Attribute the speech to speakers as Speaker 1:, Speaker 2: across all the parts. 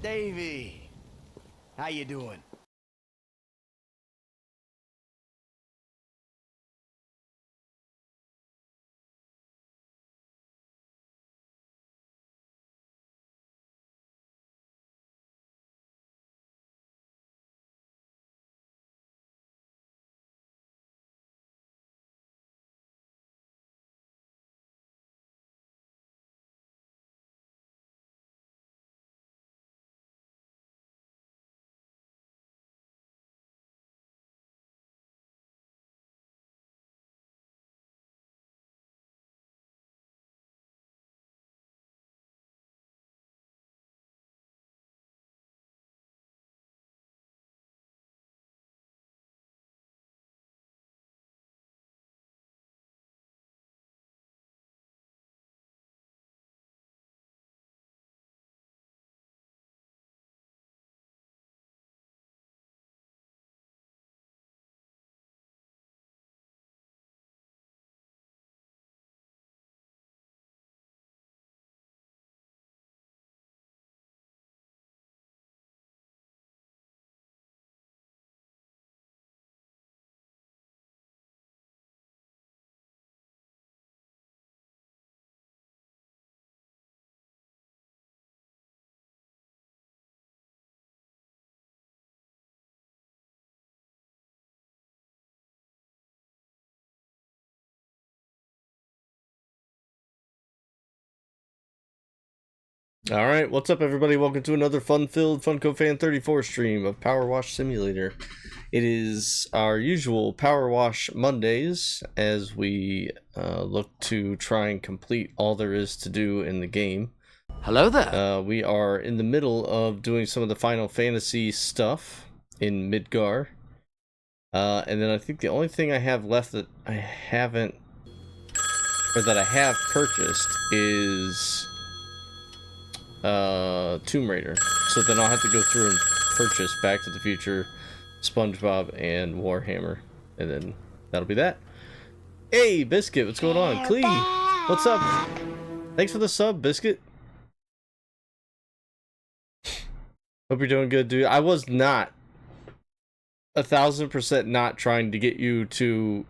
Speaker 1: Davey, how you doing?
Speaker 2: Alright, what's up everybody? Welcome to another fun-filled FuncoFan 34 stream of PowerWash Simulator. It is our usual PowerWash Mondays as we look to try and complete all there is to do in the game.
Speaker 1: Hello there.
Speaker 2: We are in the middle of doing some of the Final Fantasy stuff in Midgar. And then I think the only thing I have left that I haven't, or that I have purchased is Tomb Raider. So then I'll have to go through and purchase Back to the Future, SpongeBob, and Warhammer, and then that'll be that. Hey Biscuit, what's going on? Clee, what's up? Thanks for the sub, Biscuit. Hope you're doing good, dude. I was not 1,000% not trying to get you to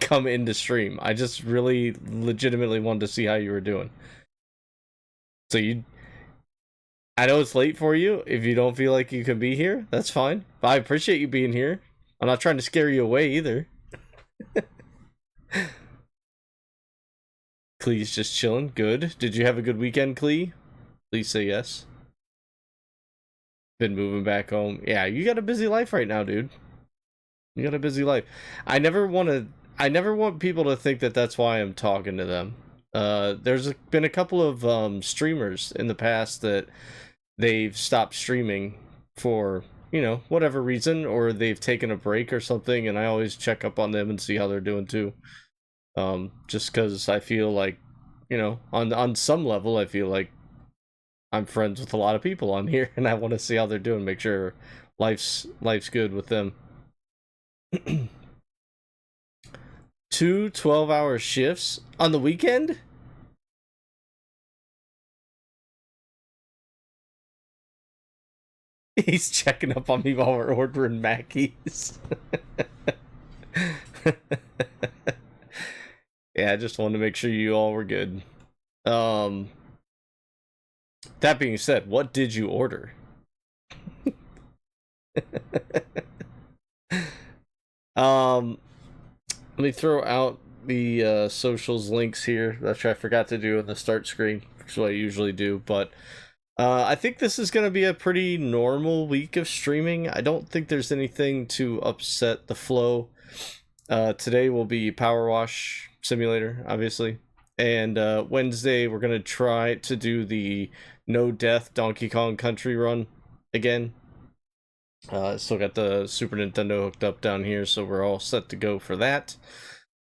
Speaker 2: come into stream. I just really legitimately wanted to see how you were doing. So I know it's late for you. If you don't feel like you can be here, that's fine. But I appreciate you being here. I'm not trying to scare you away either. Clee's just chilling. Good. Did you have a good weekend, Clee? Please say yes. Been moving back home. Yeah, you got a busy life right now, dude. You got a busy life. I never want people to think that that's why I'm talking to them. There's been a couple of streamers in the past that they've stopped streaming for, you know, whatever reason, or they've taken a break or something, and I always check up on them and see how they're doing too. Just because I feel like, you know, on some level, I feel like I'm friends with a lot of people on here, and I want to see how they're doing, make sure life's good with them. 2 12-hour shifts on the weekend? He's checking up on me while we're ordering Mackies. Yeah, I just wanted to make sure you all were good. That being said, what did you order? Let me throw out the socials links here, which I forgot to do in the start screen, which is what I usually do, but I think this is going to be a pretty normal week of streaming. I don't think there's anything to upset the flow. Today will be PowerWash Simulator, obviously, and Wednesday we're going to try to do the No Death Donkey Kong Country run again. Still got the Super Nintendo hooked up down here, so we're all set to go for that.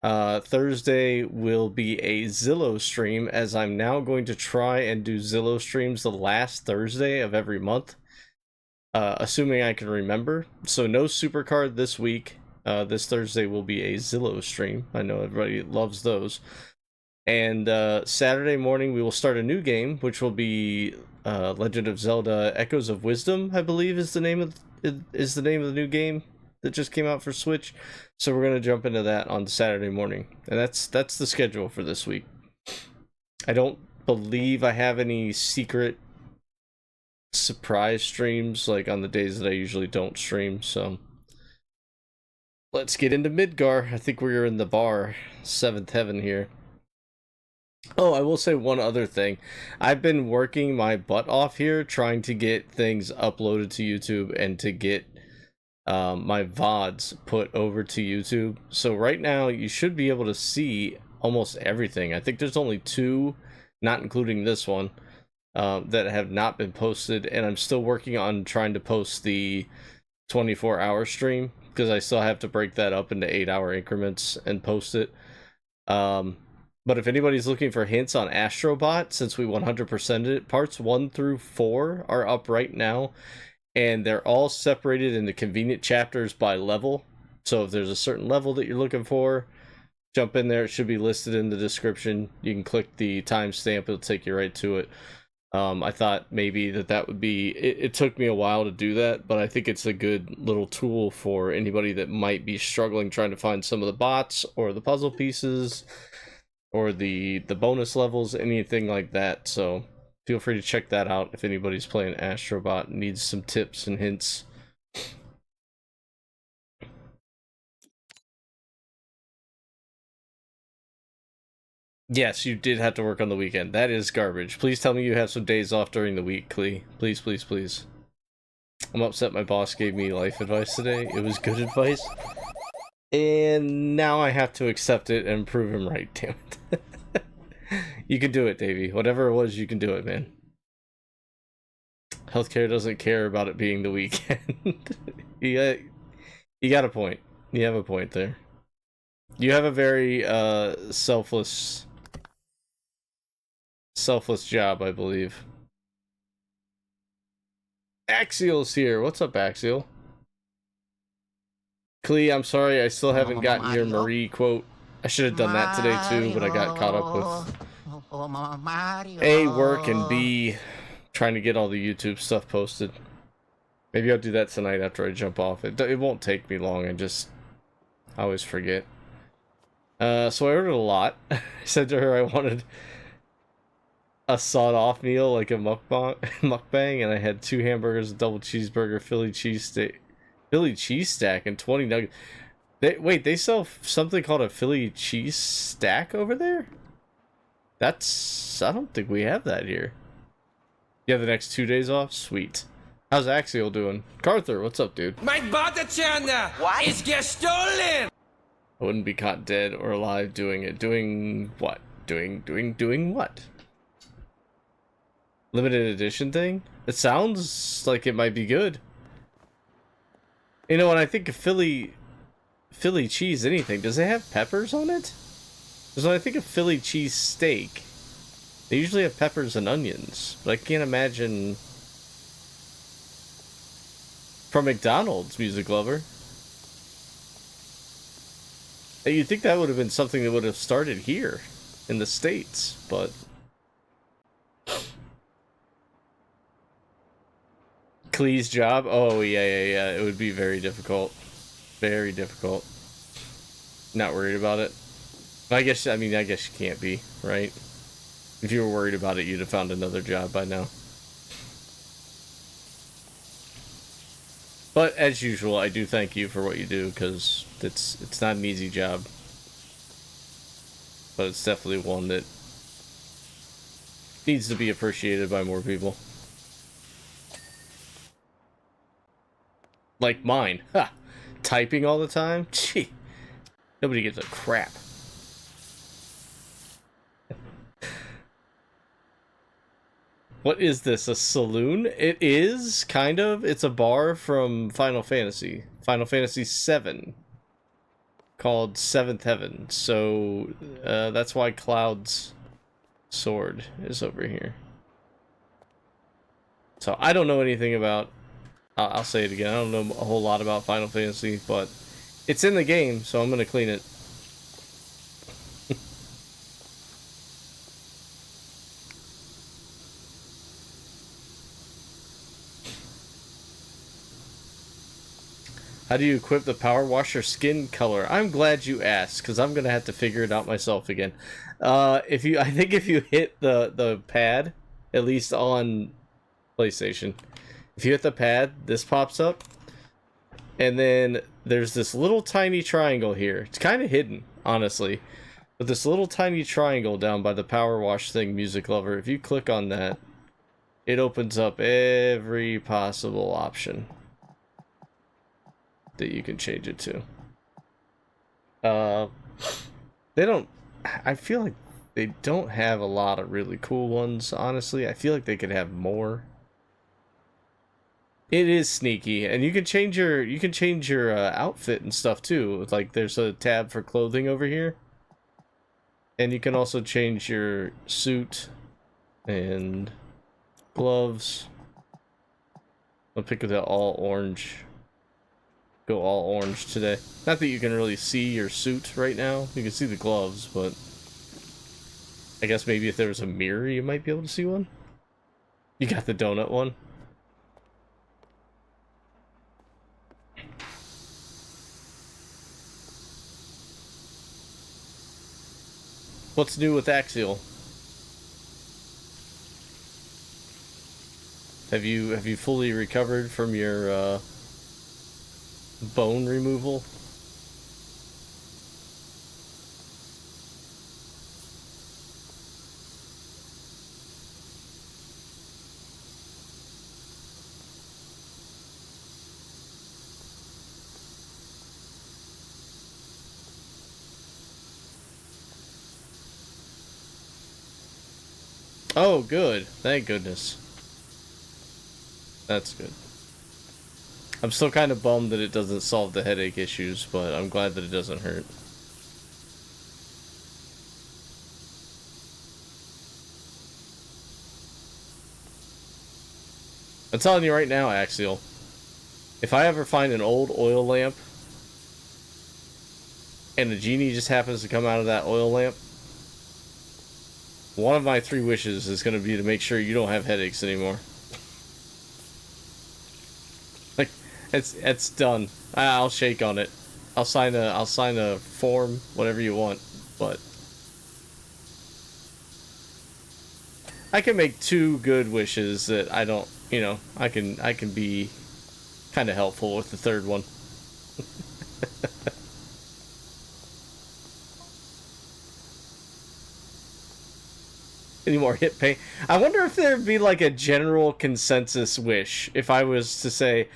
Speaker 2: Thursday will be a Zillow stream, as I'm now going to try and do Zillow streams the last Thursday of every month, assuming I can remember. So no Supercard this week. This Thursday will be a Zillow stream. I know everybody loves those. And Saturday morning we will start a new game, which will be Legend of Zelda: Echoes of Wisdom, I believe is the name of the new game that just came out for Switch. So we're gonna jump into that on Saturday morning, and that's the schedule for this week. I don't believe I have any secret surprise streams like on the days that I usually don't stream. So let's get into Midgar. I think we're in the bar, Seventh Heaven here. Oh, I will say one other thing. I've been working my butt off here trying to get things uploaded to YouTube and to get my VODs put over to YouTube. So right now you should be able to see almost everything. I think there's only 2, not including this one, that have not been posted, and I'm still working on trying to post the 24-hour stream because I still have to break that up into 8-hour increments and post it. But if anybody's looking for hints on Astrobot, since we 100%ed it, parts 1 through 4 are up right now, and they're all separated into convenient chapters by level. So if there's a certain level that you're looking for, jump in there. It should be listed in the description. You can click the timestamp, it'll take you right to it. I thought maybe that would be... It took me a while to do that, but I think it's a good little tool for anybody that might be struggling trying to find some of the bots or the puzzle pieces or the bonus levels, anything like that. So feel free to check that out if anybody's playing Astrobot and needs some tips and hints. Yes, you did have to work on the weekend. That is garbage. Please tell me you have some days off during the week, Klee. Please, please, please. I'm upset my boss gave me life advice today. It was good advice. And now I have to accept it and prove him right, damn it. You can do it, Davey. Whatever it was, you can do it, man. Healthcare doesn't care about it being the weekend. You got a point. You have a point there. You have a very selfless job, I believe. Axial's here. What's up, Axial? Klee, I'm sorry, I still haven't gotten your Marie quote. I should have done that today too, but I got caught up with A, work, and B, trying to get all the YouTube stuff posted. Maybe I'll do that tonight after I jump off. It won't take me long, I always forget. So I ordered a lot. I said to her I wanted a sawed-off meal, like a mukbang, and I had 2 hamburgers, a double cheeseburger, Philly cheese stack, and 20 nuggets. They sell something called a Philly cheese stack over there? I don't think we have that here. You have the next 2 days off? Sweet. How's Axial doing? Carther, what's up, dude?
Speaker 3: My Bata-chan is get stolen!
Speaker 2: I wouldn't be caught dead or alive doing it. Doing what? Doing what? Limited edition thing? It sounds like it might be good. You know, when I think of Philly cheese anything, does it have peppers on it? Because when I think of Philly cheese steak, they usually have peppers and onions, but I can't imagine... From McDonald's, Music Lover. You'd think that would have been something that would have started here in the States, but... Klee's job? Oh, yeah. It would be very difficult. Very difficult. Not worried about it. I guess you can't be, right? If you were worried about it, you'd have found another job by now. But as usual, I do thank you for what you do, because it's not an easy job. But it's definitely one that needs to be appreciated by more people. Like mine. Ha! Typing all the time? Gee. Nobody gives a crap. What is this? A saloon? It is, kind of. It's a bar from Final Fantasy. Final Fantasy VII. Called Seventh Heaven. So, that's why Cloud's sword is over here. So, I don't know anything about... I'll say it again. I don't know a whole lot about Final Fantasy, but it's in the game, so I'm going to clean it. How do you equip the power washer skin color? I'm glad you asked, because I'm gonna have to figure it out myself again. I think if you hit the pad, at least on PlayStation, if you hit the pad, this pops up, and then there's this little tiny triangle here. It's kind of hidden, honestly, but this little tiny triangle down by the power wash thing, music lover. If you click on that, it opens up every possible option that you can change it to. They don't. I feel like they don't have a lot of really cool ones. Honestly, I feel like they could have more. It is sneaky, and you can change your outfit and stuff too. Like there's a tab for clothing over here, and you can also change your suit and gloves. I'll pick that all orange. Go all orange today. Not that you can really see your suit right now. You can see the gloves, but I guess maybe if there was a mirror, you might be able to see one. You got the donut one. What's new with Axial? Have you fully recovered from your bone removal? Oh, good. Thank goodness. That's good. I'm still kind of bummed that it doesn't solve the headache issues, but I'm glad that it doesn't hurt. I'm telling you right now, Axial, if I ever find an old oil lamp and a genie just happens to come out of that oil lamp, one of my 3 wishes is going to be to make sure you don't have headaches anymore. Like, it's done. I'll shake on it. I'll sign a form, whatever you want, but I can make 2 good wishes that I don't, you know, I can be kind of helpful with the 3rd one. Any more hip pain? I wonder if there'd be like a general consensus wish if I was to say,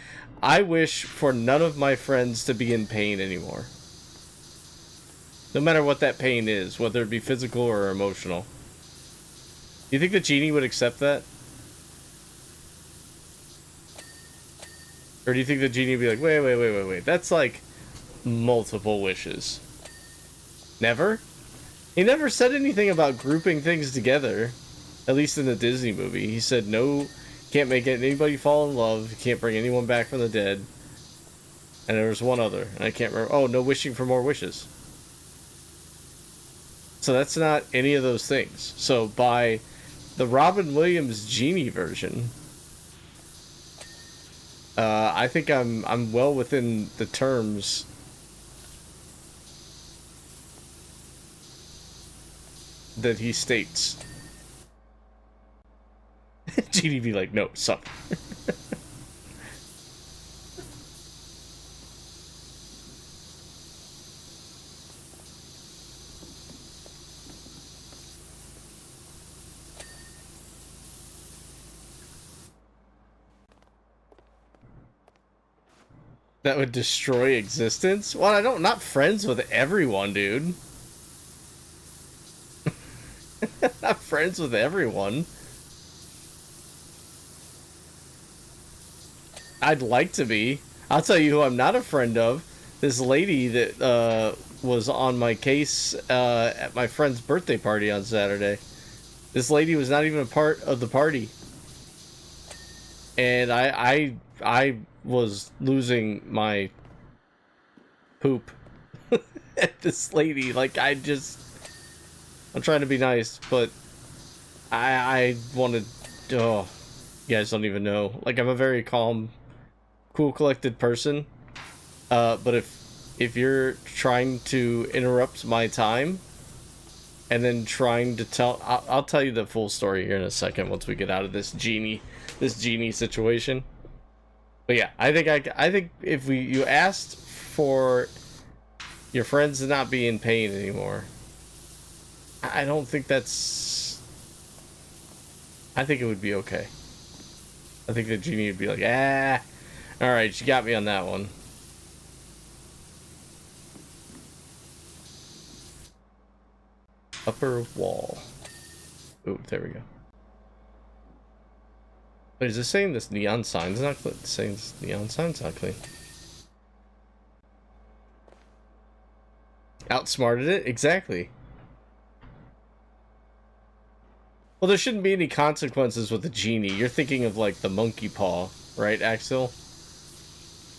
Speaker 2: I wish for none of my friends to be in pain anymore. No matter what that pain is, whether it be physical or emotional. You think the genie would accept that? Or do you think the genie would be like, wait, that's like multiple wishes. Never? He never said anything about grouping things together, at least in the Disney movie. He said no, can't make anybody fall in love, can't bring anyone back from the dead. And there was one other, and I can't remember. Oh, no wishing for more wishes. So that's not any of those things. So by the Robin Williams genie version, I think I'm well within the terms that he states. Genie be like, no, suck. That would destroy existence? Well, I'm not friends with everyone, dude. Not friends with everyone. I'd like to be. I'll tell you who I'm not a friend of. This lady that was on my case at my friend's birthday party on Saturday. This lady was not even a part of the party. And I was losing my poop at this lady. Like, I'm trying to be nice, but I wanted, oh, you guys don't even know. Like, I'm a very calm, cool, collected person. But if you're trying to interrupt my time and then trying to tell, I'll tell you the full story here in a second once we get out of this genie situation. But yeah, I think if you asked for your friends to not be in pain anymore, I don't think that's. I think it would be okay. I think the genie would be like, all right, you got me on that one. Upper wall. Ooh, there we go. Wait, is this saying this neon sign's not clean? Saying this neon sign's not clean. Outsmarted it? Exactly. Well, there shouldn't be any consequences with the genie. You're thinking of, like, the monkey paw, right, Axel?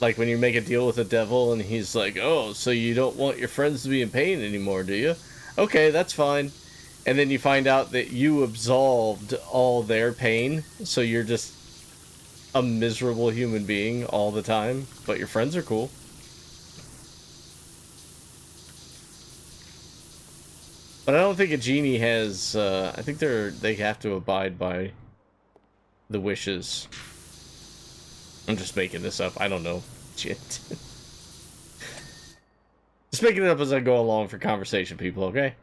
Speaker 2: Like, when you make a deal with the devil and he's like, oh, so you don't want your friends to be in pain anymore, do you? Okay, that's fine. And then you find out that you absolved all their pain, so you're just a miserable human being all the time, but your friends are cool. But I don't think a genie has, I think they have to abide by the wishes. I'm just making this up. I don't know. Shit. Just making it up as I go along for conversation, people, okay?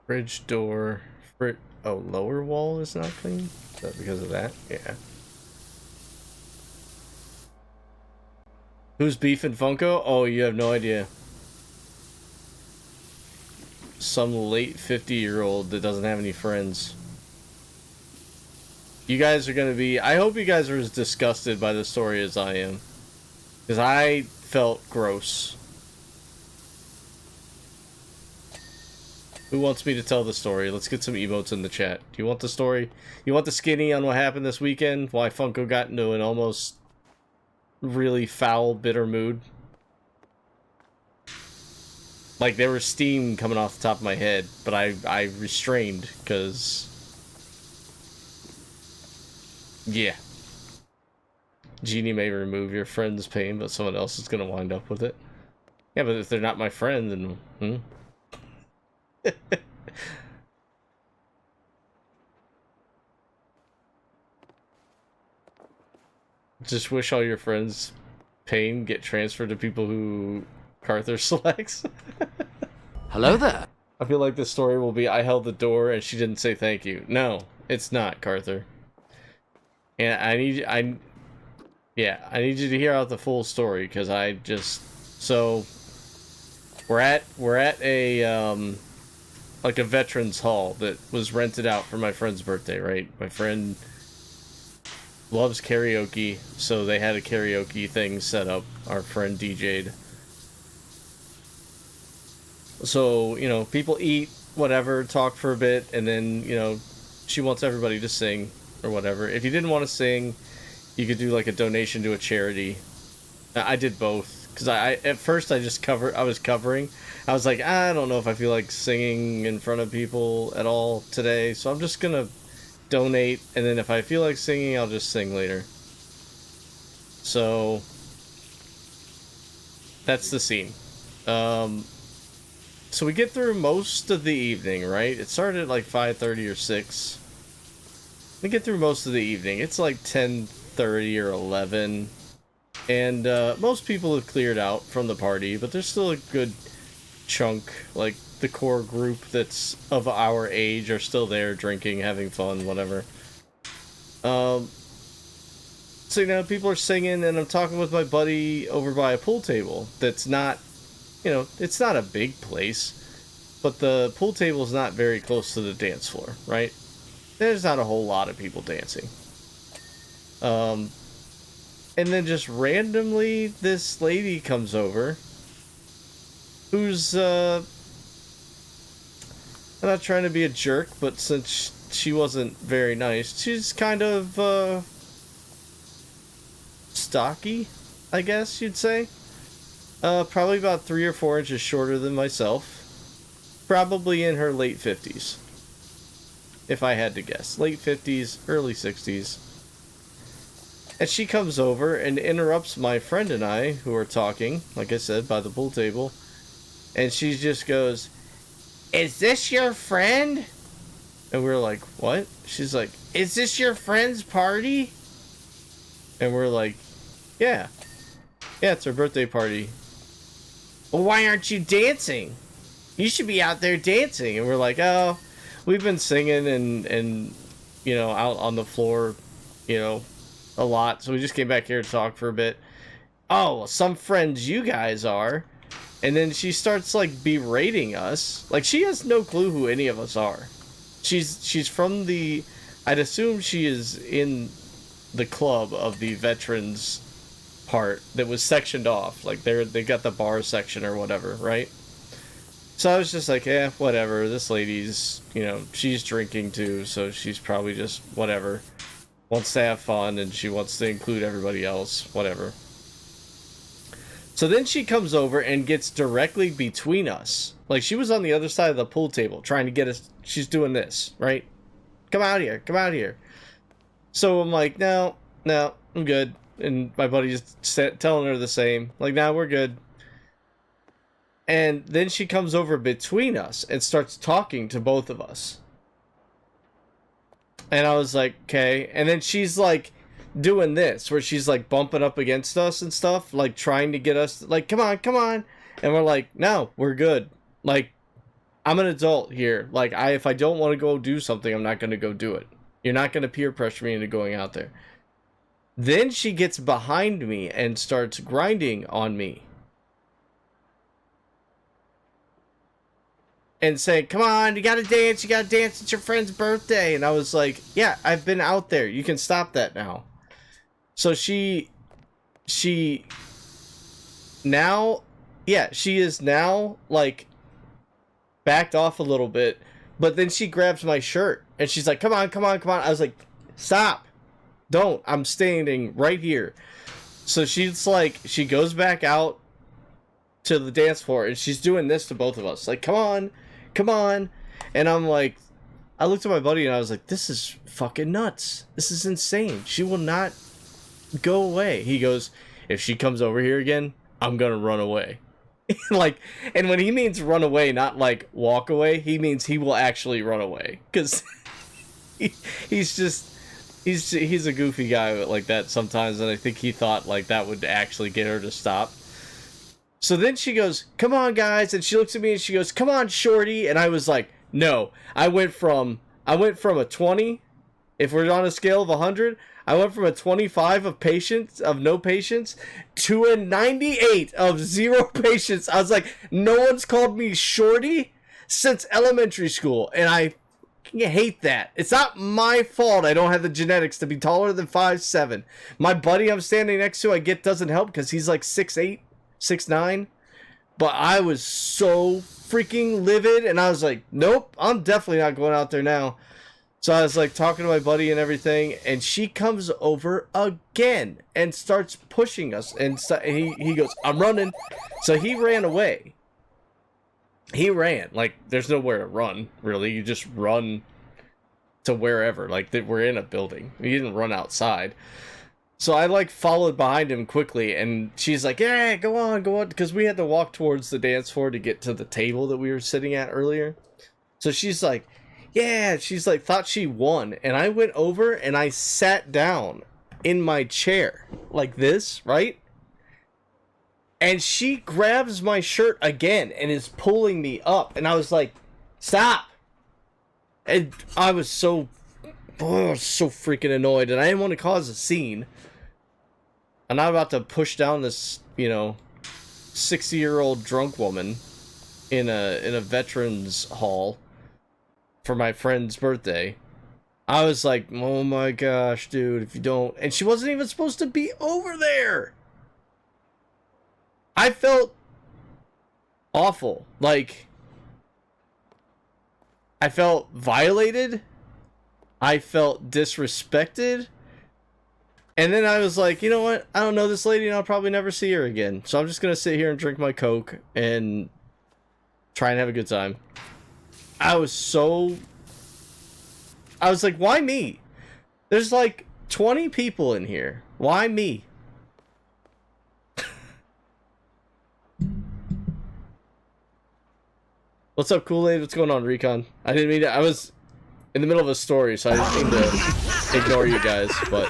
Speaker 2: Fridge door. Oh, lower wall is not clean? Is that because of that? Yeah. Who's beefing Funko? Oh, you have no idea. Some late 50-year-old that doesn't have any friends. You guys are gonna be... I hope you guys are as disgusted by the story as I am. Because I felt gross. Who wants me to tell the story? Let's get some emotes in the chat. Do you want the story? You want the skinny on what happened this weekend? Why Funko got into an almost really foul, bitter mood? Like, there was steam coming off the top of my head, but I restrained, because... Yeah. Genie may remove your friend's pain, but someone else is going to wind up with it. Yeah, but if they're not my friend, then... Just wish all your friends' pain get transferred to people who Carther selects.
Speaker 1: Hello there.
Speaker 2: I feel like the story will be I held the door and she didn't say thank you. No, it's not, Carther. And I need you to hear out the full story, because I just... So we're at a like a veterans hall that was rented out for my friend's birthday, right? My friend loves karaoke, so they had a karaoke thing set up. Our friend DJ'd. So, you know, people eat, whatever, talk for a bit, and then, you know, she wants everybody to sing or whatever. If you didn't want to sing, you could do like a donation to a charity. I did both, because at first I was covering. I was like, I don't know if I feel like singing in front of people at all today, so I'm just gonna donate, and then if I feel like singing, I'll just sing later. So that's the scene. So we get through most of the evening, right? It started at like 5:30 or 6. We get through most of the evening. It's like 10:30 or 11. And most people have cleared out from the party, but there's still a good chunk, like the core group that's of our age are still there drinking, having fun, whatever. So, you know, people are singing, and I'm talking with my buddy over by a pool table that's not, you know, it's not a big place, but the pool table is not very close to the dance floor, right? There's not a whole lot of people dancing. And then just randomly, this lady comes over, who's, I'm not trying to be a jerk, but since she wasn't very nice, she's kind of, stocky, I guess you'd say. Probably about 3 or 4 inches shorter than myself. Probably in her late 50s. If I had to guess. Late 50s, early 60s. And she comes over and interrupts my friend and I, who are talking, like I said, by the pool table. And she just goes, "Is this your friend?" And we're like, "What?" She's like, "Is this your friend's party?" And we're like, "Yeah. Yeah, it's her birthday party." "Well, why aren't you dancing? You should be out there dancing." And we're like, "Oh, we've been singing and you know, out on the floor, you know, a lot. So we just came back here to talk for a bit." "Oh, well, some friends you guys are." And then she starts like berating us. Like she has no clue who any of us are. She's from the, I'd assume she is in the club of the veterans part that was sectioned off. Like they got the bar section or whatever, right? So I was just like, "Yeah, whatever. This lady's, you know, she's drinking too, so she's probably just whatever. Wants to have fun and she wants to include everybody else, whatever." So then she comes over and gets directly between us. Like she was on the other side of the pool table trying to get us. She's doing this, right? "Come out here, come out here." So I'm like, no, I'm good. And my buddy's telling her the same. Like, "Nah, we're good." And then she comes over between us and starts talking to both of us. And I was like, okay. And then she's like doing this, where she's like bumping up against us and stuff, like trying to get us, like, come on, come on. And we're like, "No, we're good. Like, I'm an adult here. Like, if I don't want to go do something, I'm not going to go do it. You're not going to peer pressure me into going out there." Then she gets behind me and starts grinding on me. And saying, "Come on, you gotta dance, it's your friend's birthday." And I was like, "Yeah, I've been out there. You can stop that now." So she now, yeah, she is now, like, backed off a little bit. But then she grabs my shirt and she's like, "Come on, come on, come on." I was like, "Stop. Don't. I'm standing right here." So she's like, she goes back out to the dance floor and she's doing this to both of us. Like, "Come on, come on." And I'm like, I looked at my buddy and I was like, "This is fucking nuts. This is insane. She will not go away." He goes, "If she comes over here again, I'm gonna run away." Like, and when he means run away, not like walk away, he means he will actually run away. Because he's a goofy guy like that sometimes, and I think he thought like that would actually get her to stop. So then she goes, "Come on, guys," and she looks at me and she goes, "Come on, shorty." And I was like, no. I went from a 20, if we're on a scale of 100, I went from a 25 of no patience to a 98 of zero patience. I was like, no one's called me shorty since elementary school, and I hate that. It's not my fault I don't have the genetics to be taller than 5'7". My buddy I'm standing next to, I get, doesn't help because he's like 6'8", 6'9". But I was so freaking livid, and I was like, nope, I'm definitely not going out there now. So I was like talking to my buddy and everything, and she comes over again and starts pushing us. And so he goes, "I'm running." So he ran away. He ran. Like, there's nowhere to run, really. You just run to wherever. Like, we're in a building. You didn't run outside. So I, like, followed behind him quickly, and she's like, "Yeah, go on, go on." Because we had to walk towards the dance floor to get to the table that we were sitting at earlier. So she's like, yeah, she's like, thought she won. And I went over and I sat down in my chair like this, right? And she grabs my shirt again and is pulling me up. And I was like, "Stop." And I was so freaking annoyed. And I didn't want to cause a scene. I'm not about to push down this, 60-year-old drunk woman in a veterans hall for my friend's birthday. I was like, oh my gosh, dude, if you don't... And she wasn't even supposed to be over there. I felt awful. Like, I felt violated. I felt disrespected. And then I was like, you know what? I don't know this lady and I'll probably never see her again. So I'm just going to sit here and drink my Coke and try and have a good time. I was like, why me? There's like 20 people in here. Why me? What's up, Kool-Aid? What's going on, Recon? I didn't mean to. I was in the middle of a story, so I didn't mean to ignore you guys, but...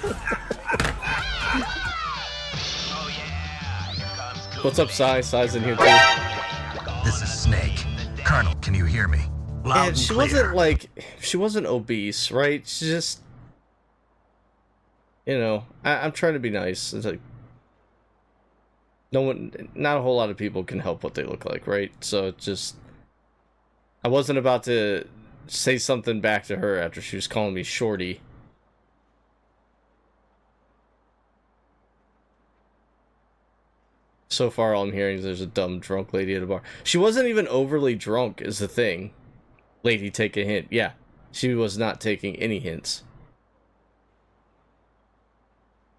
Speaker 2: What's up, Sai? Sai's in here, too.
Speaker 4: This is Snake. Colonel, can you hear me? Loud and
Speaker 2: she
Speaker 4: clear.
Speaker 2: wasn't, like... She wasn't obese, right? She just... You know, I'm trying to be nice. It's like... Not a whole lot of people can help what they look like, right? So, it just... I wasn't about to say something back to her after she was calling me shorty. So far, all I'm hearing is there's a dumb drunk lady at a bar. She wasn't even overly drunk, is the thing. Lady, take a hint. Yeah, she was not taking any hints.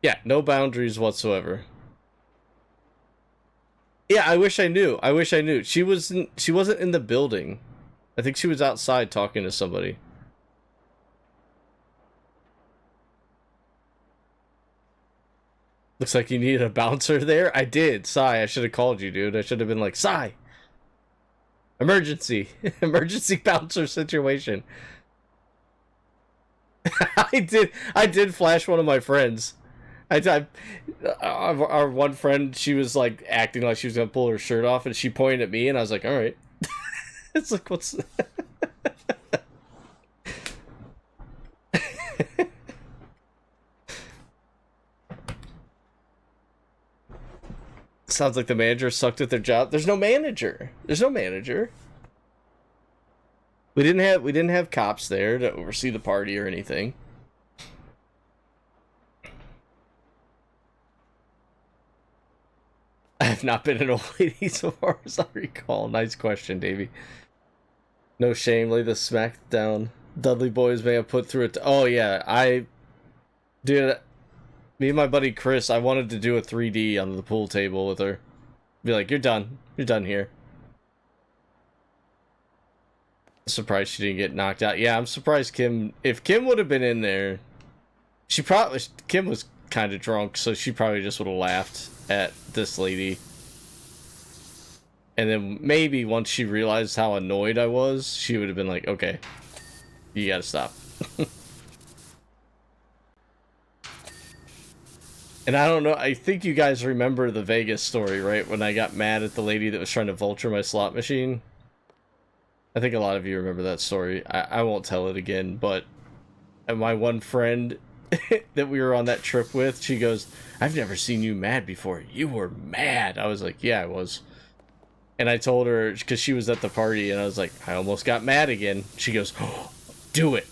Speaker 2: Yeah, no boundaries whatsoever. Yeah, I wish I knew. I wish I knew. She wasn't in the building. I think she was outside talking to somebody. Looks like you needed a bouncer there. I did. Sai, I should have called you, dude. I should have been like, Sai! Emergency. Emergency bouncer situation. I did flash one of my friends. Our one friend, she was like acting like she was gonna pull her shirt off, and she pointed at me, and I was like, all right. It's like, what's... Sounds like the manager sucked at their job. There's no manager. There's no manager. We didn't have cops there to oversee the party or anything. I have not been an old lady so far as I recall. Nice question, Davey. No shame, lay the smack down. Dudley boys may have put through it. Oh yeah, dude, me and my buddy Chris, I wanted to do a 3D on the pool table with her. Be like, you're done here. Surprised she didn't get knocked out. Yeah, I'm surprised if Kim would have been in there, Kim was kind of drunk, so she probably just would have laughed at this lady. And then maybe once she realized how annoyed I was, she would have been like, okay, you gotta stop. And I don't know, I think you guys remember the Vegas story, right? When I got mad at the lady that was trying to vulture my slot machine. I think a lot of you remember that story. I won't tell it again, but my one friend that we were on that trip with, she goes, I've never seen you mad before. You were mad. I was like, yeah, I was. And I told her, because she was at the party, and I was like, I almost got mad again. She goes, oh, do it,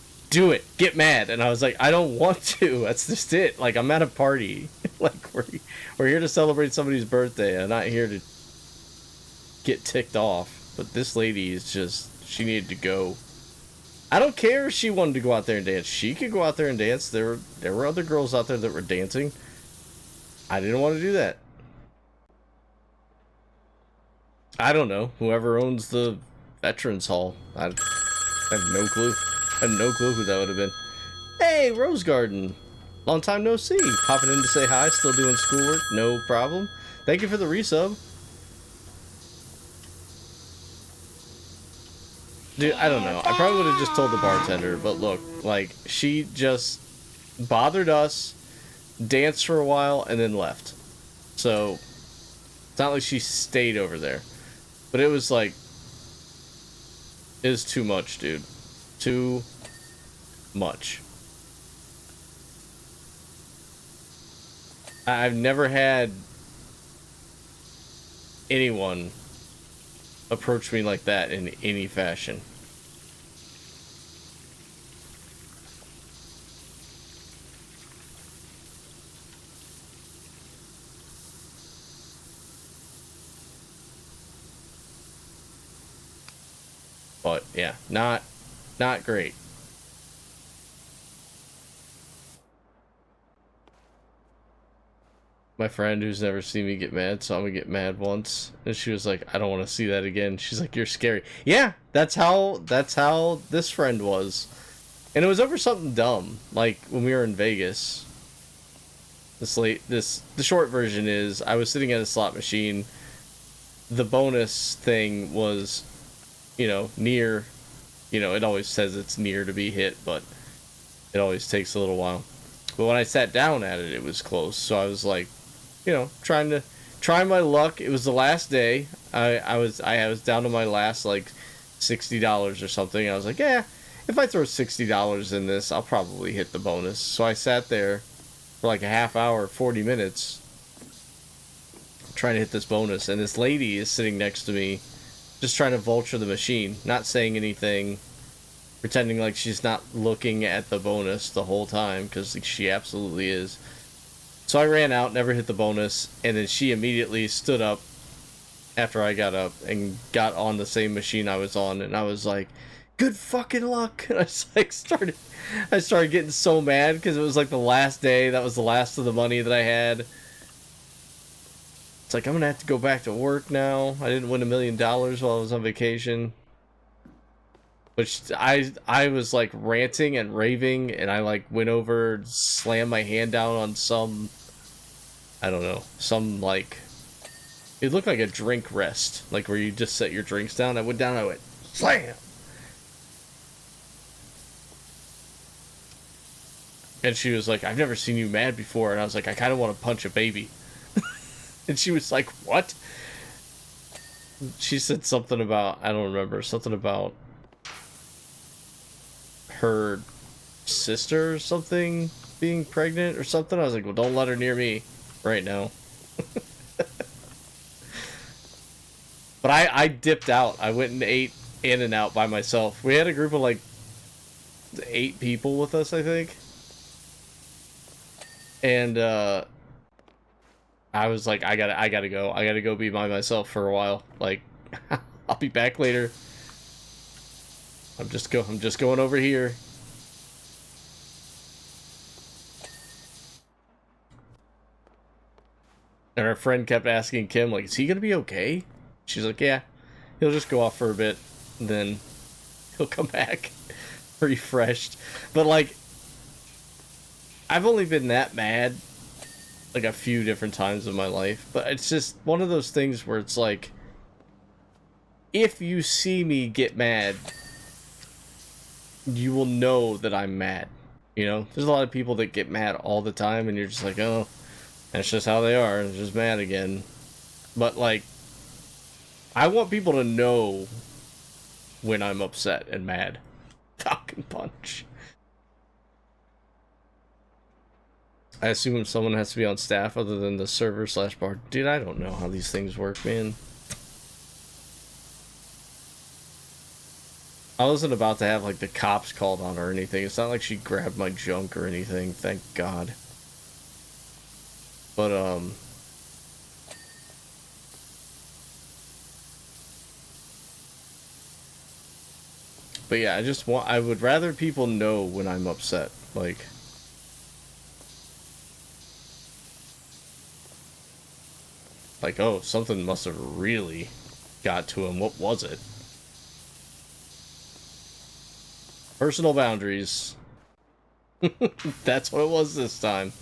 Speaker 2: get mad. And I was like, I don't want to. That's just it. Like, I'm at a party. Like, we're here to celebrate somebody's birthday. I'm not here to get ticked off. But this lady is just, she needed to go. I don't care if she wanted to go out there and dance. She could go out there and dance. There were other girls out there that were dancing. I didn't want to do that. I don't know. Whoever owns the Veterans Hall. I have no clue. I have no clue who that would have been. Hey, Rose Garden. Long time no see. Popping in to say hi. Still doing schoolwork. No problem. Thank you for the resub. Dude, I don't know. I probably would have just told the bartender, but look, like, she just bothered us, danced for a while, and then left. So, it's not like she stayed over there. But it was like, it was too much, dude. Too much. I've never had anyone approach me like that in any fashion. But yeah, not great. My friend who's never seen me get mad saw me get mad once, and she was like, I don't want to see that again. She's like, you're scary. Yeah, that's how this friend was. And it was over something dumb, like when we were in Vegas. The short version is I was sitting at a slot machine. The bonus thing was, near, it always says it's near to be hit, but it always takes a little while. But when I sat down at it, it was close. So I was like, trying my luck. It was the last day. I was down to my last like $60 or something. I was like, yeah, if I throw $60 in this, I'll probably hit the bonus. So I sat there for like a half hour, 40 minutes, trying to hit this bonus. And this lady is sitting next to me, just trying to vulture the machine, not saying anything, pretending like she's not looking at the bonus the whole time, because she absolutely is. So I ran out, never hit the bonus, and then she immediately stood up after I got up and got on the same machine I was on, and I was like, good fucking luck. And I started getting so mad because it was like the last day. That was the last of the money that I had. It's like, I'm gonna have to go back to work now. I didn't win $1 million while I was on vacation. Which I was like ranting and raving, and I like went over, slammed my hand down on some, I don't know, some like, it looked like a drink rest, like where you just set your drinks down. I went down, I went, slam! And she was like, I've never seen you mad before. And I was like, I kind of want to punch a baby. And she was like, what? She said something about, I don't remember, something about her sister or something being pregnant or something. I was like, well, don't let her near me right now. But I dipped out. I went and ate In-N-Out by myself. We had a group of like 8 people with us, I think. And I was like, I gotta go. I gotta go be by myself for a while. Like, I'll be back later. I'm just going over here. And our friend kept asking Kim, like, is he gonna be okay? She's like, yeah, he'll just go off for a bit, and then he'll come back refreshed. But like, I've only been that mad like a few different times in my life, but it's just one of those things where it's like, if you see me get mad, you will know that I'm mad. There's a lot of people that get mad all the time, and you're just like, oh, that's just how they are. They're just mad again. But like, I want people to know when I'm upset and mad. Falcon Punch. I assume someone has to be on staff other than the server/bar. Dude, I don't know how these things work, man. I wasn't about to have like the cops called on her or anything. It's not like she grabbed my junk or anything, thank God. But yeah, I would rather people know when I'm upset. Like, oh, something must have really got to him. What was it? Personal boundaries. That's what it was this time.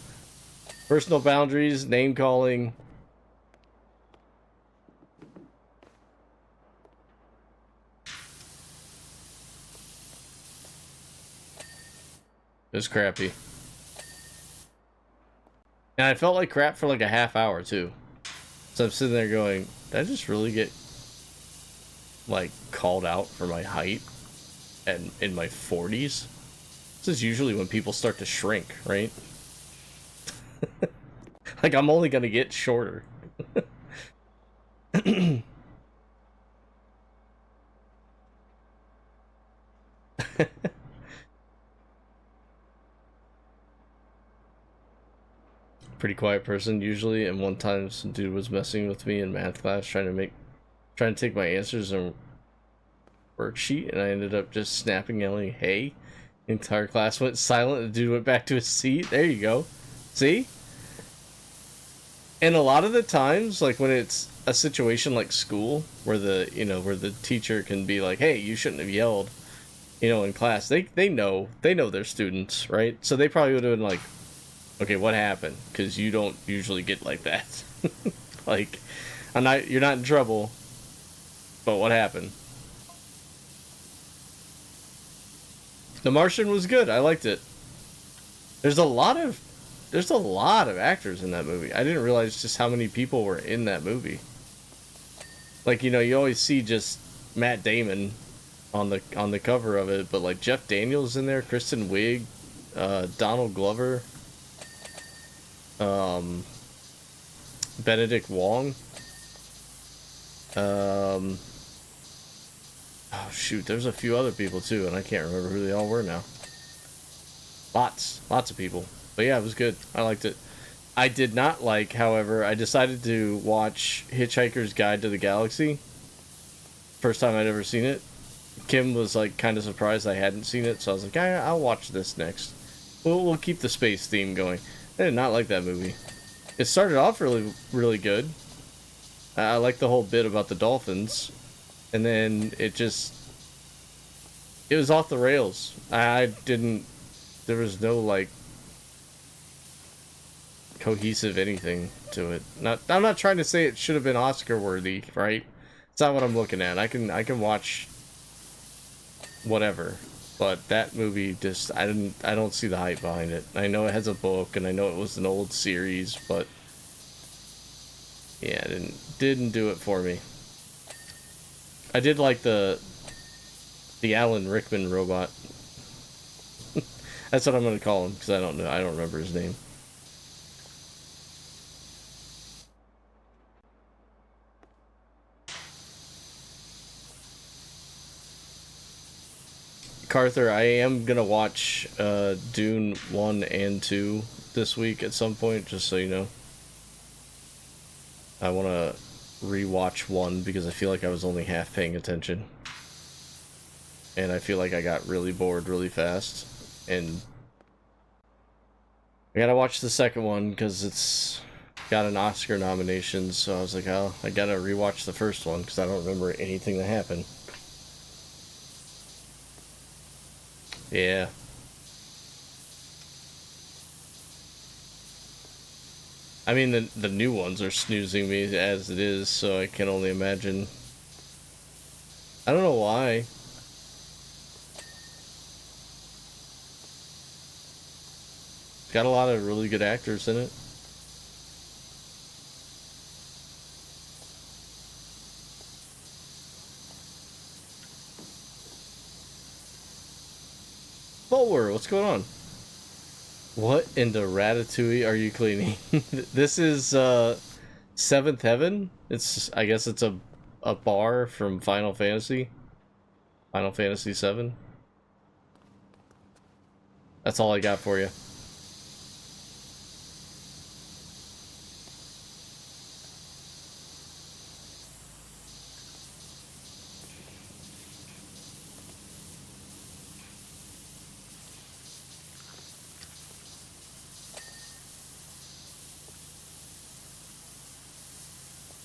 Speaker 2: Personal boundaries, name calling. It was crappy. And I felt like crap for like a half hour too. So I'm sitting there going, did I just really get like called out for my height and in my 40s? This is usually when people start to shrink, right? Like, I'm only gonna get shorter. Pretty quiet person usually, and one time some dude was messing with me in math class trying to take my answers and worksheet, and I ended up just snapping, yelling, hey. The entire class went silent, and the dude went back to his seat. There you go. See? And a lot of the times, like when it's a situation like school, where the teacher can be like, hey, you shouldn't have yelled, in class, they know their students, right? So they probably would have been like, Okay, what happened? Because you don't usually get like that. Like, you're not in trouble, but what happened? The Martian was good. I liked it. There's a lot of actors in that movie. I didn't realize just how many people were in that movie. Like, you know, you always see just Matt Damon on the cover of it, but like Jeff Daniels in there, Kristen Wiig, Donald Glover, Benedict Wong. Oh shoot, there's a few other people too, and I can't remember who they all were now. Lots of people. But yeah, it was good. I liked it. I did not like, however, I decided to watch Hitchhiker's Guide to the Galaxy. First time I'd ever seen it. Kim was like kind of surprised I hadn't seen it, so I was like, I'll watch this next. We'll keep the space theme going. I did not like that movie. It started off really good. I liked the whole bit about the dolphins, and then it was off the rails. There was no like cohesive anything to it. I'm not trying to say it should have been Oscar worthy, right? It's not what I'm looking at. I can watch whatever, but that movie just I don't see the hype behind it. I know it has a book, and I know it was an old series, but yeah, it didn't do it for me. I did like the Alan Rickman robot. That's what I'm gonna call him, because I don't remember his name. Carther, I am gonna watch Dune 1 and 2 this week at some point, just so you know. I want to rewatch 1 because I feel like I was only half paying attention. And I feel like I got really bored really fast. And I gotta watch the second one because it's got an Oscar nomination, so I was like, oh, I gotta rewatch the first one because I don't remember anything that happened. Yeah. I mean, the new ones are snoozing me as it is, so I can only imagine. I don't know why. It's got a lot of really good actors in it. Bulwer, what's going on? What in the Ratatouille are you cleaning? This is Seventh Heaven. I guess it's a bar from Final Fantasy. Final Fantasy 7. That's all I got for you.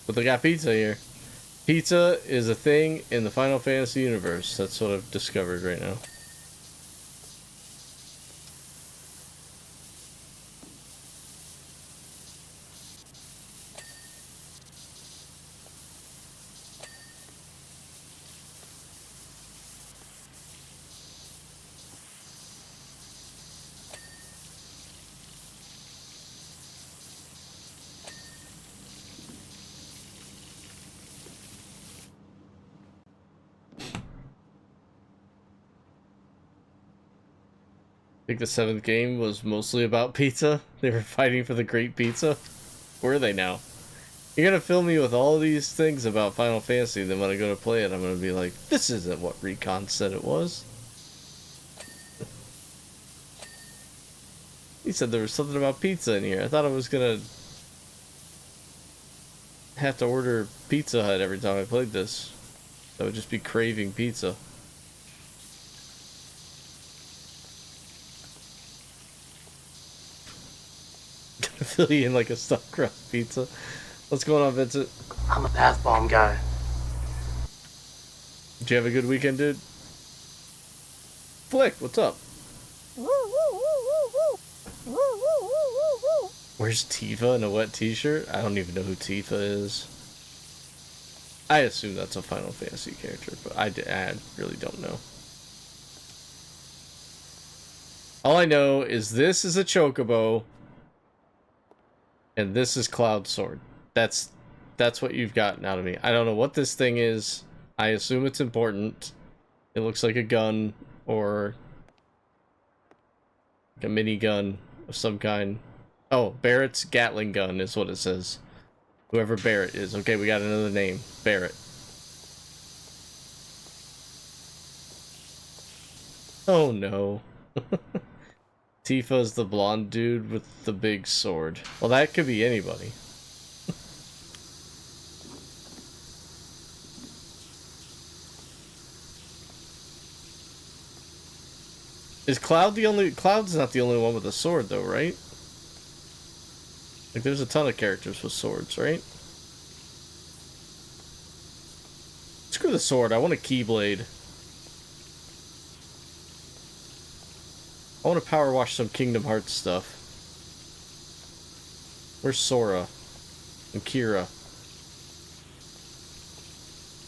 Speaker 2: But they got pizza here. Pizza is a thing in the Final Fantasy universe. That's what I've discovered right now. I think the 7th game was mostly about pizza. They were fighting for the great pizza. Where are they now? You're gonna fill me with all these things about Final Fantasy, then when I go to play it, I'm gonna be like, this isn't what Recon said it was. He said there was something about pizza in here. I thought I was gonna have to order Pizza Hut every time I played this. I would just be craving pizza. Fill you in like a stuffed crust pizza. What's going on, Vincent?
Speaker 5: I'm a bath bomb guy.
Speaker 2: Did you have a good weekend, dude? Flick, what's up? Where's Tifa in a wet t-shirt? I don't even know who Tifa is. I assume that's a Final Fantasy character, but I really don't know. All I know is this is a Chocobo, and this is Cloud Sword. That's what you've gotten out of me. I don't know what this thing is. I assume it's important. It looks like a gun, or like a minigun of some kind. Oh, Barrett's Gatling gun is what it says. Whoever Barrett is. Okay, we got another name. Barrett. Oh no. Tifa's the blonde dude with the big sword. Well, that could be anybody. Is Cloud the only... Cloud's not the only one with a sword, though, right? Like, there's a ton of characters with swords, right? Screw the sword, I want a Keyblade. I want to power wash some Kingdom Hearts stuff. Where's Sora? And Kira?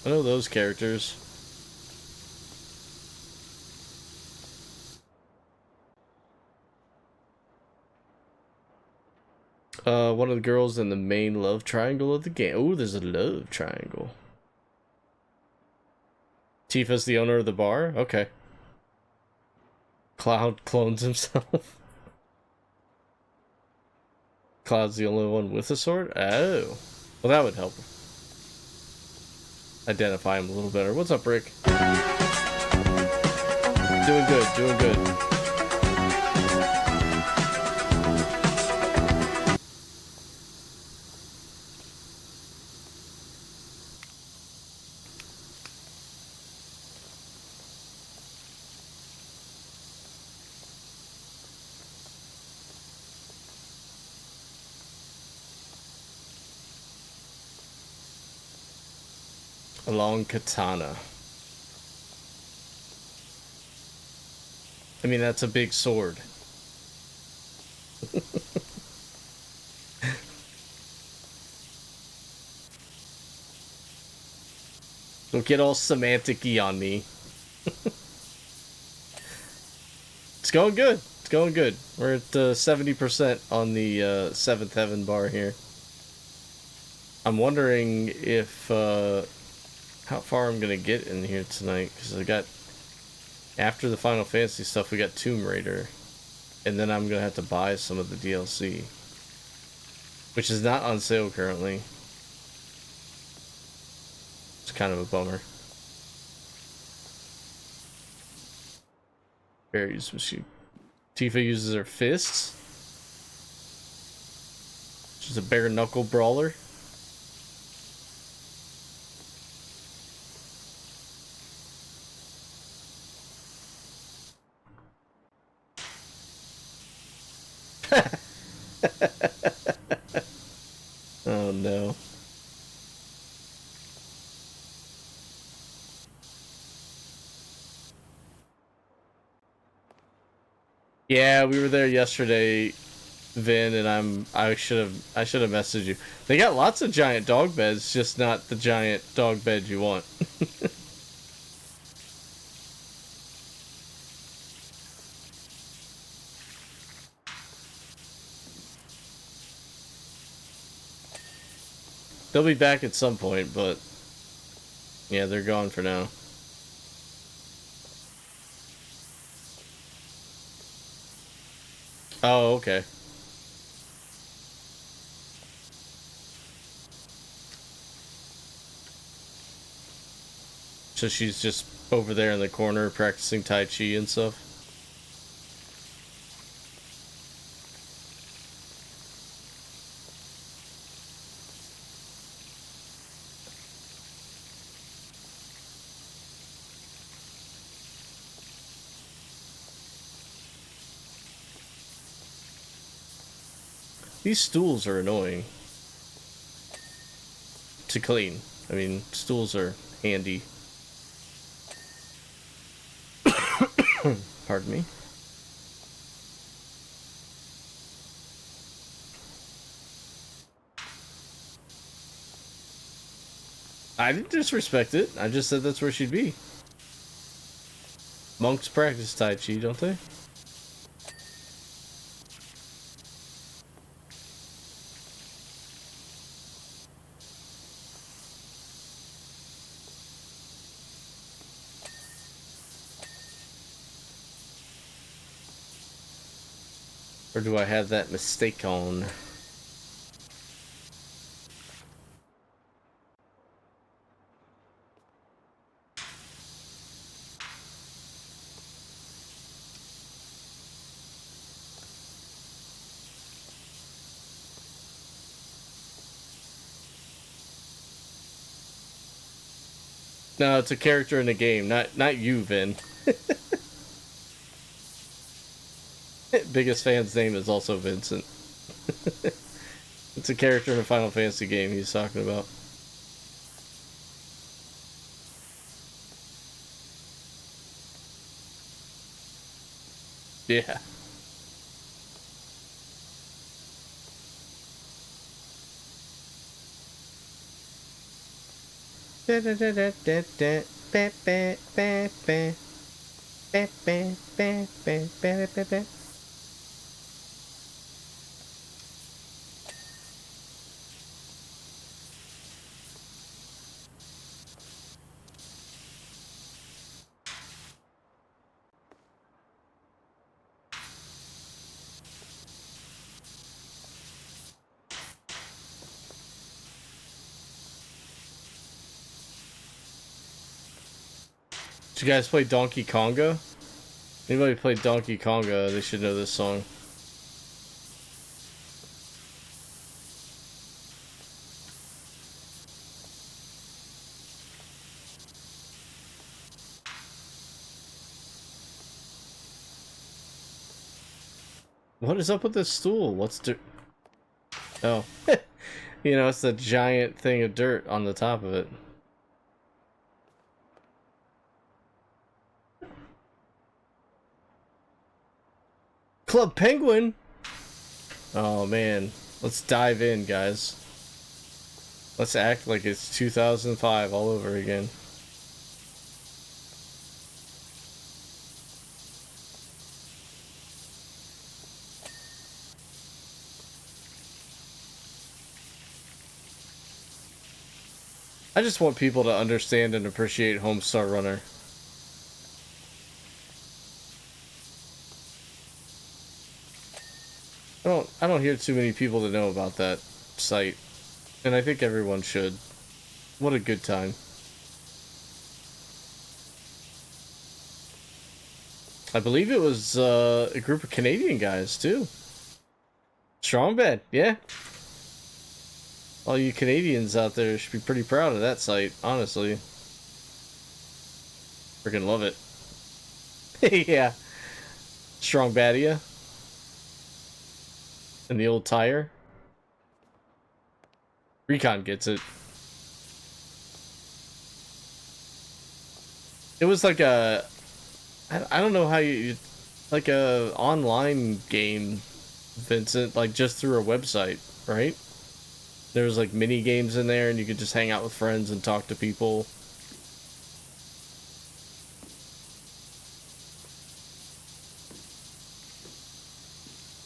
Speaker 2: I know those characters. One of the girls in the main love triangle of the game. Oh, there's a love triangle. Tifa's the owner of the bar? Okay. Cloud clones himself. Cloud's the only one with a sword? Oh. Well, that would help identify him a little better. What's up, Rick? Doing good, doing good. A long katana. I mean, that's a big sword. Don't get all semantic-y on me. It's going good. It's going good. We're at 70% on the 7th Heaven bar here. I'm wondering if... how far I'm gonna get in here tonight, because I got, after the Final Fantasy stuff, we got Tomb Raider, and then I'm gonna have to buy some of the DLC, which is not on sale currently. It's kind of a bummer. Barry's machine. Tifa uses her fists. She's a bare knuckle brawler. Oh no. Yeah, we were there yesterday, Vin, and I should have messaged you. They got lots of giant dog beds, just not the giant dog bed you want. They'll be back at some point, but yeah, they're gone for now. Oh, okay. So she's just over there in the corner practicing Tai Chi and stuff. These stools are annoying to clean. I mean, stools are handy. Pardon me. I didn't disrespect it. I just said that's where she'd be. Monks practice Tai Chi, don't they? Or do I have that mistake on? No, it's a character in the game, not you, Vin. Biggest fan's name is also Vincent. It's a character in a Final Fantasy game he's talking about. Yeah. Did you guys play Donkey Konga? Anybody played Donkey Konga, they should know this song. What is up with this stool? What's dirt? Oh. You know, it's a giant thing of dirt on the top of it. Club Penguin? Oh man, let's dive in, guys. Let's act like it's 2005 all over again. I just want people to understand and appreciate Homestar Runner. I don't hear too many people that know about that site, and I think everyone should. What a good time. I believe it was a group of Canadian guys too. Strong bed, yeah. All you Canadians out there should be pretty proud of that site, honestly. Freaking love it. Yeah. Strong Badia. And the old tire. Recon gets it. It was like a... I don't know how you... Like a online game, Vincent, like just through a website, right? There was like mini games in there and you could just hang out with friends and talk to people.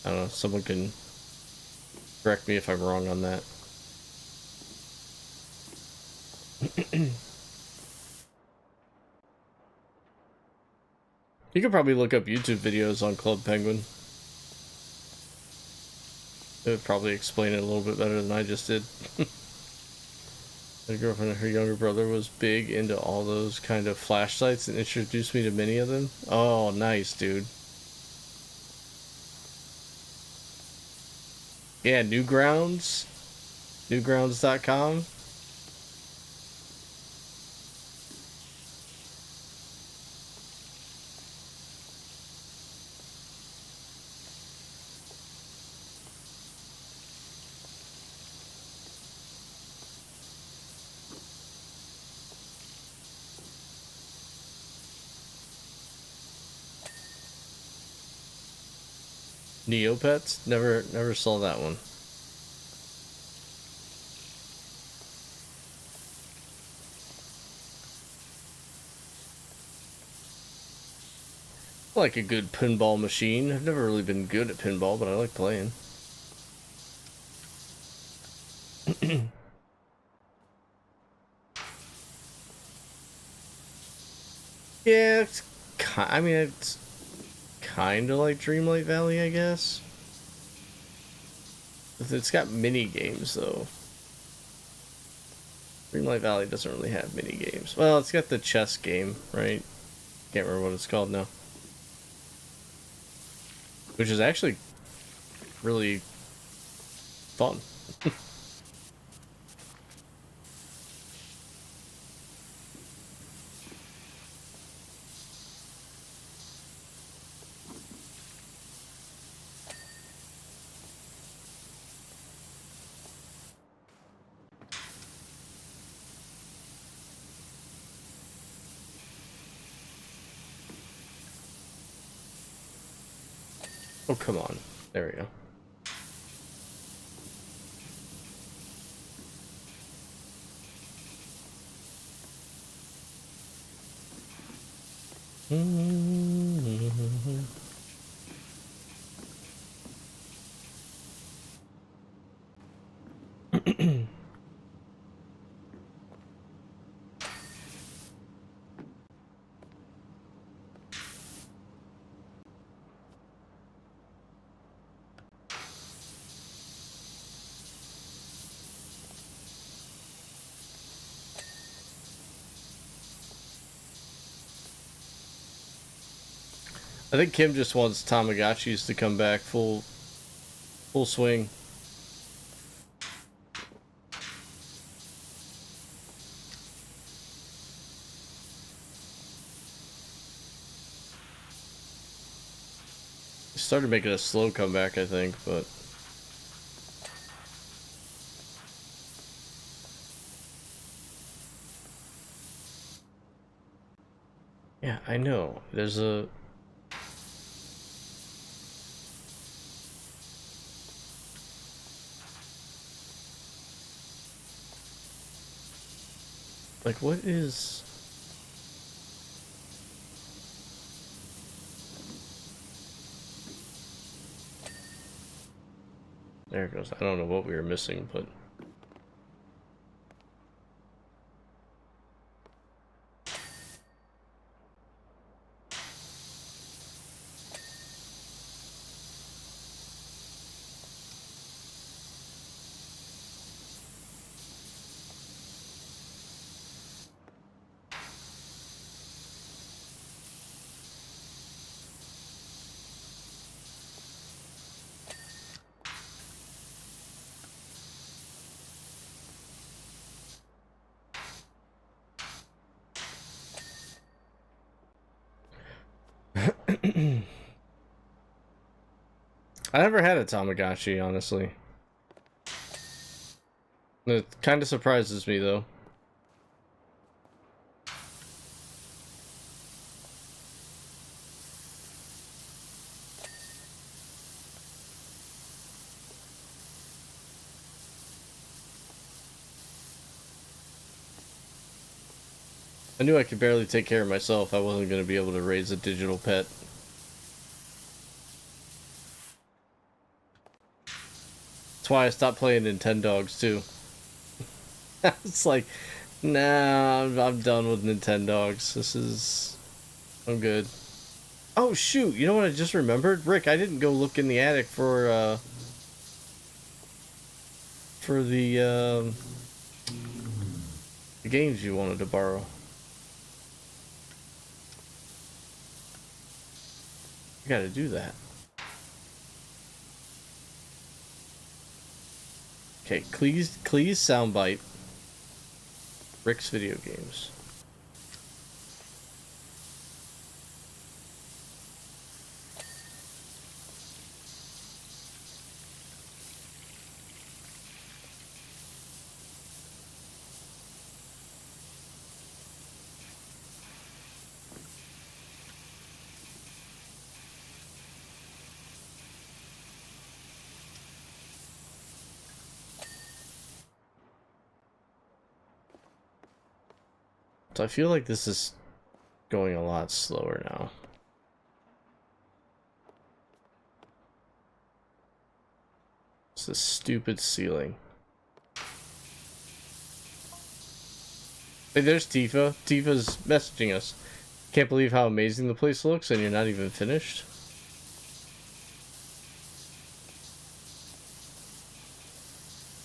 Speaker 2: I don't know, someone can correct me if I'm wrong on that. You could probably look up YouTube videos on Club Penguin. It would probably explain it a little bit better than I just did. My girlfriend and her younger brother was big into all those kind of flash sites and introduced me to many of them. Oh, nice, dude. Yeah, Newgrounds. Newgrounds.com. Neopets? Never saw that one. like a good pinball machine. I've never really been good at pinball, but I like playing. Yeah, I mean, it's kind of like Dreamlight Valley, I guess. It's got mini games, though. Dreamlight Valley doesn't really have mini games. Well, it's got the chess game, right? Can't remember what it's called now. Which is actually really fun. Oh, come on. There we go. I think Kim just wants Tamagotchis to come back full swing. Started making a slow comeback, I think, but yeah, I know. There's a like, what is... There it goes. I don't know what we were missing, but... I never had a Tamagotchi, honestly. It kind of surprises me, though. I knew I could barely take care of myself. I wasn't going to be able to raise a digital pet. That's why I stopped playing Nintendogs, too. It's like, nah, I'm done with Nintendogs. I'm good. Oh, shoot, you know what I just remembered? Rick, I didn't go look in the attic for the games you wanted to borrow. I gotta do that. Okay, Clee's soundbite. Rick's video games. So I feel like this is going a lot slower now. It's this stupid ceiling. Hey, there's Tifa. Tifa's messaging us. Can't believe how amazing the place looks and you're not even finished.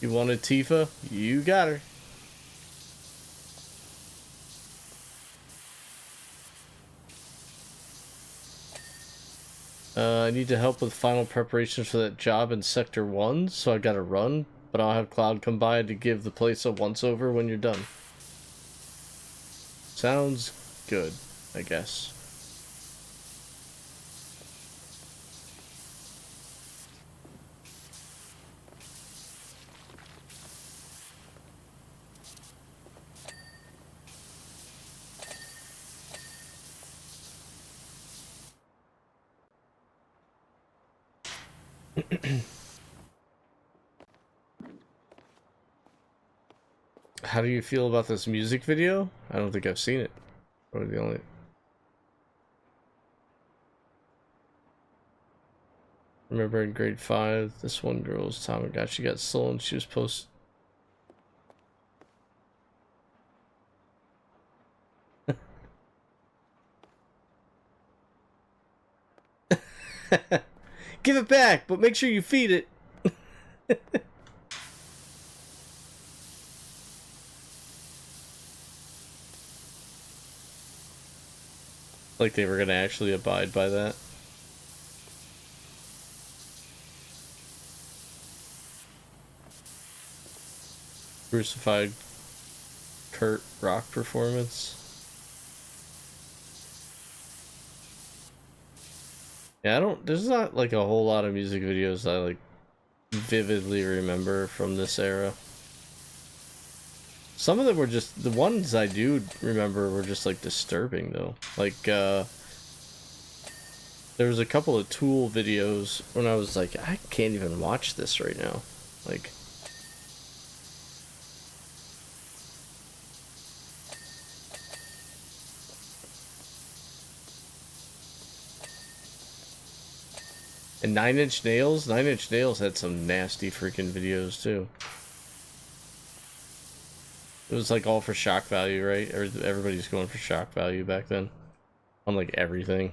Speaker 2: You wanted Tifa? You got her. I need to help with final preparations for that job in Sector 1, so I gotta run, but I'll have Cloud come by to give the place a once-over when you're done. Sounds good, I guess. How do you feel about this music video? I don't think I've seen it. Or the only... Remember in grade 5, this one girl's Tamagotchi got stolen. She was post... Give it back, but make sure you feed it. Like they were gonna actually abide by that. Crucified Kurt rock performance. Yeah, there's not like a whole lot of music videos I like vividly remember from this era. Some of them were just, the ones I do remember were just like disturbing though. Like, there was a couple of Tool videos when I was like, I can't even watch this right now. Like, and Nine Inch Nails had some nasty freaking videos too. It was like all for shock value, right? Everybody's going for shock value back then. On like everything.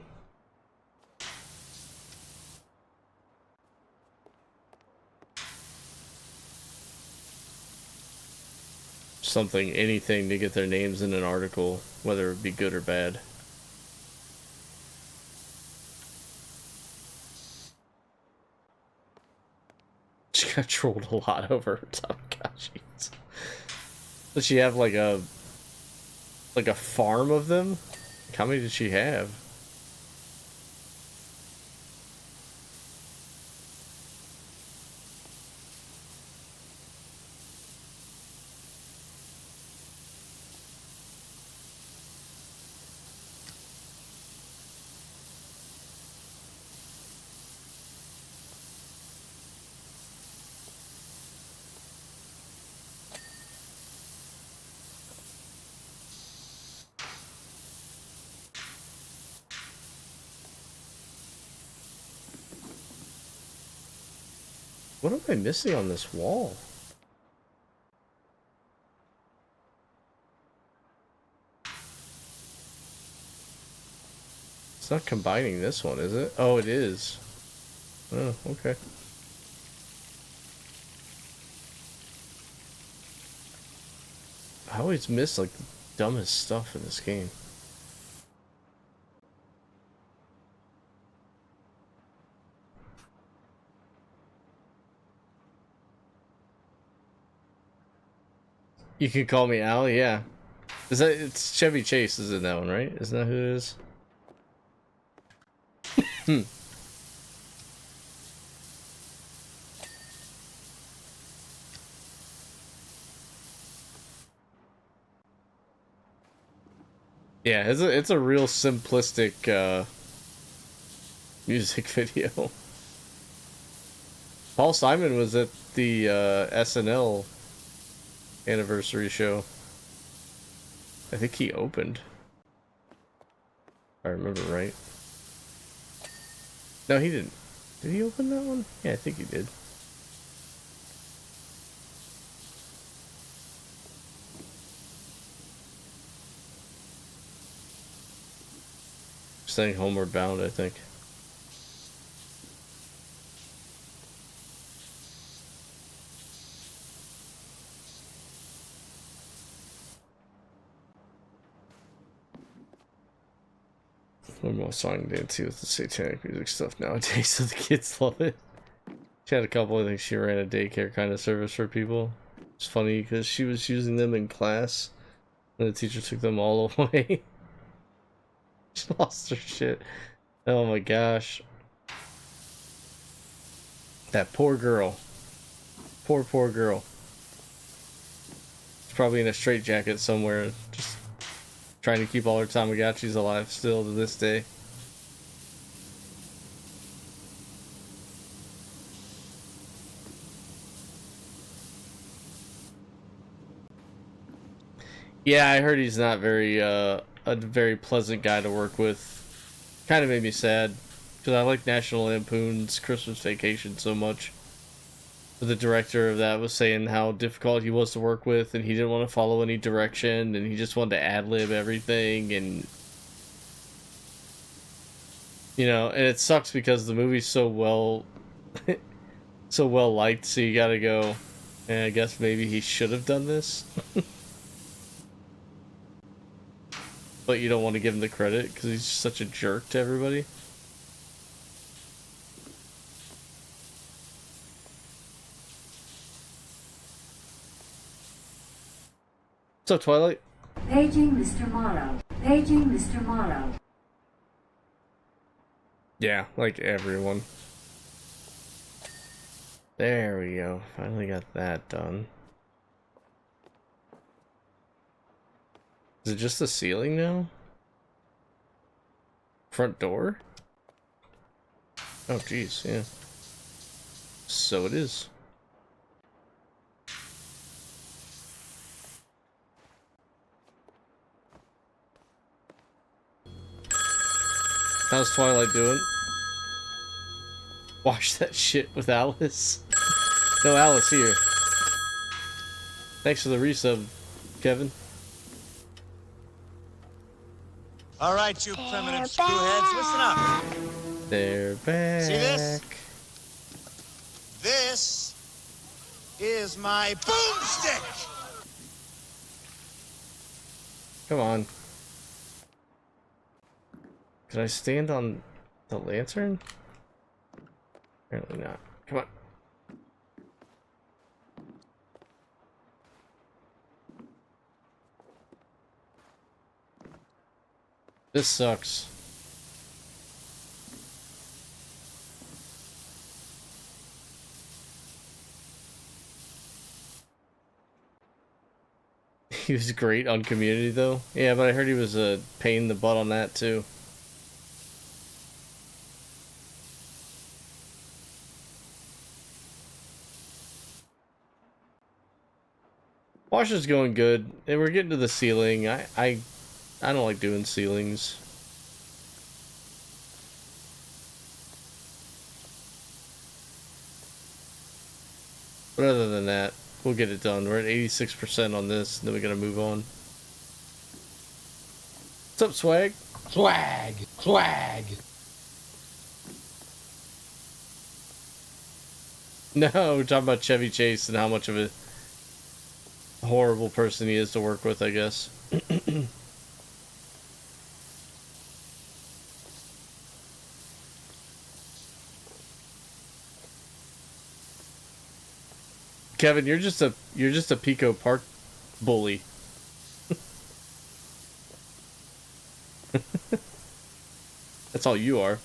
Speaker 2: Something, anything to get their names in an article, whether it be good or bad. She got trolled a lot over her Tamagotchis. Does she have like a farm of them? Like, how many did she have? What am I missing on this wall? It's not combining this one, is it? Oh, it is. Oh, okay. I always miss like the dumbest stuff in this game. You can call me Al, yeah. Is that, it's Chevy Chase is in that one, right? Isn't that who it is? Yeah, it's a real simplistic music video. Paul Simon was at the SNL anniversary show. I think he opened. If I remember right. No, he didn't. Did he open that one? Yeah, I think he did. saying Homeward Bound, I think. I'm more song dancing with the satanic music stuff nowadays, so the kids love it. She had a couple, I think she ran a daycare kind of service for people. It's funny because she was using them in class, and the teacher took them all away. She lost her shit. Oh my gosh. That poor girl. Poor, poor girl. She's probably in a straitjacket somewhere, just trying to keep all her Tamagotchis alive still to this day. Yeah, I heard he's not very, a very pleasant guy to work with. Kind of made me sad, because I like National Lampoon's Christmas Vacation so much. But the director of that was saying how difficult he was to work with, and he didn't want to follow any direction, and he just wanted to ad-lib everything, and... You know, and it sucks because the movie's so well... so well liked, so you gotta go, and I guess maybe he should have done this. But you don't want to give him the credit, because he's such a jerk to everybody. What's up, Twilight?
Speaker 6: Paging Mr. Morrow. Paging Mr. Morrow.
Speaker 2: Yeah, like everyone. There we go. Finally got that done. Is it just the ceiling now? Front door? Oh, jeez, yeah. So it is. How's Twilight doing? Watch that shit with Alice. No Alice here. Thanks for the resub, Kevin.
Speaker 7: All right, you primitive screwheads, listen up.
Speaker 2: They're back.
Speaker 7: See this? This is my boomstick.
Speaker 2: Come on. Could I stand on the lantern? Apparently not. Come on. This sucks. He was great on Community though. Yeah, but I heard he was a pain in the butt on that too. Washer's going good, and we're getting to the ceiling. I don't like doing ceilings. But other than that, we'll get it done. We're at 86% on this, and then we gotta move on. What's up, Swag?
Speaker 1: Swag! Swag!
Speaker 2: No, we're talking about Chevy Chase and how much of a horrible person he is to work with, I guess. Kevin, you're just a Pico Park bully. That's all you are.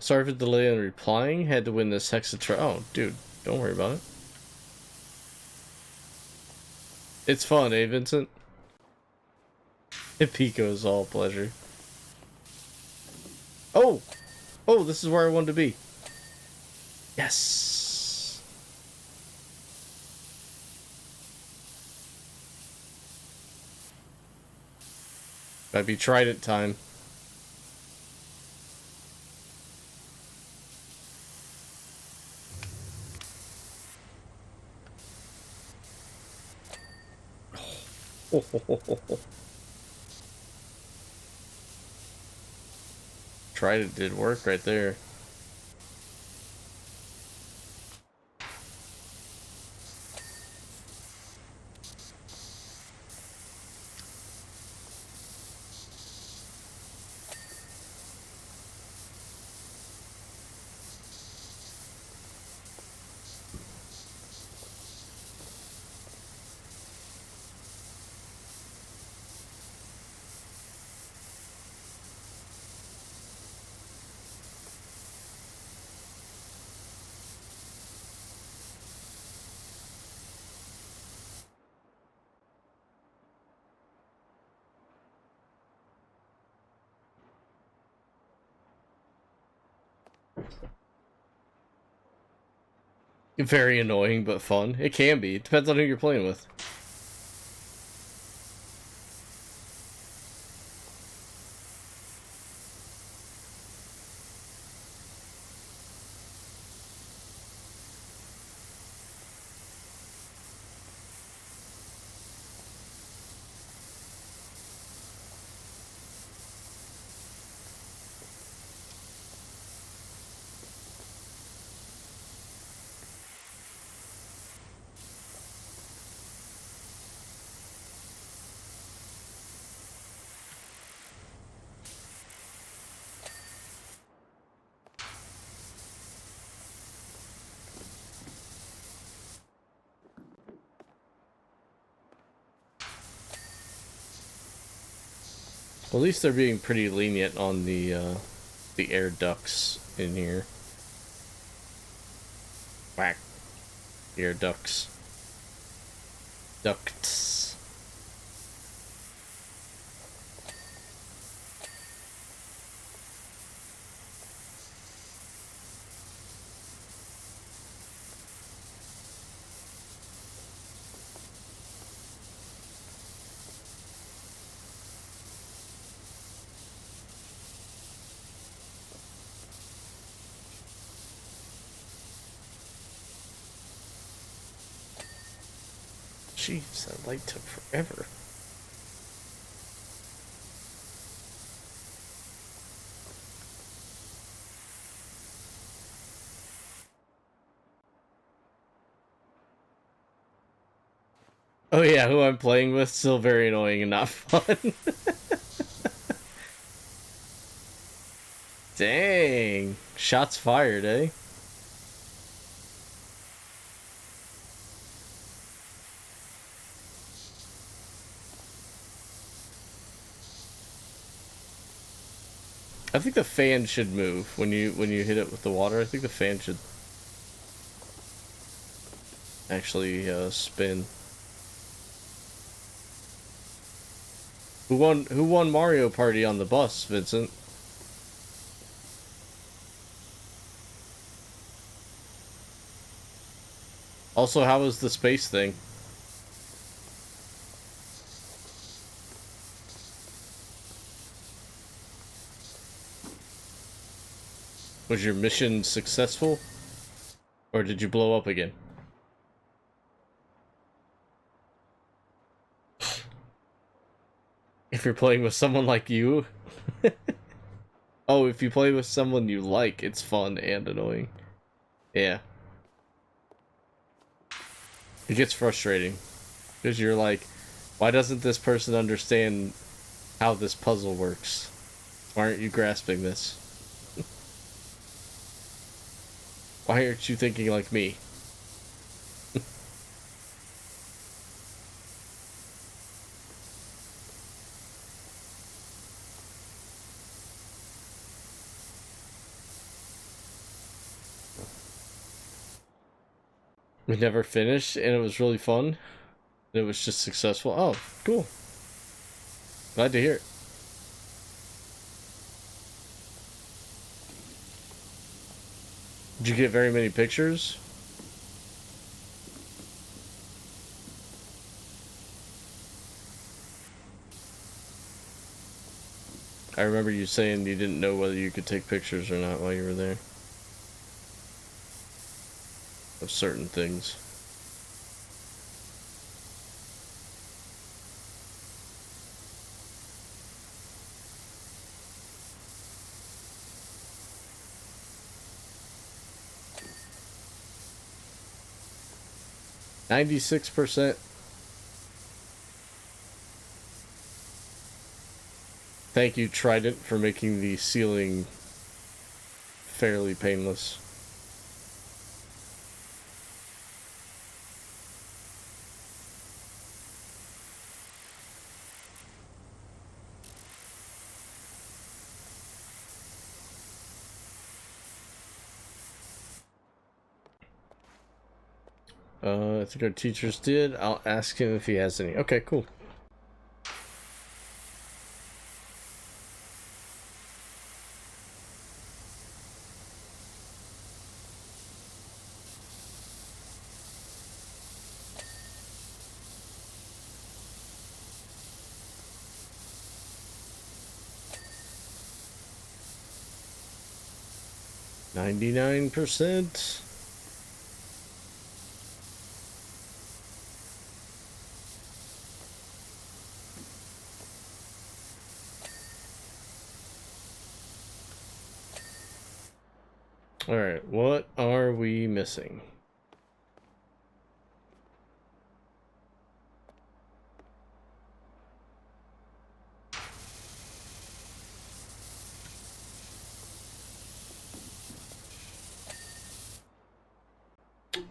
Speaker 2: Sorry for the delay in replying. Had to win this Hexatra. Oh, dude, don't worry about it. It's fun, eh, Vincent? Pico is all pleasure. Oh! Oh, this is where I wanted to be. Yes! Might be trident time. Trident did work right there. Very annoying, but fun. It can be. It depends on who you're playing with. Well, at least they're being pretty lenient on the air ducts in here. Whack. Air ducts. Ducts. Jeez, that light took forever. Oh yeah, who I'm playing with, still very annoying and not fun. Dang. Shots fired, eh? I think the fan should move when you hit it with the water. I think the fan should actually spin. Who won Mario Party on the bus, Vincent? Also, how was the space thing? Was your mission successful? Or did you blow up again? If you're playing with someone like you... Oh, if you play with someone you like, it's fun and annoying. Yeah. It gets frustrating. Because you're like, why doesn't this person understand how this puzzle works? Why aren't you grasping this? Why aren't you thinking like me? We never finished, and it was really fun. It was just successful. Oh, cool. Glad to hear it. Did you get very many pictures? I remember you saying you didn't know whether you could take pictures or not while you were there. Of certain things. %. Thank you, Trident, for making the sealing fairly painless. I think our teachers did. I'll ask him if he has any. Okay, cool. %. Alright, what are we missing?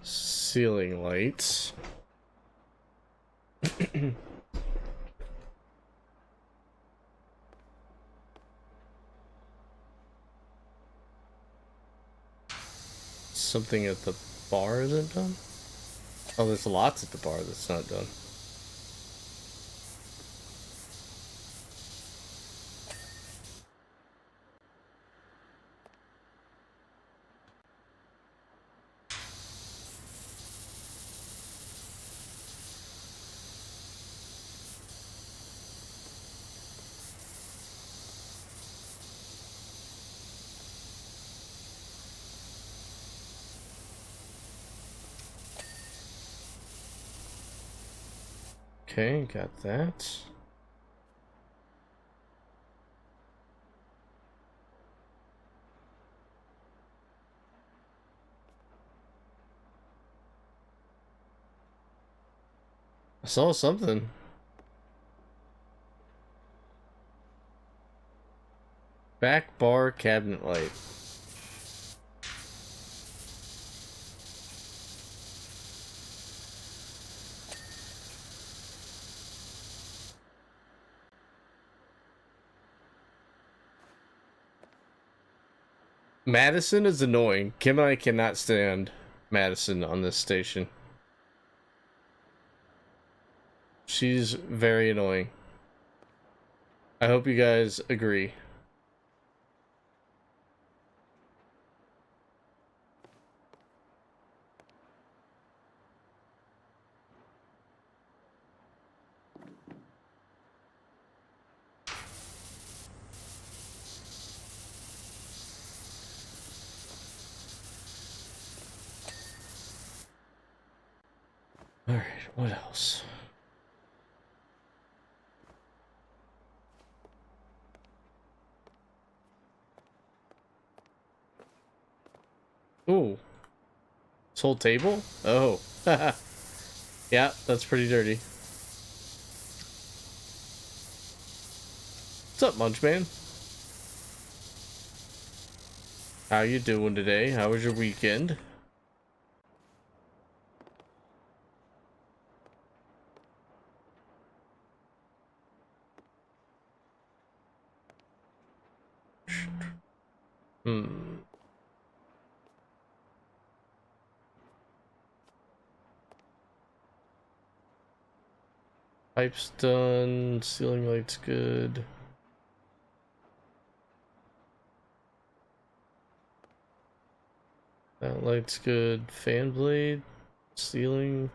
Speaker 2: Ceiling lights. Something at the bar isn't done? Oh, there's lots at the bar that's not done. Okay, got that. I saw something. Back bar cabinet light. Madison is annoying. Kim and I cannot stand Madison on this station. She's very annoying. I hope you guys agree. Alright, what else? Ooh. This whole table? Oh. Yeah, that's pretty dirty. What's up, Munchman? How you doing today? How was your weekend? Pipes done. Ceiling light's good. That light's good. Fan blade. Ceiling.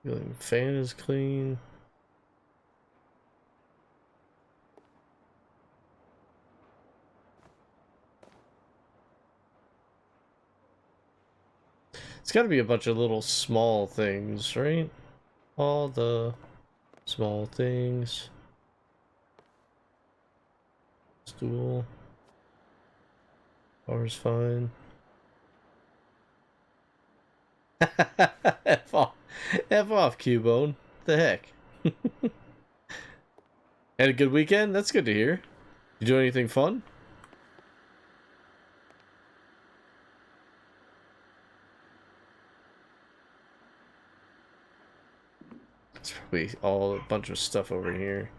Speaker 2: Ceiling fan is clean. It's got to be a bunch of little small things, right? All the small things. Stool. Power's fine. F off. F off, Cubone. The heck? Had a good weekend? That's good to hear. You do anything fun? It's probably all a bunch of stuff over here.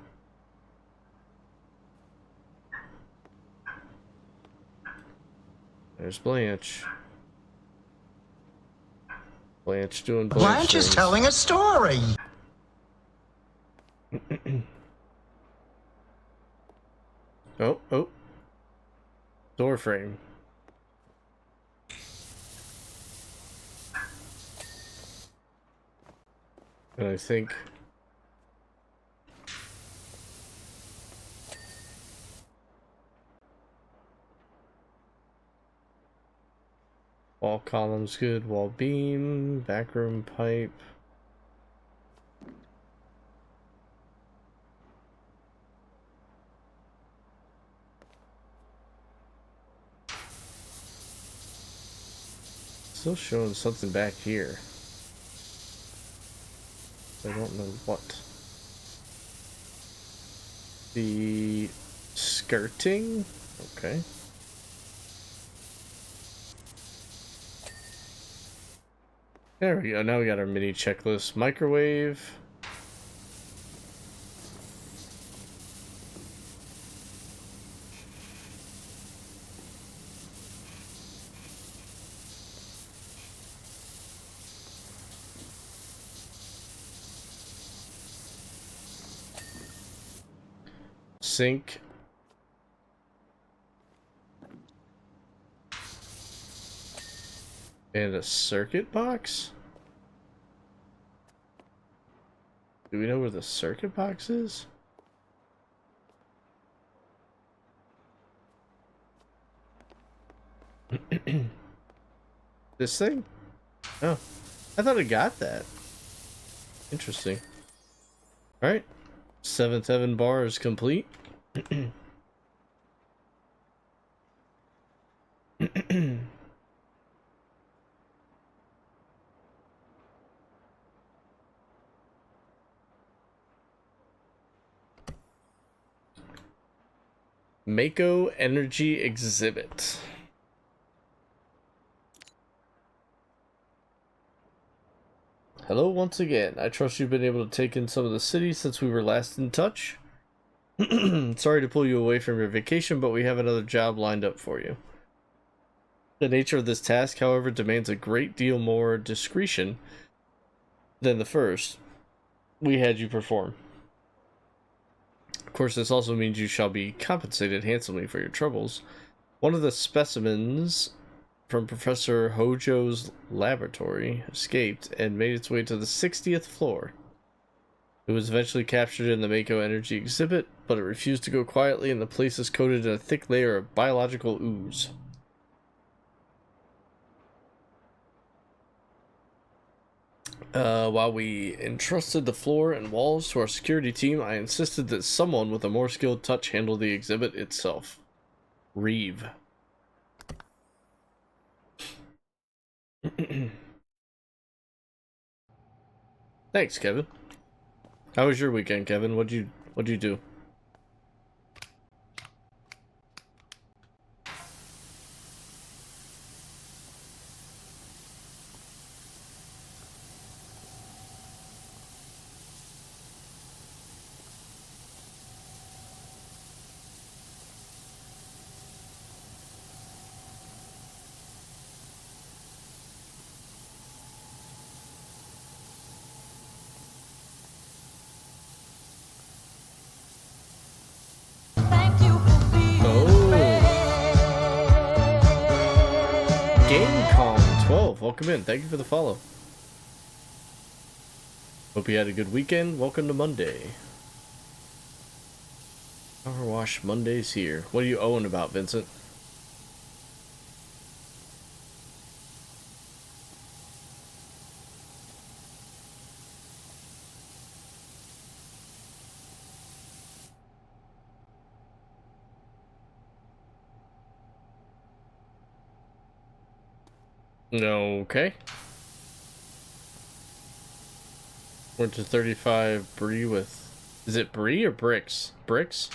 Speaker 2: There's Blanche. Blanche doing Blanche
Speaker 4: is telling a story.
Speaker 2: Oh. Door frame. And I think wall column's good, wall beam, backroom pipe. Still showing something back here. I don't know what. The skirting? Okay. There we go. Now we got our mini checklist. Microwave. Sink. And a circuit box? Do we know where the circuit box is? This thing? Oh, I thought I got that. Interesting. Alright. 7th heaven bar is complete. Mako energy exhibit. Hello once again. I trust you've been able to take in some of the city since we were last in touch. Sorry to pull you away from your vacation, but we have another job lined up for you. The nature of this task, however, demands a great deal more discretion than the first we had you perform. Of course, this also means you shall be compensated handsomely for your troubles. One of the specimens from Professor Hojo's laboratory escaped and made its way to the 60th floor. It was eventually captured in the Mako energy exhibit, but it refused to go quietly, and the place is coated in a thick layer of biological ooze. While we entrusted the floor and walls to our security team, I insisted that someone with a more skilled touch handle the exhibit itself. Reeve. Thanks, Kevin. How was your weekend, Kevin? What'd you do? Welcome in. Thank you for the follow. Hope you had a good weekend. Welcome to Monday. PowerWash Monday's here. What are you owing about, Vincent? Okay. Went to 35 Brie with... Is it Brie or Bricks? Bricks?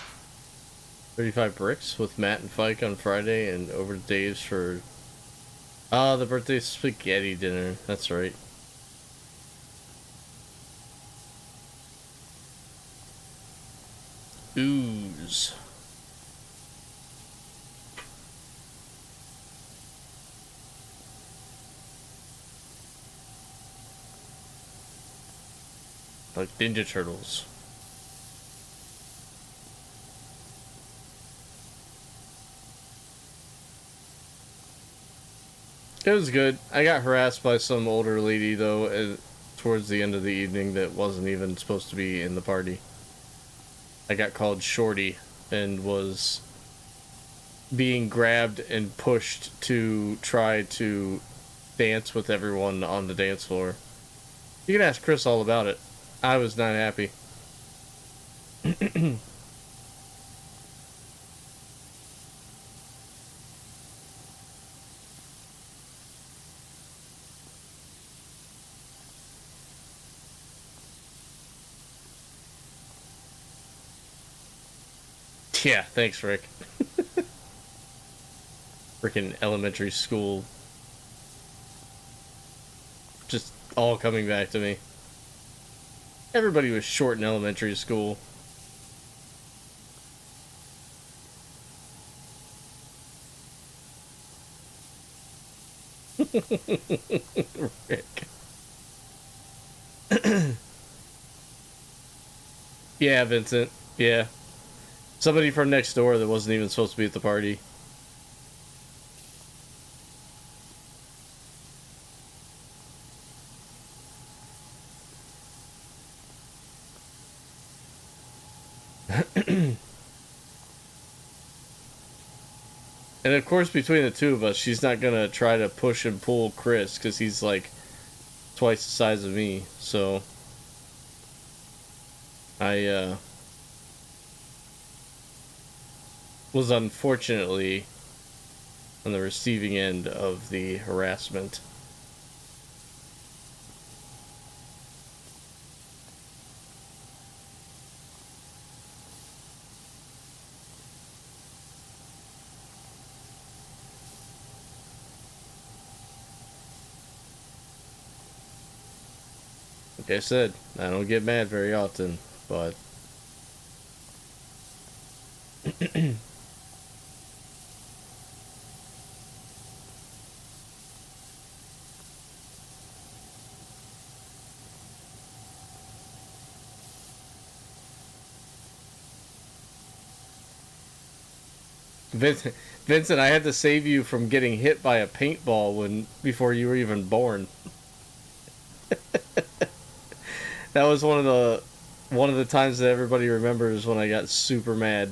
Speaker 2: 35 Bricks with Matt and Fike on Friday and over to Dave's for... the birthday spaghetti dinner. That's right. Ooze. Like Ninja Turtles. It was good. I got harassed by some older lady, though, towards the end of the evening that wasn't even supposed to be in the party. I got called Shorty and was being grabbed and pushed to try to dance with everyone on the dance floor. You can ask Chris all about it. I was not happy. Yeah, thanks, Rick. Freaking elementary school. Just all coming back to me. Everybody was short in elementary school. Rick. Yeah, Vincent. Yeah. Somebody from next door that wasn't even supposed to be at the party. And of course, between the two of us, she's not gonna try to push and pull Chris because he's like twice the size of me. So I was unfortunately on the receiving end of the harassment. Like I said, I don't get mad very often, but Vincent, I had to save you from getting hit by a paintball before you were even born. That was one of the times that everybody remembers when I got super mad.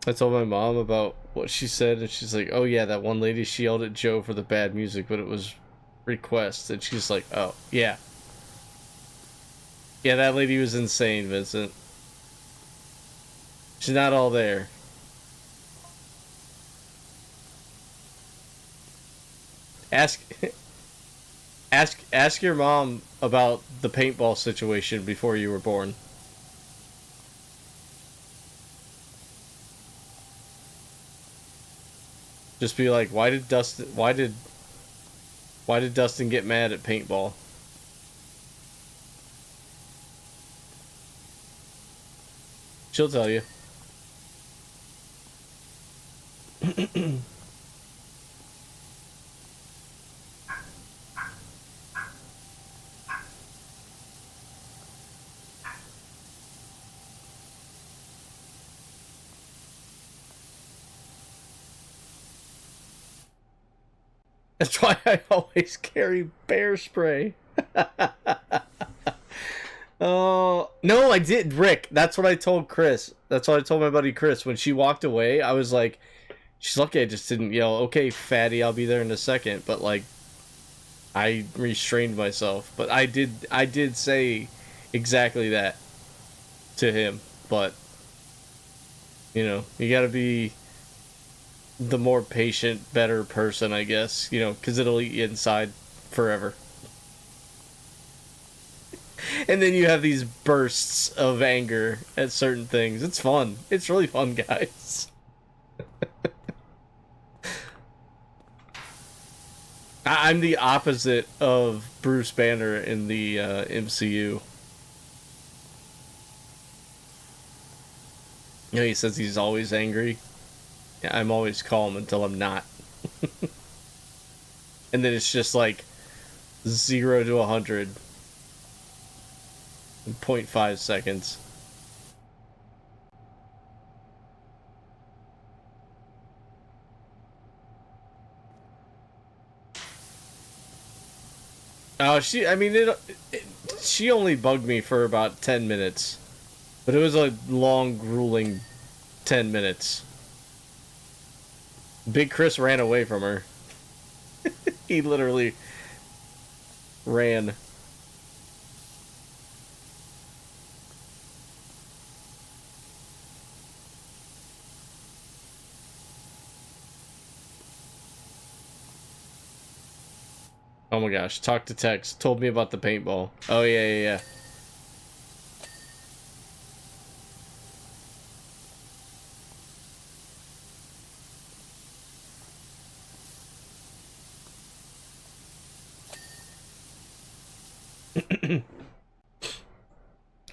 Speaker 2: I told my mom about what she said, and she's like, "Oh yeah, that one lady, she yelled at Joe for the bad music, but it was request." And she's like, "Oh yeah, yeah, that lady was insane, Vincent. She's not all there." Ask your mom about the paintball situation before you were born. Just be like, why did Dustin get mad at paintball? She'll tell you. That's why I always carry bear spray. Oh, no, I did, Rick. That's what I told Chris. That's what I told my buddy Chris. When she walked away, I was like, she's lucky I just didn't yell, "Okay, fatty, I'll be there in a second." But, like, I restrained myself. But I did say exactly that to him. but you know, you gotta be the more patient, better person, I guess, you know, because it'll eat you inside forever. And then you have these bursts of anger at certain things. It's fun. It's really fun, guys. I'm the opposite of Bruce Banner in the MCU. You know, he says he's always angry. Yeah, I'm always calm until I'm not. And then it's just like 0 to 100 in 0.5 seconds. Oh, she only bugged me for about 10 minutes. But it was a long, grueling 10 minutes. Big Chris ran away from her. He literally ran. Oh my gosh, talk to text. Told me about the paintball. Oh yeah.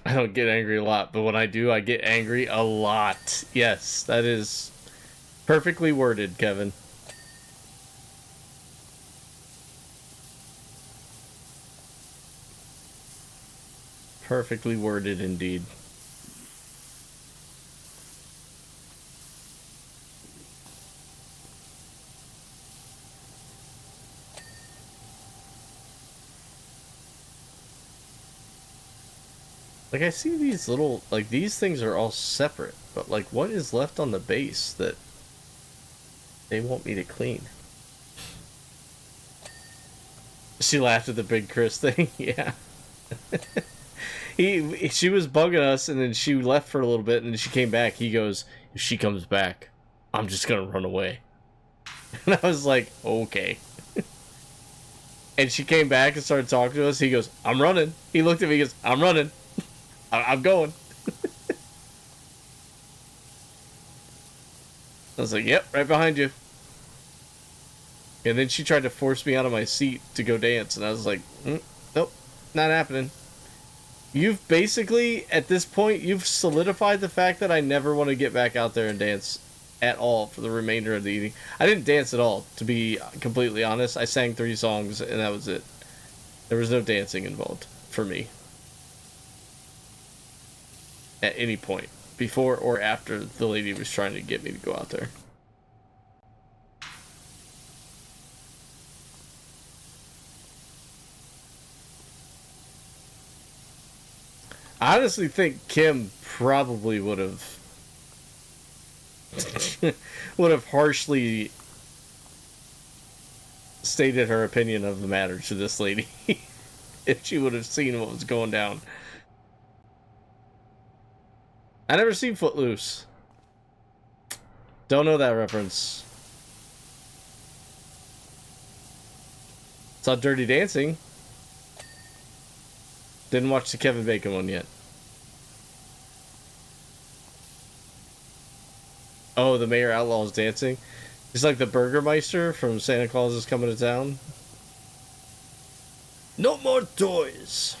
Speaker 2: I don't get angry a lot, but when I do, I get angry a lot. Yes, that is perfectly worded, Kevin. Perfectly worded indeed. Like, I see these little, like, these things are all separate, but, like, what is left on the base that they want me to clean? She laughed at the Big Chris thing, yeah. She was bugging us, and then she left for a little bit, and then she came back. He goes, if she comes back, I'm just gonna run away. And I was like, okay. And she came back and started talking to us. He goes, I'm running. He looked at me, he goes, I'm running. I'm going. I was like, yep, right behind you. And then she tried to force me out of my seat to go dance, and I was like, nope, not happening. You've basically, at this point, you've solidified the fact that I never want to get back out there and dance at all for the remainder of the evening. I didn't dance at all, to be completely honest. I sang 3 songs, and that was it. There was no dancing involved for me. At any point, before or after the lady was trying to get me to go out there. I honestly think Kim probably would have harshly stated her opinion of the matter to this lady if she would have seen what was going down. I never seen Footloose. Don't know that reference. Saw Dirty Dancing. Didn't watch the Kevin Bacon one yet. Oh, the Mayor Outlaw's dancing. He's like the Burgermeister from Santa Claus is Coming to Town. No more toys.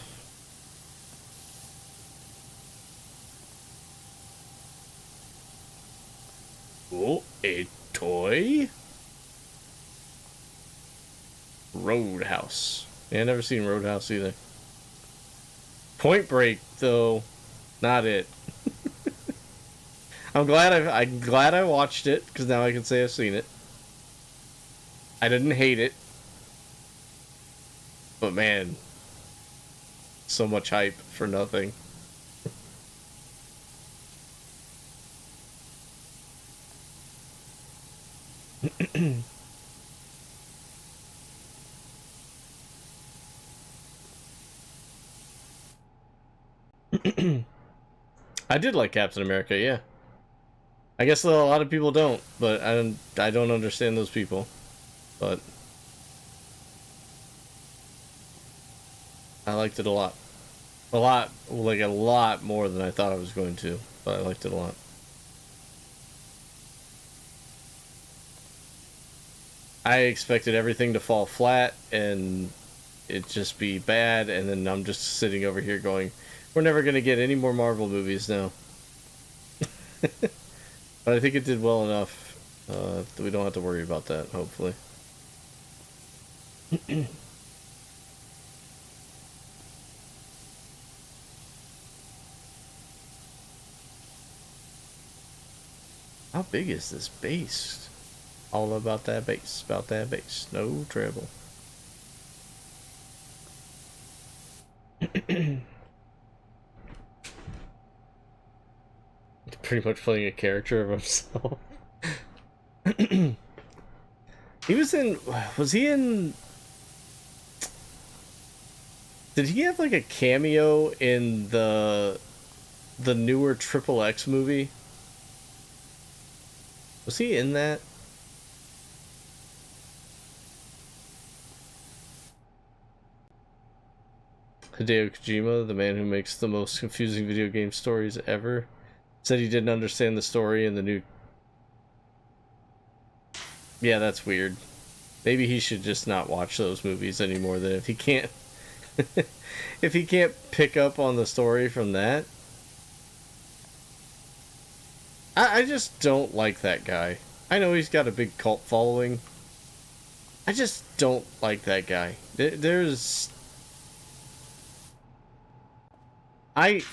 Speaker 2: Oh, a toy? Roadhouse. Yeah, I've never seen Roadhouse either. Point Break, though, not it. I'm glad I watched it, because now I can say I've seen it. I didn't hate it. But man, so much hype for nothing. I did like Captain America, yeah. I guess a lot of people don't, but I don't understand those people. But I liked it a lot. Like a lot more than I thought I was going to, but I liked it a lot. I expected everything to fall flat and it just be bad, and then I'm just sitting over here going, we're never going to get any more Marvel movies now. But I think it did well enough that we don't have to worry about that, hopefully. How big is this base? All about that base, no trouble. Pretty much playing a character of himself. Was he in, did he have like a cameo in the newer Triple X movie? Was he in that? Hideo Kojima, the man who makes the most confusing video game stories ever, said he didn't understand the story in the new... Yeah, that's weird. Maybe he should just not watch those movies anymore then, if he can't... if he can't pick up on the story from that. I just don't like that guy. I know he's got a big cult following. I just don't like that guy. There's... I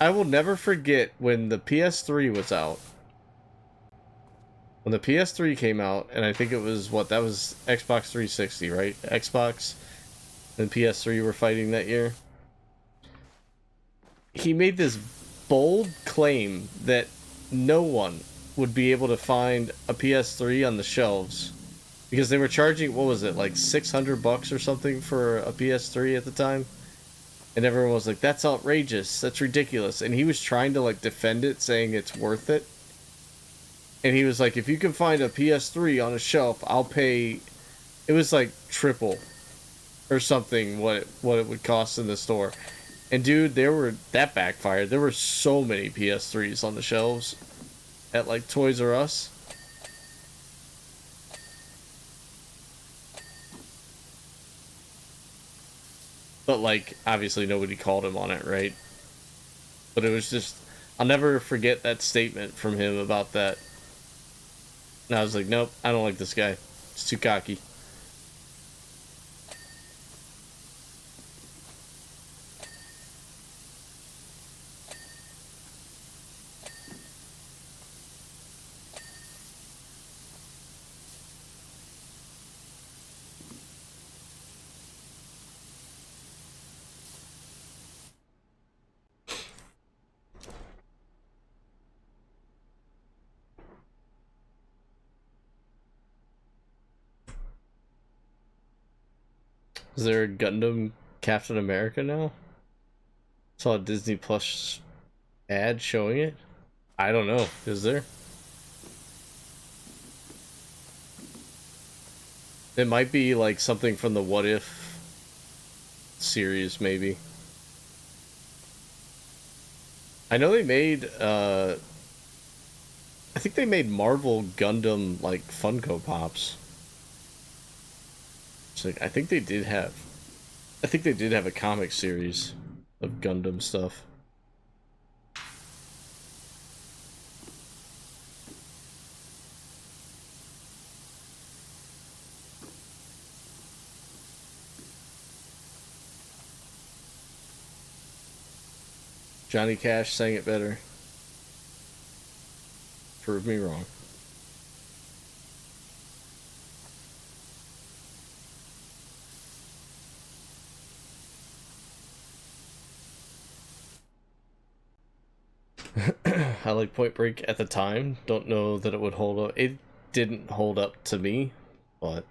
Speaker 2: will never forget when the PS3 was out. When the PS3 came out, and I think it was, what, that was Xbox 360, right? Xbox and PS3 were fighting that year. He made this bold claim that no one would be able to find a PS3 on the shelves because they were charging, what was it, like $600 or something for a PS3 at the time? And everyone was like, that's outrageous, that's ridiculous. And he was trying to like defend it, saying it's worth it. And he was like, if you can find a PS3 on a shelf, I'll pay, it was like triple or something what it would cost in the store. And dude, that backfired. There were so many PS3s on the shelves at like Toys R Us. But like, obviously nobody called him on it, right? But it was just, I'll never forget that statement from him about that. And I was like, nope, I don't like this guy. He's too cocky. Is there a Gundam Captain America now? Saw a Disney Plus ad showing it. I don't know. Is there? It might be like something from the What If series, maybe. I know they made, I think they made Marvel Gundam, like, Funko Pops. So, like, I think they did have a comic series of Gundam stuff. Johnny Cash sang it better. Prove me wrong. I like Point Break at the time. Don't know that it would hold up. It didn't hold up to me, but it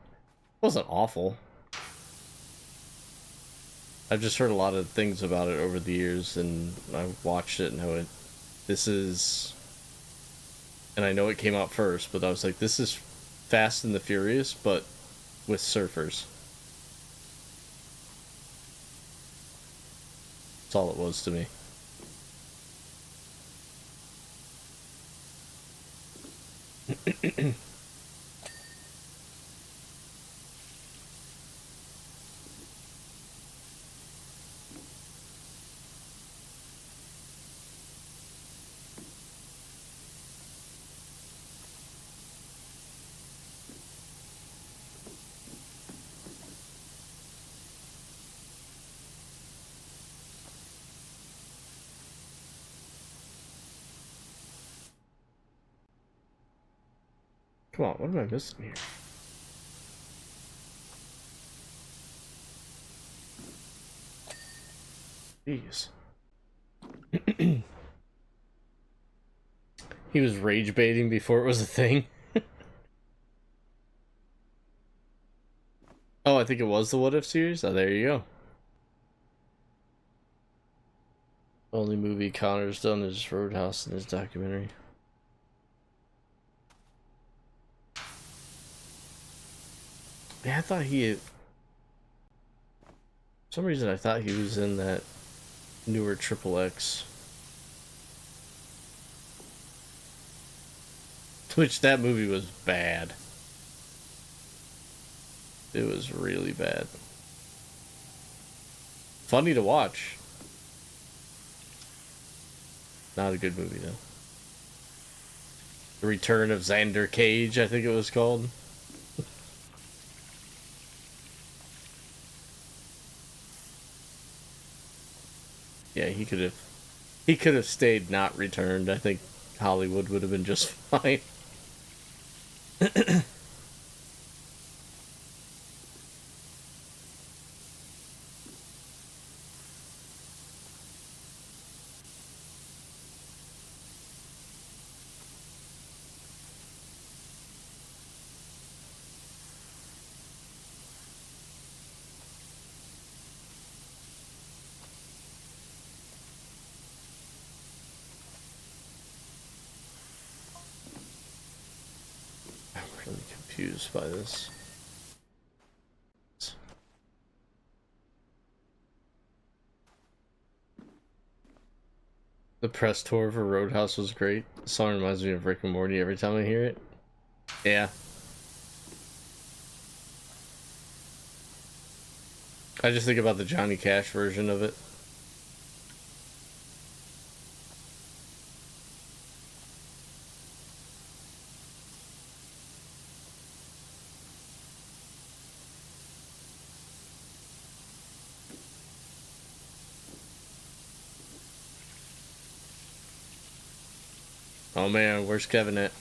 Speaker 2: wasn't awful. I've just heard a lot of things about it over the years, and I watched it and this is, and I know it came out first, but I was like, this is Fast and the Furious, but with surfers. That's all it was to me. Come on, what am I missing here? Jeez. He was rage baiting before it was a thing. Oh, I think it was the What If series? Oh, there you go. Only movie Connor's done is Roadhouse in his documentary. Yeah, I thought he had... For some reason I thought he was in that newer Triple X. Which, that movie was bad. It was really bad. Funny to watch. Not a good movie, though. The Return of Xander Cage, I think it was called. Yeah, he could have stayed not returned. I think Hollywood would have been just fine. I'm really confused by this. The press tour for Roadhouse was great. The song reminds me of Rick and Morty every time I hear it. Yeah. I just think about the Johnny Cash version of it. Oh man, where's Kevin at?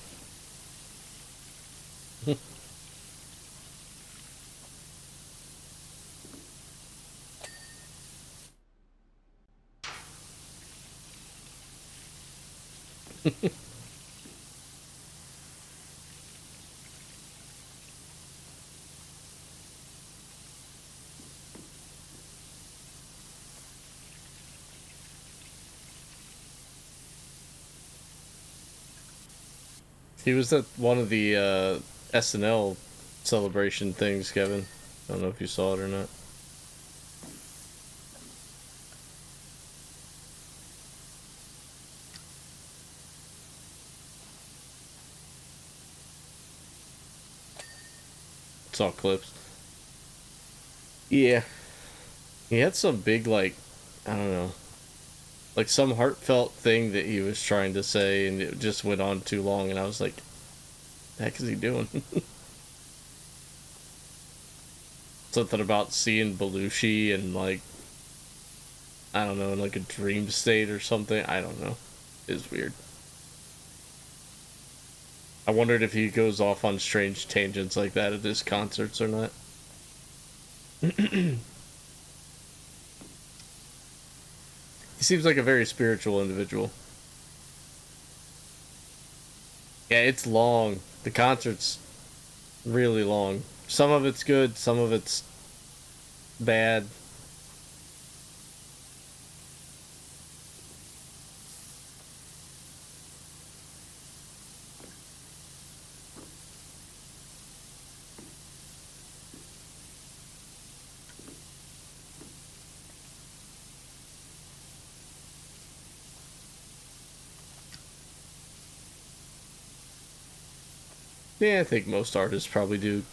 Speaker 2: He was at one of the SNL celebration things, Kevin. I don't know if you saw it or not. Saw clips. Yeah. He had some big, like, I don't know, like some heartfelt thing that he was trying to say, and it just went on too long, and I was like, the heck is he doing? Something about seeing Belushi and, like, I don't know, in like a dream state or something. I don't know. It's weird. I wondered if he goes off on strange tangents like that at his concerts or not. He seems like a very spiritual individual. Yeah, it's long. The concert's really long. Some of it's good, some of it's bad. Yeah, I think most artists probably do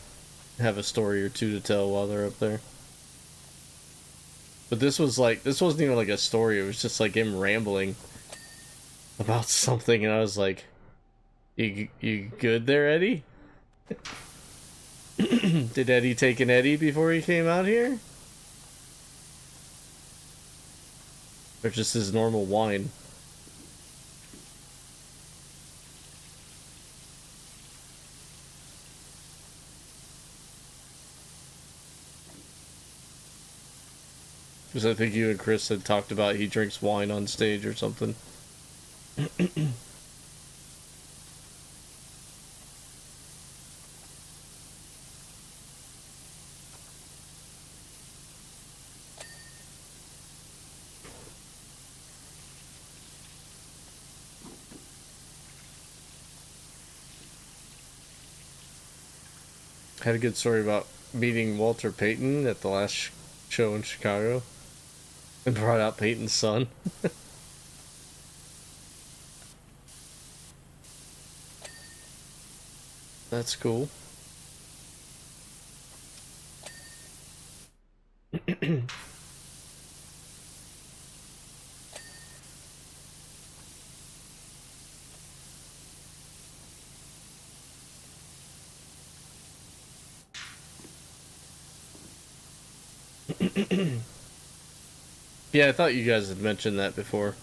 Speaker 2: have a story or two to tell while they're up there. But this wasn't even like a story, it was just like him rambling about something, and I was like, you good there, Eddie? Did Eddie take an Eddie before he came out here? Or just his normal wine? Because I think you and Chris had talked about he drinks wine on stage or something. Had a good story about meeting Walter Payton at the last show in Chicago. And brought out Peyton's son. That's cool. Yeah, I thought you guys had mentioned that before.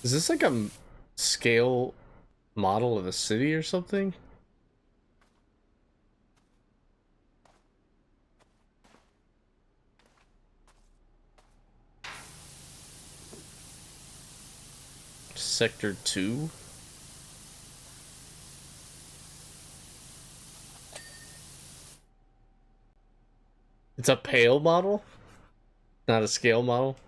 Speaker 2: Is this like a scale model of a city or something? Sector 2? It's a pale model? Not a scale model?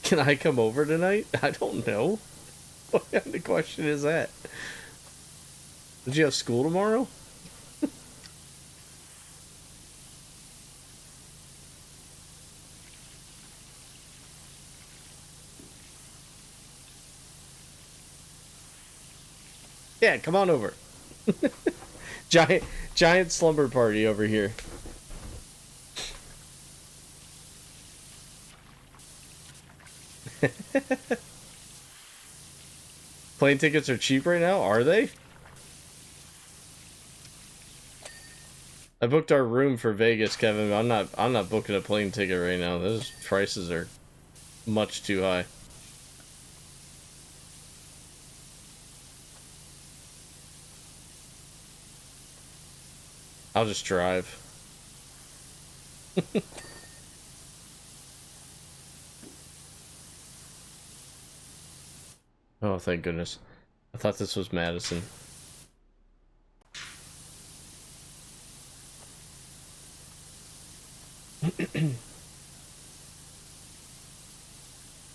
Speaker 2: Can I come over tonight? I don't know. What kind of question is that? Did you have school tomorrow? Yeah, come on over. Giant slumber party over here. Plane tickets are cheap right now, are they? I booked our room for Vegas, Kevin. I'm not booking a plane ticket right now. Those prices are much too high. I'll just drive. Oh, thank goodness. I thought this was Madison.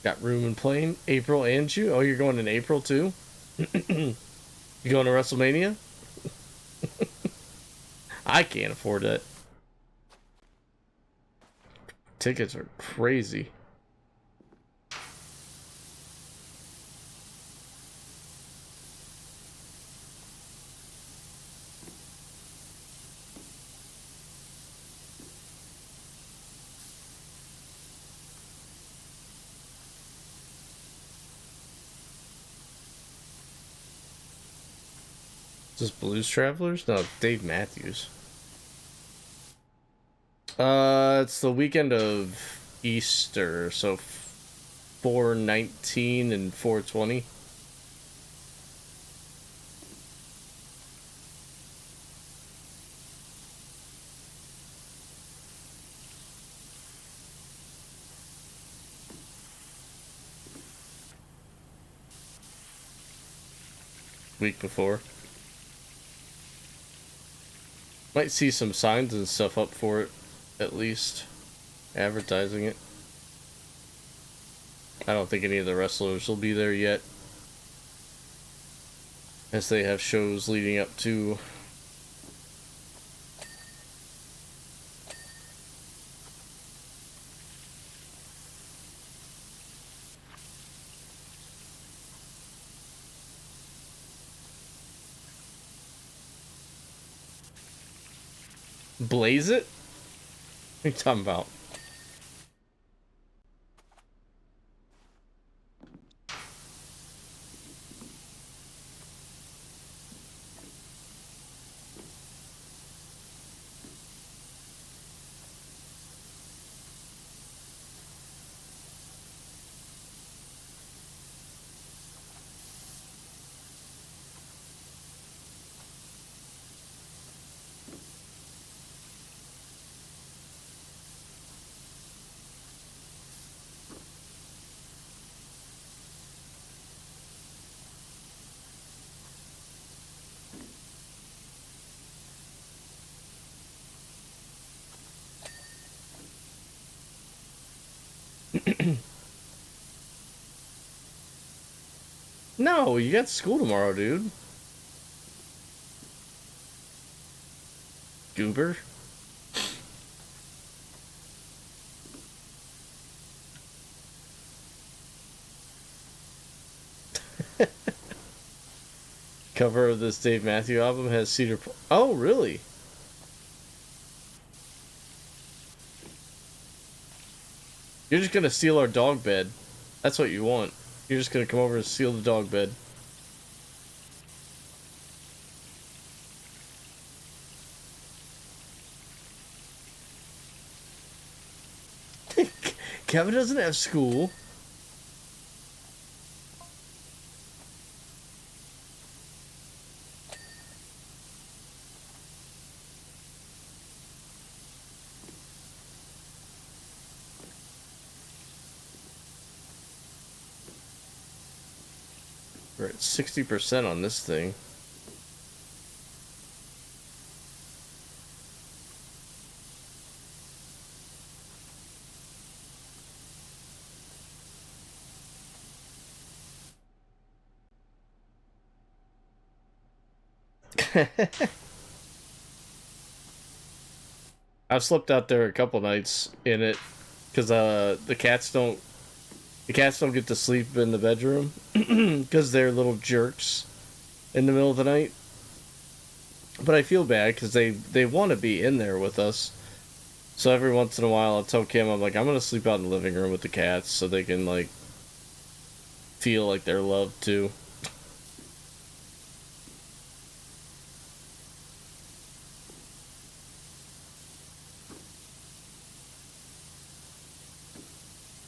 Speaker 2: Got room and plane. April and June. Oh, you're going in April too? You going to WrestleMania? I can't afford that. Tickets are crazy. Is this Blues Travelers? No, Dave Matthews. It's the weekend of Easter, so 4/19 and 4/20. Week before. Might see some signs and stuff up for it, at least. Advertising it. I don't think any of the wrestlers will be there yet. as they have shows leading up to. Blaze it? What are you talking about? No, you got school tomorrow, dude. Goober. Cover of this Dave Matthews album has cedar. Oh, really? You're just gonna steal our dog bed. That's what you want. You're just gonna come over and steal the dog bed. Kevin doesn't have school. We're at 60% on this thing. I've slept out there a couple nights in it because the cats don't get to sleep in the bedroom because they're little jerks in the middle of the night. But I feel bad because they want to be in there with us. So every once in a while I'll tell Kim, I'm like, I'm gonna sleep out in the living room with the cats so they can like feel like they're loved too.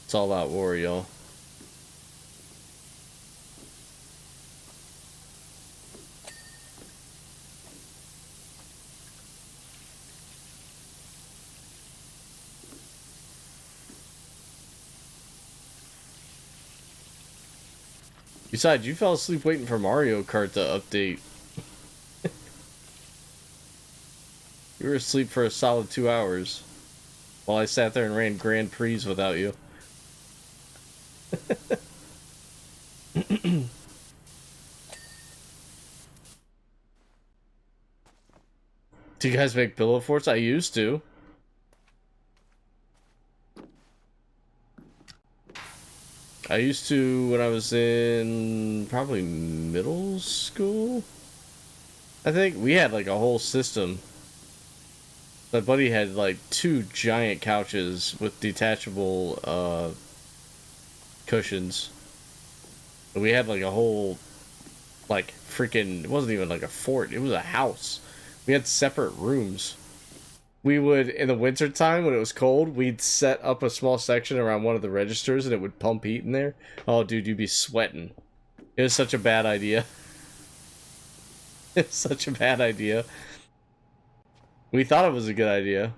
Speaker 2: It's all out war, y'all. Besides, you fell asleep waiting for Mario Kart to update. You were asleep for a solid 2 hours while I sat there and ran Grand Prix without you. Do you guys make pillow forts? I used to. I used to when I was in probably middle school. I think we had like a whole system. My buddy had like 2 giant couches with detachable cushions. And we had like a whole like freaking, it wasn't even like a fort, it was a house. We had separate rooms. We would, in the winter time when it was cold, we'd set up a small section around one of the registers and it would pump heat in there. Oh, dude, you'd be sweating. It was such a bad idea. It's such a bad idea. We thought it was a good idea.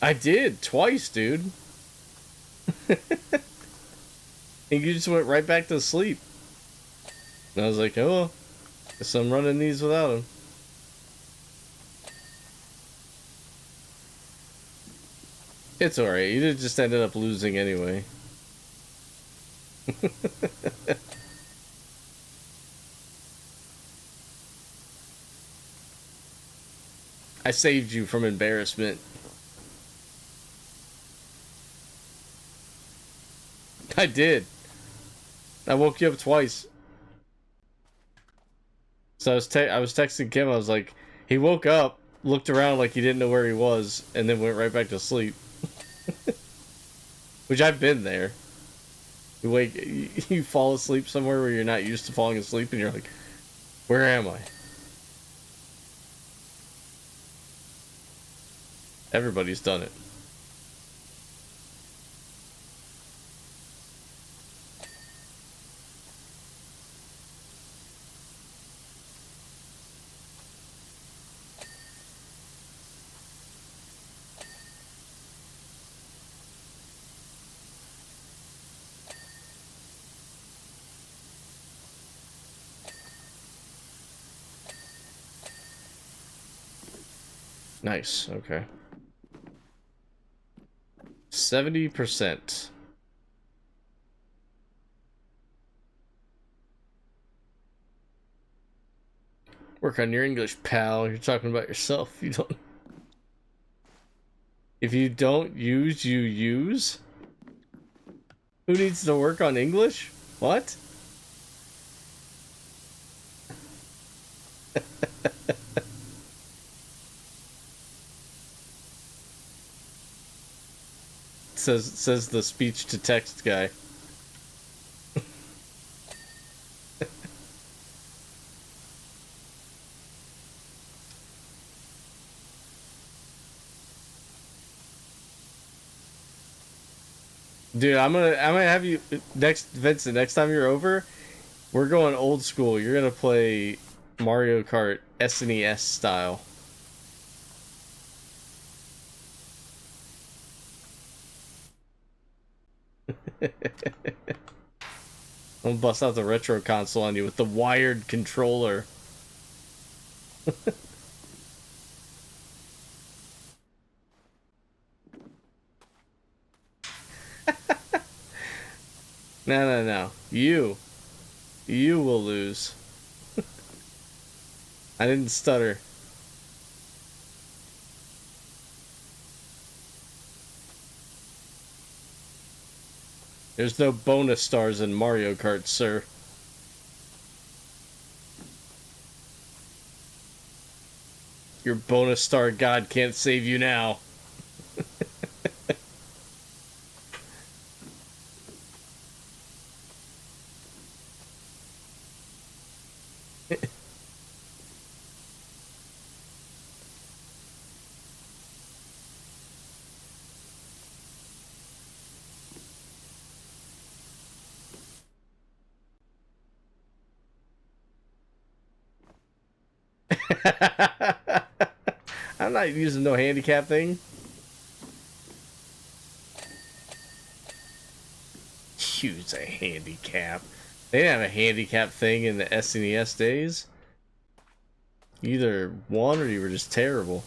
Speaker 2: I did twice, dude. And you just went right back to sleep. And I was like, oh, well, guess I'm running these without him. It's alright, you just ended up losing anyway. I saved you from embarrassment. I did. I woke you up twice. So I was texting Kim, I was like, he woke up, looked around like he didn't know where he was, and then went right back to sleep. Which I've been there. You fall asleep somewhere where you're not used to falling asleep, and you're like, where am I? Everybody's done it. Nice, okay. 70%. Work on your English, pal. You're talking about yourself. You don't. If you don't use, you use? Who needs to work on English? What? says the speech to text guy. Dude, I'm gonna have you Vincent, next time you're over, we're going old school. You're gonna play Mario Kart SNES style. I'm gonna bust out the retro console on you with the wired controller. No. You will lose. I didn't stutter. There's no bonus stars in Mario Kart, sir. Your bonus star god can't save you now. I'm not using no handicap thing. Use a handicap. They didn't have a handicap thing in the SNES days. You either won or you were just terrible.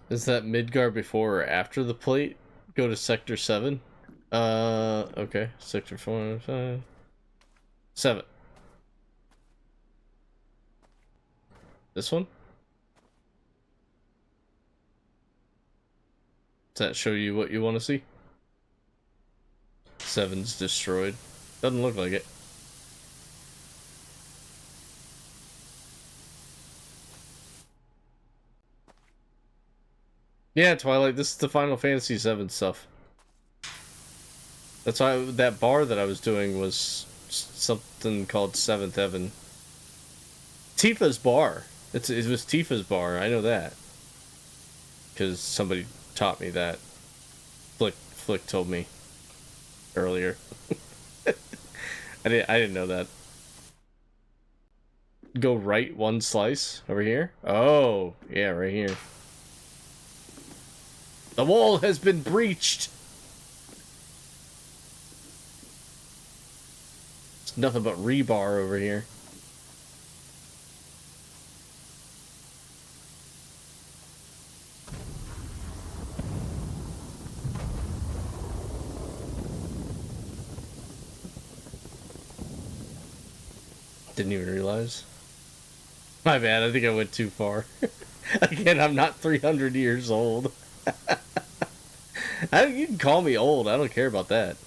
Speaker 2: Is that Midgar before or after the plate? Go to Sector 7. Okay. Sector 4, 5, 7. This one? Does that show you what you want to see? 7's destroyed. Doesn't look like it. Yeah, Twilight, this is the Final Fantasy VII stuff. That's why that bar that I was doing was something called Seventh Heaven. Tifa's bar. It was Tifa's bar. I know that because somebody taught me that. Flick told me earlier. I didn't know that. Go right one slice over here. Oh yeah, right here. The wall has been breached. It's nothing but rebar over here. Didn't even realize. My bad, I think I went too far. Again, I'm not 300 years old. You can call me old, I don't care about that.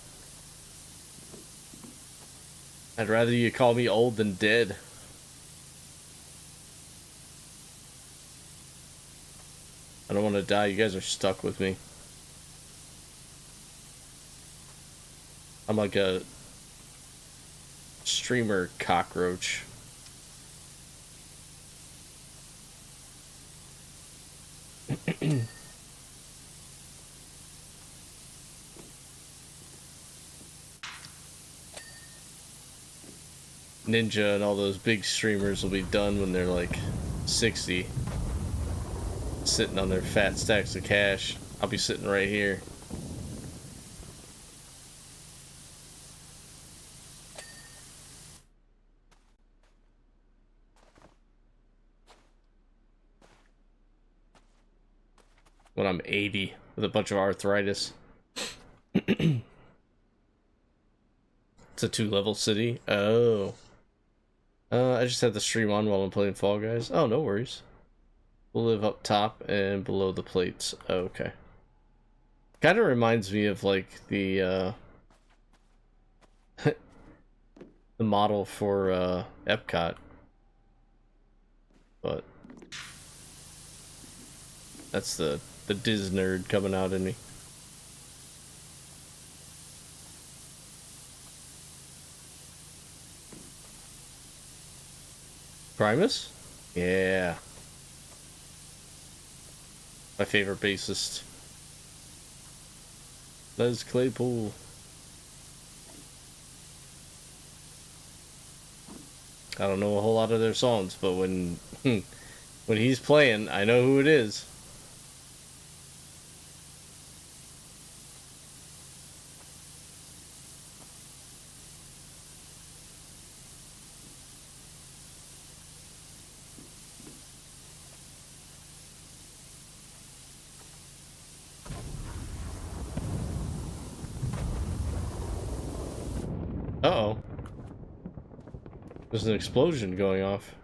Speaker 2: I'd rather you call me old than dead. I don't want to die, you guys are stuck with me. I'm like a streamer cockroach. Ninja and all those big streamers will be done when they're like 60, sitting on their fat stacks of cash. I'll be sitting right here. When I'm 80 with a bunch of arthritis. It's a 2-level city. Oh. I just had the stream on while I'm playing Fall Guys. Oh, no worries. We'll live up top and below the plates. Oh, okay. Kind of reminds me of like the the model for Epcot. But that's the Diz nerd coming out in me. Primus? Yeah. My favorite bassist. Les Claypool. I don't know a whole lot of their songs, but when he's playing, I know who it is. Uh-oh. There's an explosion going off.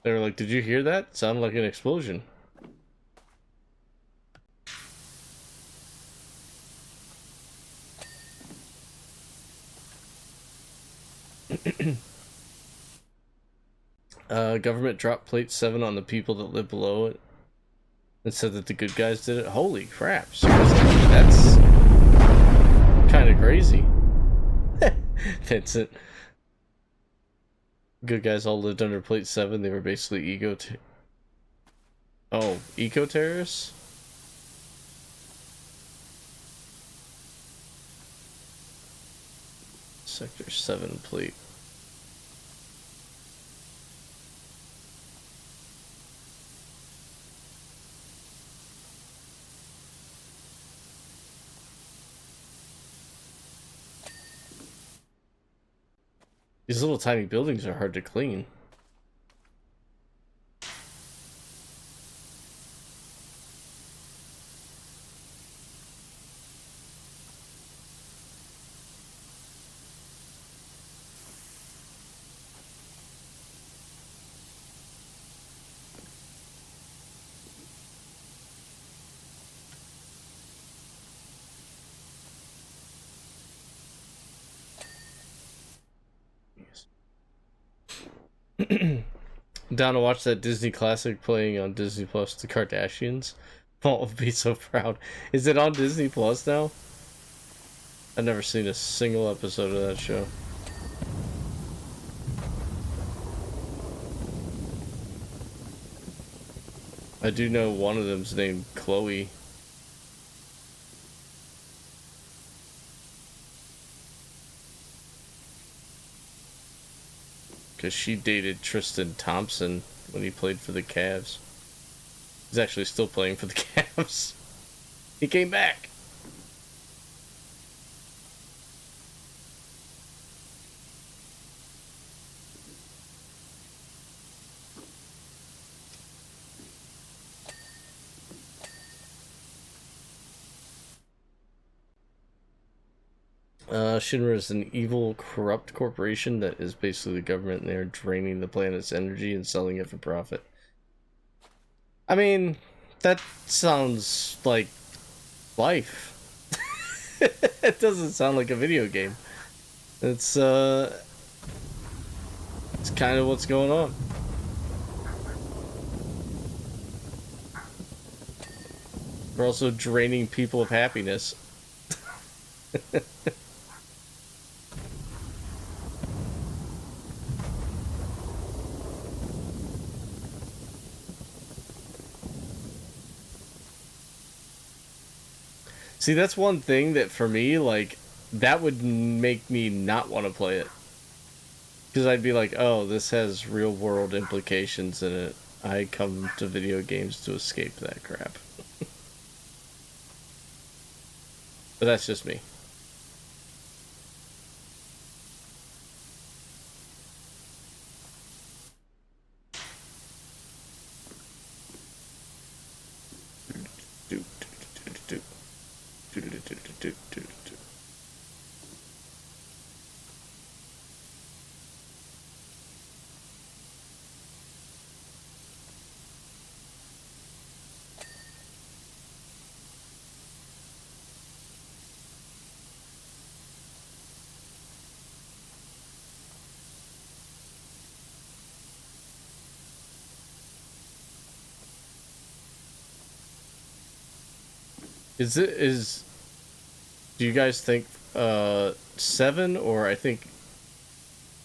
Speaker 2: They were like, did you hear that? It sounded like an explosion. Government dropped plate 7 on the people that live below it and said that the good guys did it. Holy crap. That's kind of crazy. Vincent. Good guys all lived under plate 7. They were basically eco-terrorists? Sector 7 plate. These little tiny buildings are hard to clean. Down to watch that Disney classic playing on Disney Plus, The Kardashians. Paul would be so proud. Is it on Disney Plus now? I've never seen a single episode of that show. I do know one of them's named Chloe. Because she dated Tristan Thompson when he played for the Cavs. He's actually still playing for the Cavs. He came back. Shinra is an evil, corrupt corporation that is basically the government, and they're draining the planet's energy and selling it for profit. I mean, that sounds like life. It doesn't sound like a video game. It's kind of what's going on. We're also draining people of happiness. See, that's one thing that for me, like, that would make me not want to play it. Because I'd be like, oh, this has real world implications in it. I come to video games to escape that crap. But that's just me. Do you guys think 7 or I think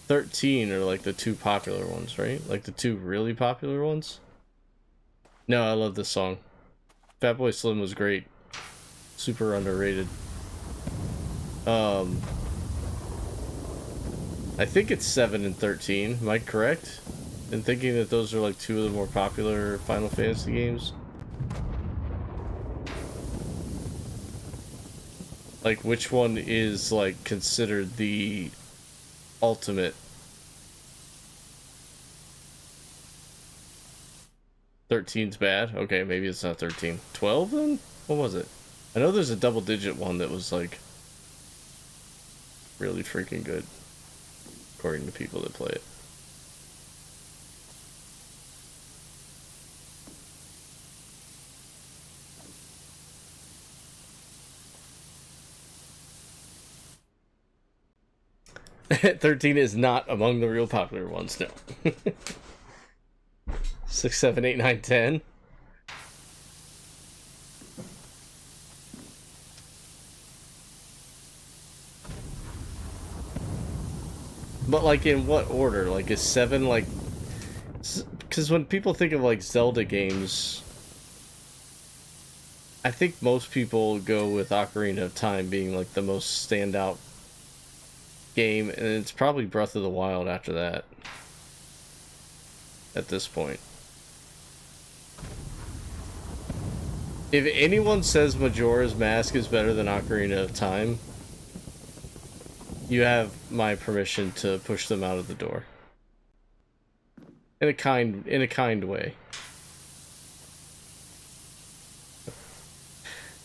Speaker 2: 13 are like the two popular ones, right? Like the two really popular ones? No, I love this song. Fatboy Slim was great. Super underrated. I think it's 7 and 13. Am I correct in thinking that those are like two of the more popular Final Fantasy games? Like, which one is, like, considered the ultimate? 13's bad? Okay, maybe it's not 13. 12 then? What was it? I know there's a double-digit one that was, like, really freaking good, according to people that play it. At 13 is not among the real popular ones, no. 6, 7, 8, 9, 10. But, like, in what order? Like, is 7, like... Because when people think of, like, Zelda games, I think most people go with Ocarina of Time being, like, the most standout game, and it's probably Breath of the Wild after that. At this point. If anyone says Majora's Mask is better than Ocarina of Time, you have my permission to push them out of the door. In a kind way.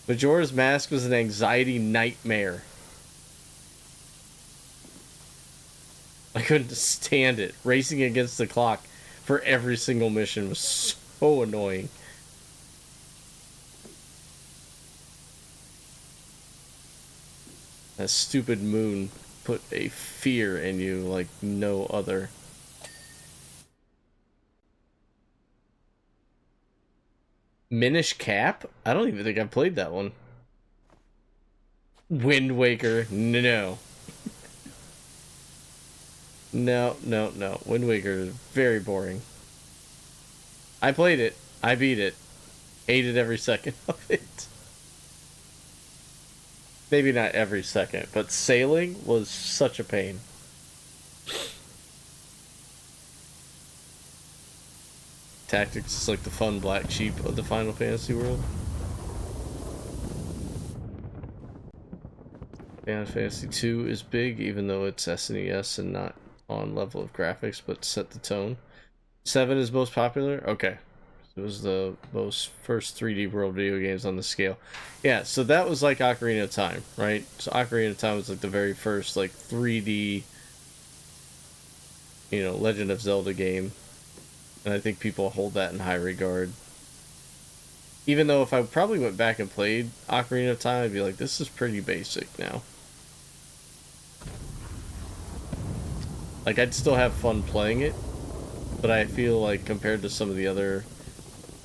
Speaker 2: Majora's Mask was an anxiety nightmare. I couldn't stand it. Racing against the clock for every single mission was so annoying. That stupid moon put a fear in you like no other. Minish Cap? I don't even think I've played that one. Wind Waker? No. No. Wind Waker is very boring. I played it. I beat it. Hated every second of it. Maybe not every second, but sailing was such a pain. Tactics is like the fun black sheep of the Final Fantasy world. Final Fantasy 2 is big, even though it's SNES and not on level of graphics, but set the tone. 7 is most popular? Okay. It was the most first 3D world video games on the scale. Yeah, so that was like Ocarina of Time, right? So Ocarina of Time was like the very first like 3D, you know, Legend of Zelda game. And I think people hold that in high regard. Even though if I probably went back and played Ocarina of Time, I'd be like, this is pretty basic now. Like, I'd still have fun playing it, but I feel like compared to some of the other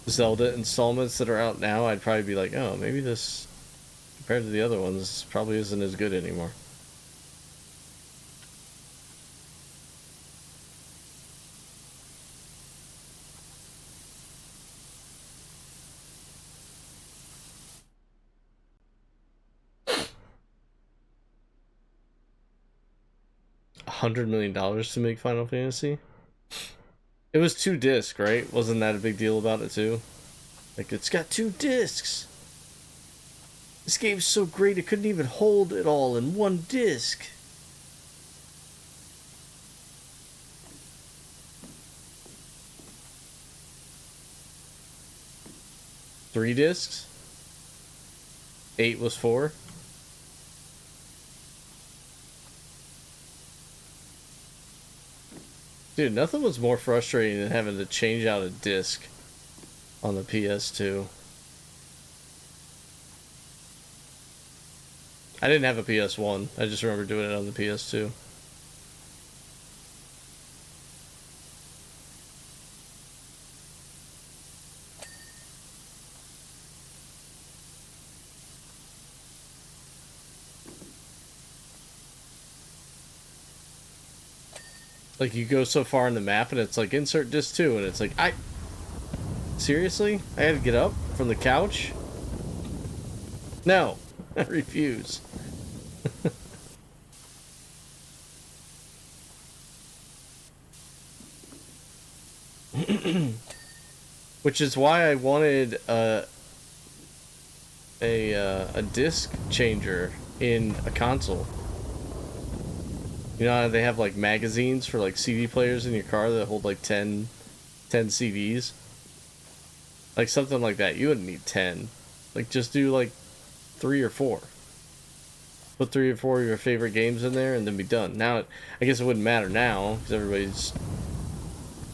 Speaker 2: Zelda installments that are out now, I'd probably be like, oh, maybe this, compared to the other ones, probably isn't as good anymore. $100 million to make Final Fantasy? It was 2 discs, right? Wasn't that a big deal about it too? Like, it's got 2 discs. This game's so great it couldn't even hold it all in 1 disc. Three discs? 8 was 4? Dude, nothing was more frustrating than having to change out a disc on the PS2. I didn't have a PS1. I just remember doing it on the PS2. Like, you go so far in the map and it's like, insert disc 2, and it's like, seriously? I had to get up from the couch? No, I refuse. Which is why I wanted a disc changer in a console. You know how they have like magazines for like CD players in your car that hold like 10 CDs? Like something like that. You wouldn't need 10. Like just do like 3 or 4. Put 3 or 4 of your favorite games in there and then be done. Now, I guess it wouldn't matter now because everybody's,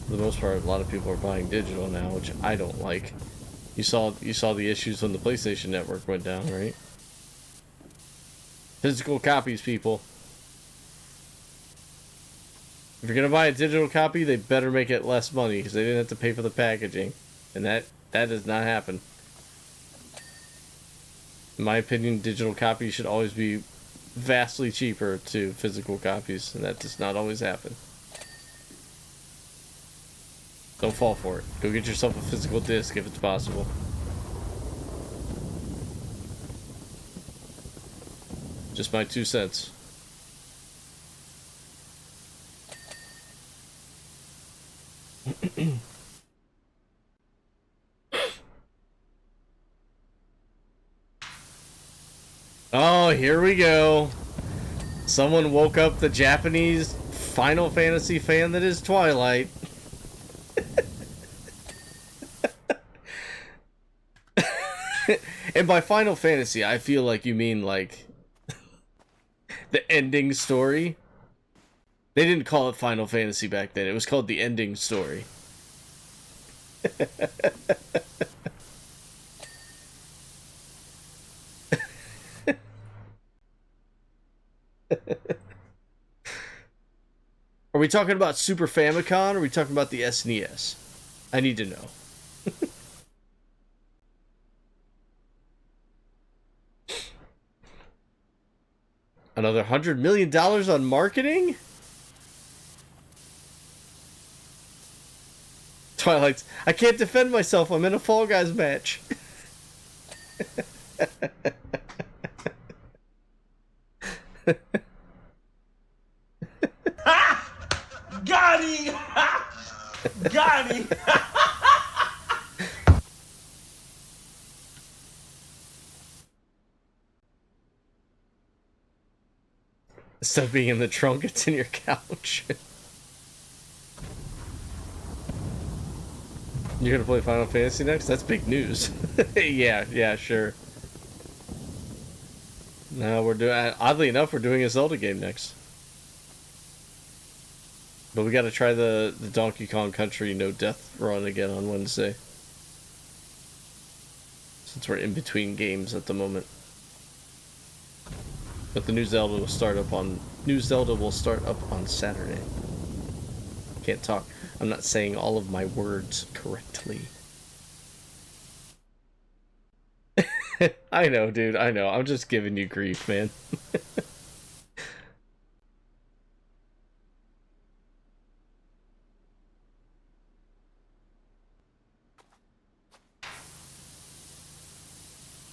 Speaker 2: for the most part, a lot of people are buying digital now, which I don't like. You saw the issues when the PlayStation Network went down, right? Physical copies, people. If you're gonna buy a digital copy, they better make it less money because they didn't have to pay for the packaging, and that does not happen. In my opinion, digital copies should always be vastly cheaper to physical copies, and that does not always happen. Don't fall for it. Go get yourself a physical disc if it's possible. Just my 2 cents. Oh, here we go. Someone woke up the Japanese Final Fantasy fan that is Twilight. And by Final Fantasy, I feel like you mean like the ending story. They didn't call it Final Fantasy back then. It was called the ending story. Are we talking about Super Famicom or are we talking about the SNES? I need to know. Another $100 million on marketing? Twilight's, I can't defend myself. I'm in a Fall Guys match.
Speaker 3: Got him! Got him!
Speaker 2: Instead of being in the trunk, it's in your couch. You're gonna play Final Fantasy next? That's big news. yeah, sure. No, we're doing. Oddly enough, we're doing a Zelda game next. But we got to try the Donkey Kong Country No Death run again on Wednesday. Since we're in between games at the moment. But the new Zelda will start up on Saturday. Can't talk. I'm not saying all of my words correctly. I know, dude. I know. I'm just giving you grief, man.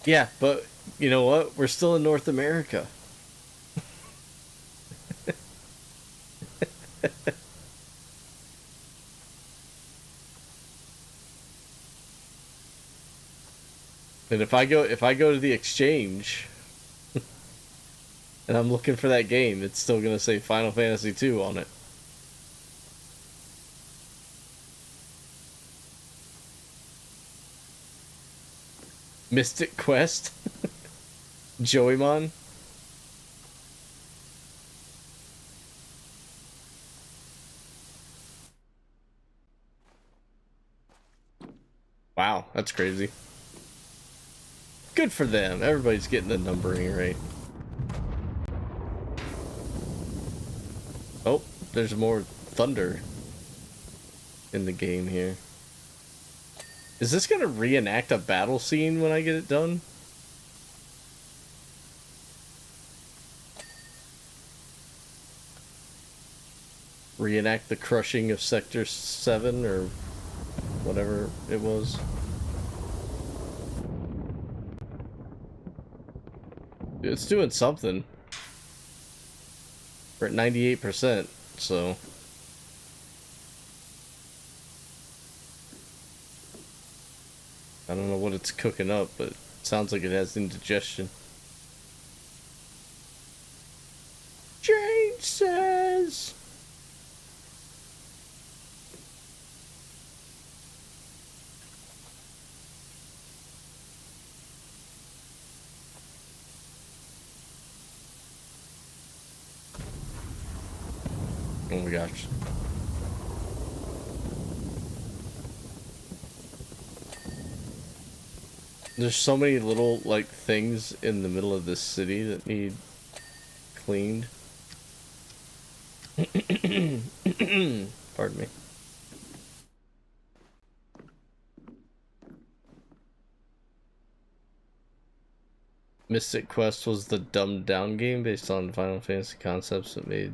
Speaker 2: Yeah, but you know what? We're still in North America. And if I go to the exchange and I'm looking for that game, it's still gonna say Final Fantasy 2 on it. Mystic Quest? Joeymon? Wow, that's crazy. Good for them. Everybody's getting the numbering right. Oh, there's more thunder in the game here. Is this gonna reenact a battle scene when I get it done? Reenact the crushing of Sector 7 or whatever it was. It's doing something. We're at 98%, so... I don't know what it's cooking up, but it sounds like it has indigestion. Jane says... Oh my gosh. There's so many little, like, things in the middle of this city that need cleaned. Pardon me. Mystic Quest was the dumbed down game based on Final Fantasy concepts that made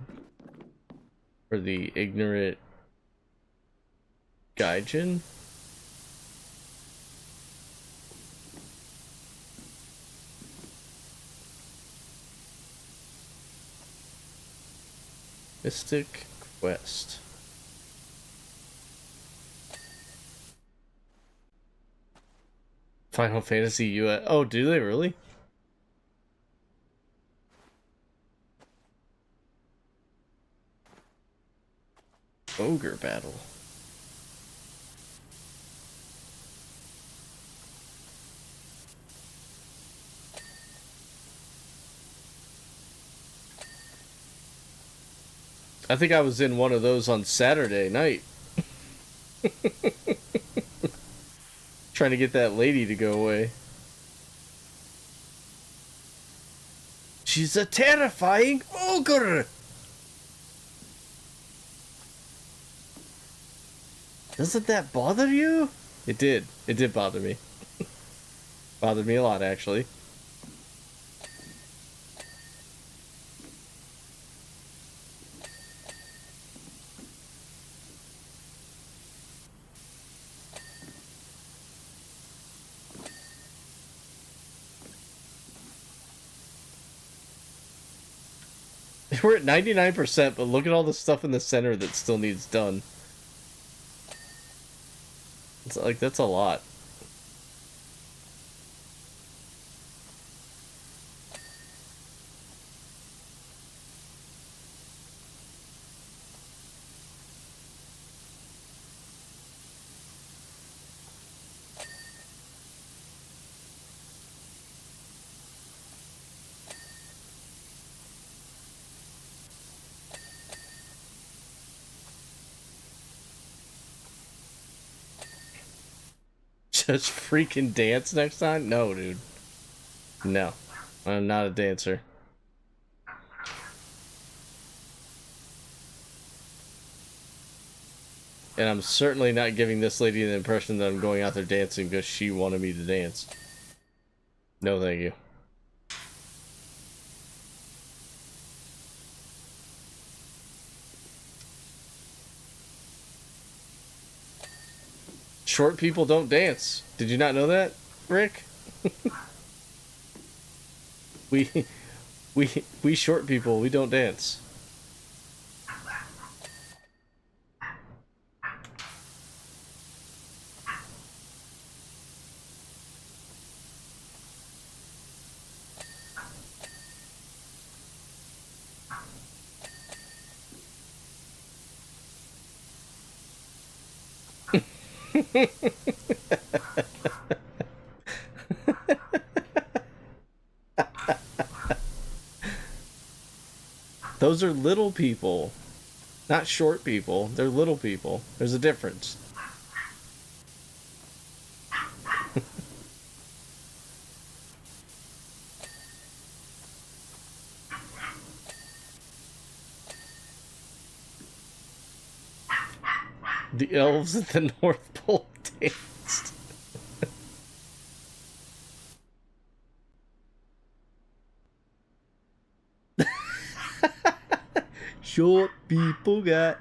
Speaker 2: for the ignorant Gaijin. Mystic Quest. Final Fantasy US. Oh, do they really? Ogre battle. I think I was in one of those on Saturday night. Trying to get that lady to go away. She's a terrifying ogre! Doesn't that bother you? It did. It did bother me. Bothered me a lot, actually. We're at 99%, but look at all the stuff in the center that still needs done. It's like, that's a lot. Just freaking dance next time? No, dude. No. I'm not a dancer. And I'm certainly not giving this lady the impression that I'm going out there dancing because she wanted me to dance. No, thank you. Short people don't dance. Did you not know that, Rick? we short people, we don't dance. Those are little people, not short people. They're little people. There's a difference. The elves at the North Pole danced. Short people got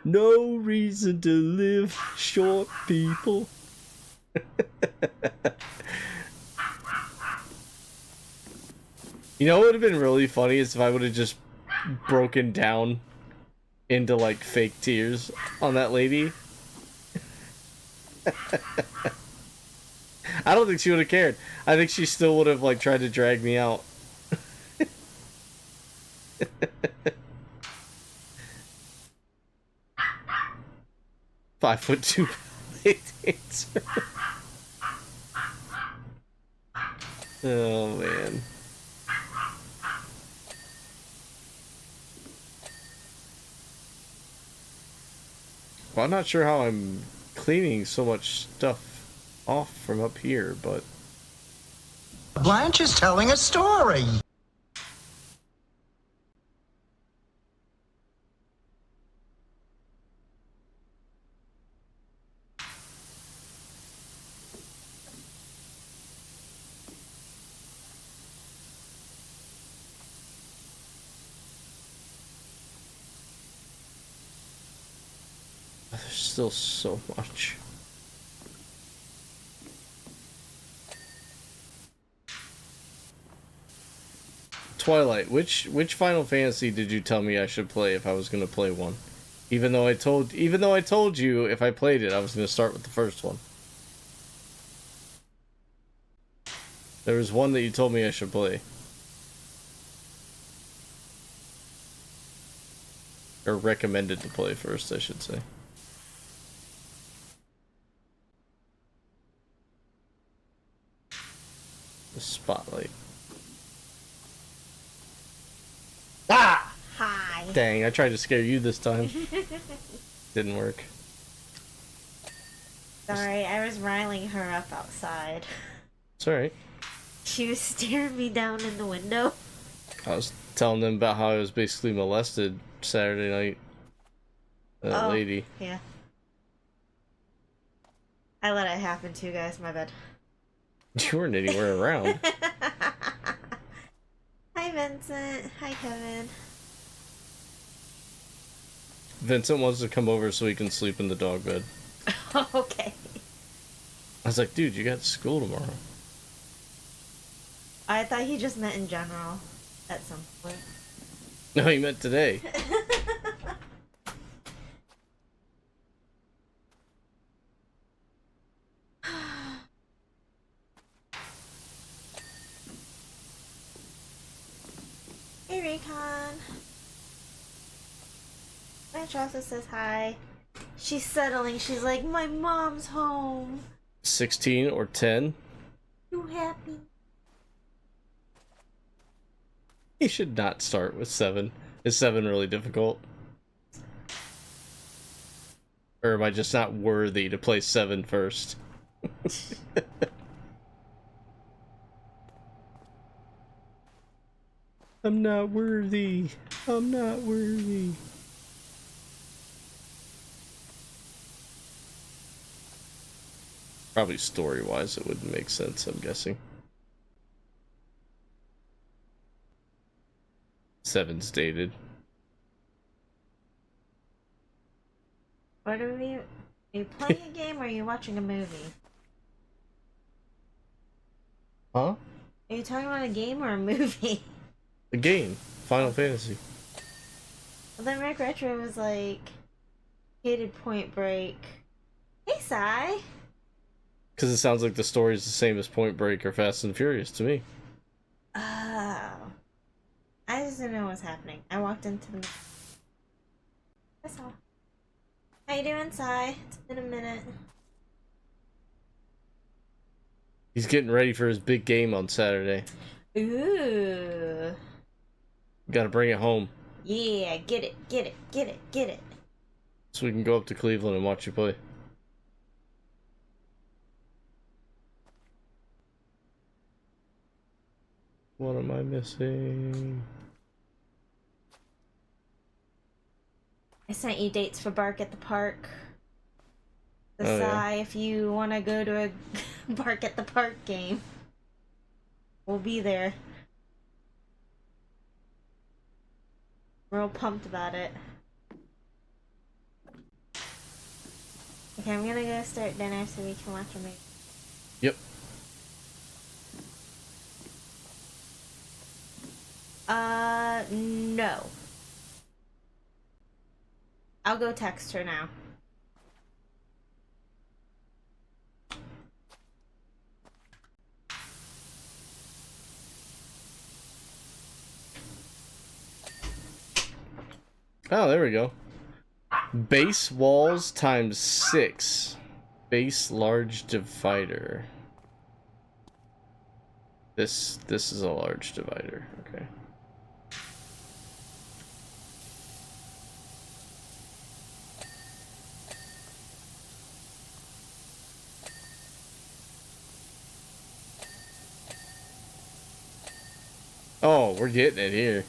Speaker 2: no reason to live. Short people. You know what would have been really funny is if I would have just broken down into like fake tears on that lady. I don't think she would have cared. I think she still would have like tried to drag me out. 5'2" ballet dancer. Oh man. Well, I'm not sure how I'm cleaning so much stuff off from up here, but
Speaker 4: Blanche is telling a story.
Speaker 2: there's still so much. Twilight, which Final Fantasy did you tell me I should play if I was gonna play one? Even though I told you if I played it I was gonna start with the first one. There was one that you told me I should play. Or recommended to play first, I should say. The Spotlight. Ah!
Speaker 8: Hi.
Speaker 2: Dang, I tried to scare you this time. Didn't work.
Speaker 8: Sorry, I was riling her up outside.
Speaker 2: It's alright.
Speaker 8: She was staring me down in the window.
Speaker 2: I was telling them about how I was basically molested Saturday night. That lady.
Speaker 8: Yeah. I let it happen too, guys. My bad.
Speaker 2: You weren't anywhere around.
Speaker 8: Hi, Vincent. Hi, Kevin.
Speaker 2: Vincent wants to come over so he can sleep in the dog bed.
Speaker 8: Okay.
Speaker 2: I was like, dude, you got school tomorrow.
Speaker 8: I thought he just meant in general at some point.
Speaker 2: No, he meant today.
Speaker 8: Hey, Recon. My Chelsea says hi. She's settling. She's like, my mom's home.
Speaker 2: 16 or 10?
Speaker 8: You happy?
Speaker 2: He should not start with 7. Is 7 really difficult? Or am I just not worthy to play 7 first? I'm not worthy. I'm not worthy. Probably story-wise it wouldn't make sense, I'm guessing. 7's dated.
Speaker 8: What are you playing a game or are you watching a movie?
Speaker 2: Huh?
Speaker 8: Are you talking about a game or a movie?
Speaker 2: The game. Final Fantasy.
Speaker 8: Well, then Rick Retro was like, hated Point Break. Hey, Sai.
Speaker 2: Because it sounds like the story is the same as Point Break or Fast and Furious to me.
Speaker 8: Oh. I just didn't know what was happening. I walked into the... That's all. How you doing, Sai? It's been a minute.
Speaker 2: He's getting ready for his big game on Saturday.
Speaker 8: Ooh.
Speaker 2: Gotta bring it home.
Speaker 8: Yeah, get it, get it, get it, get it.
Speaker 2: So we can go up to Cleveland and watch you play. What am I missing?
Speaker 8: I sent you dates for Bark at the Park. The
Speaker 2: Oh,
Speaker 8: Sai,
Speaker 2: yeah.
Speaker 8: if you want to go to a Bark at the Park game, we'll be there. Real pumped about it. Okay, I'm gonna go start dinner so we can watch a movie.
Speaker 2: Yep.
Speaker 8: No. I'll go text her now.
Speaker 2: Oh, there we go. Base walls times 6. Base large divider. This is a large divider. Okay. Oh, we're getting it here.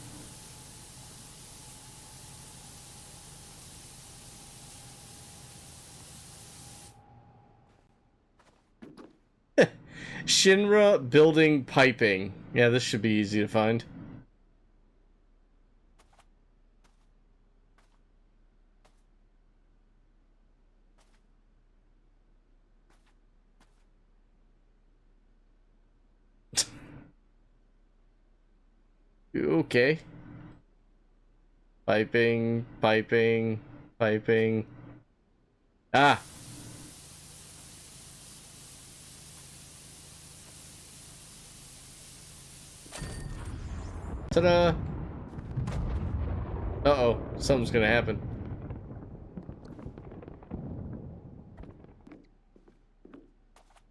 Speaker 2: Shinra building piping. Yeah, this should be easy to find. Okay. Piping, piping, piping. Ah! Ta-da! Uh-oh, something's gonna happen.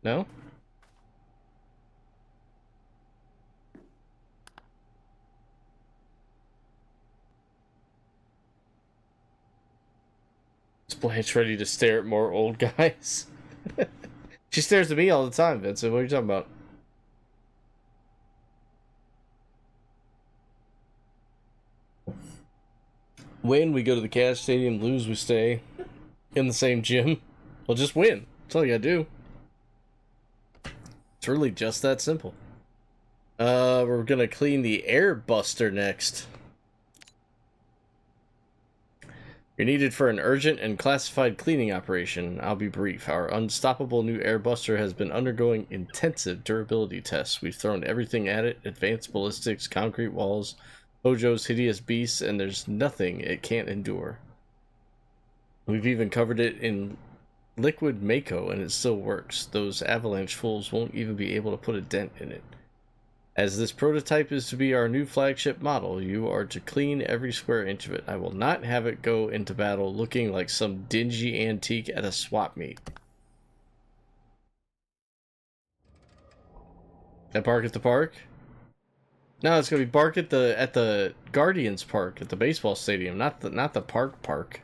Speaker 2: No? Is Blanche ready to stare at more old guys? She stares at me all the time, Vincent. What are you talking about? Win, we go to the Cavs Stadium. Lose, we stay in the same gym. Well, just win. That's all you gotta do. It's really just that simple. We're gonna clean the Airbuster next. You're needed for an urgent and classified cleaning operation. I'll be brief. Our unstoppable new Airbuster has been undergoing intensive durability tests. We've thrown everything at it: advanced ballistics, concrete walls, Hojo's hideous beast, and there's nothing it can't endure. We've even covered it in liquid Mako, and it still works. Those avalanche fools won't even be able to put a dent in it. As this prototype is to be our new flagship model, you are to clean every square inch of it. I will not have it go into battle looking like some dingy antique at a swap meet. That bark at the park? No, it's gonna be bark at the Guardians Park at the baseball stadium, not the park.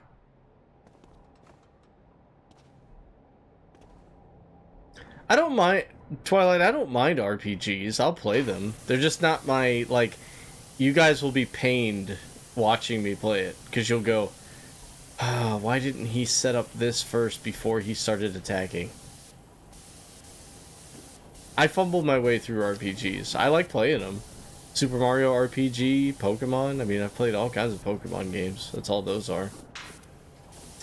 Speaker 2: I don't mind Twilight. I don't mind RPGs. I'll play them. They're just not my like. You guys will be pained watching me play it because you'll go, "Ah, why didn't he set up this first before he started attacking?" I fumbled my way through RPGs. I like playing them. Super Mario RPG, Pokemon. I mean, I've played all kinds of Pokemon games. That's all those are.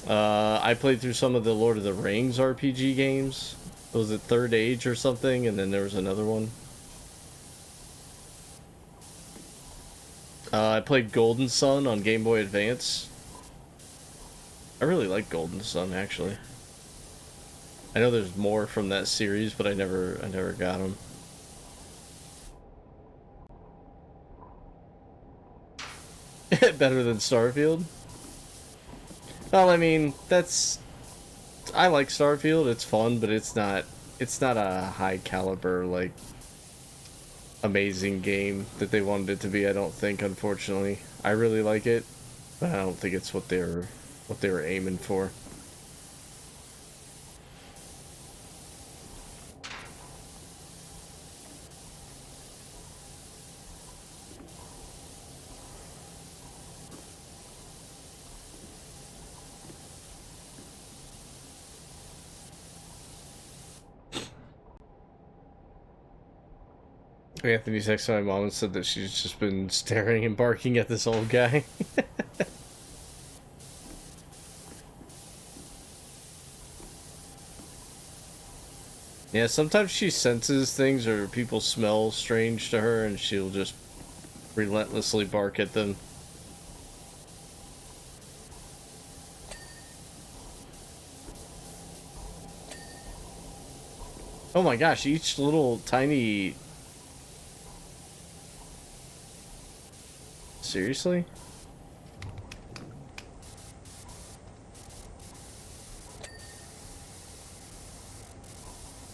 Speaker 2: I played through some of the Lord of the Rings RPG games. Was it Third Age or something? And then there was another one. I played Golden Sun on Game Boy Advance. I really like Golden Sun, actually. I know there's more from that series, but I never got them. Better than Starfield? Well, I mean, I like Starfield. It's fun, but it's not a high caliber, like, amazing game that they wanted it to be. I don't think, unfortunately. I really like it, but I don't think it's what they were aiming for. Anthony texted my mom and said that she's just been staring and barking at this old guy. Yeah, sometimes she senses things or people smell strange to her and she'll just relentlessly bark at them. Oh my gosh, each little tiny... Seriously?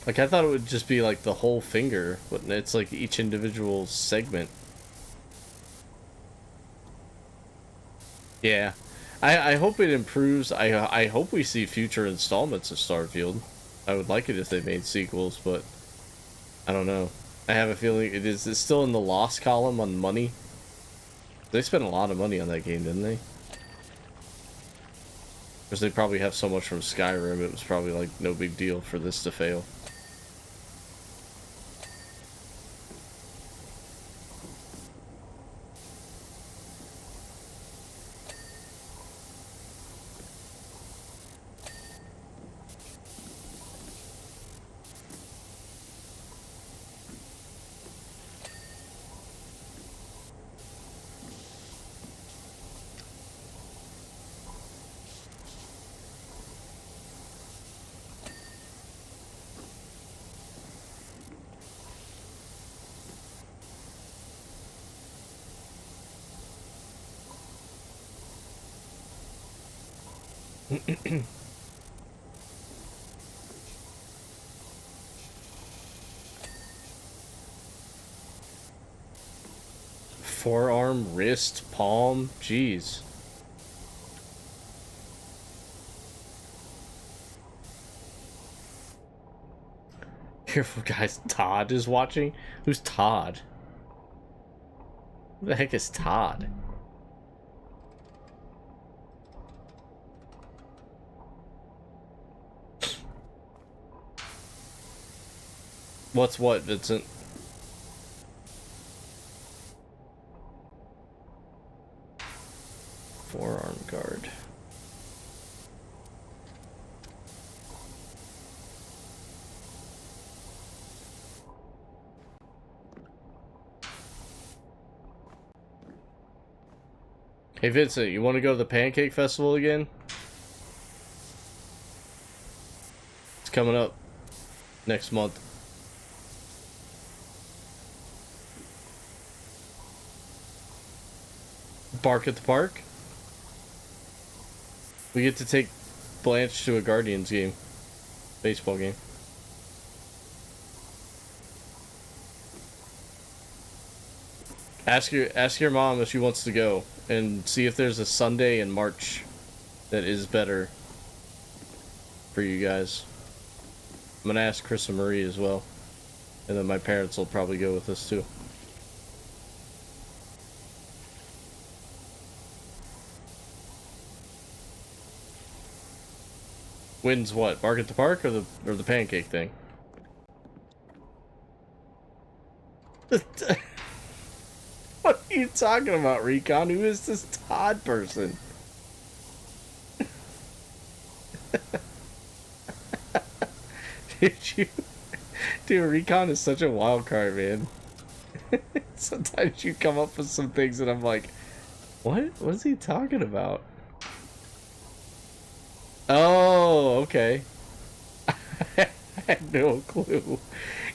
Speaker 2: Like, I thought it would just be like the whole finger, but it's like each individual segment. Yeah. I hope it improves. I hope we see future installments of Starfield. I would like it if they made sequels, but I don't know. I have a feeling it's still in the loss column on money. They spent a lot of money on that game, didn't they? Because they probably have so much from Skyrim, it was probably like no big deal for this to fail. Forearm, wrist, palm, jeez. Careful, guys. Todd is watching? Who's Todd? Who the heck is Todd? What's what, Vincent? Forearm guard. Hey Vincent, you want to go to the Pancake Festival again? It's coming up next month. Bark at the Park? We get to take Blanche to a Guardians game. Baseball game. Ask your mom if she wants to go and see if there's a Sunday in March that is better for you guys. I'm gonna ask Chris and Marie as well. And then my parents will probably go with us too. Wins what? Bark at the Park or the pancake thing? What are you talking about, Recon? Who is this Todd person? Did you? Dude, Recon is such a wild card, man. Sometimes you come up with some things and I'm like, what? What is he talking about? Oh, okay. I had no clue.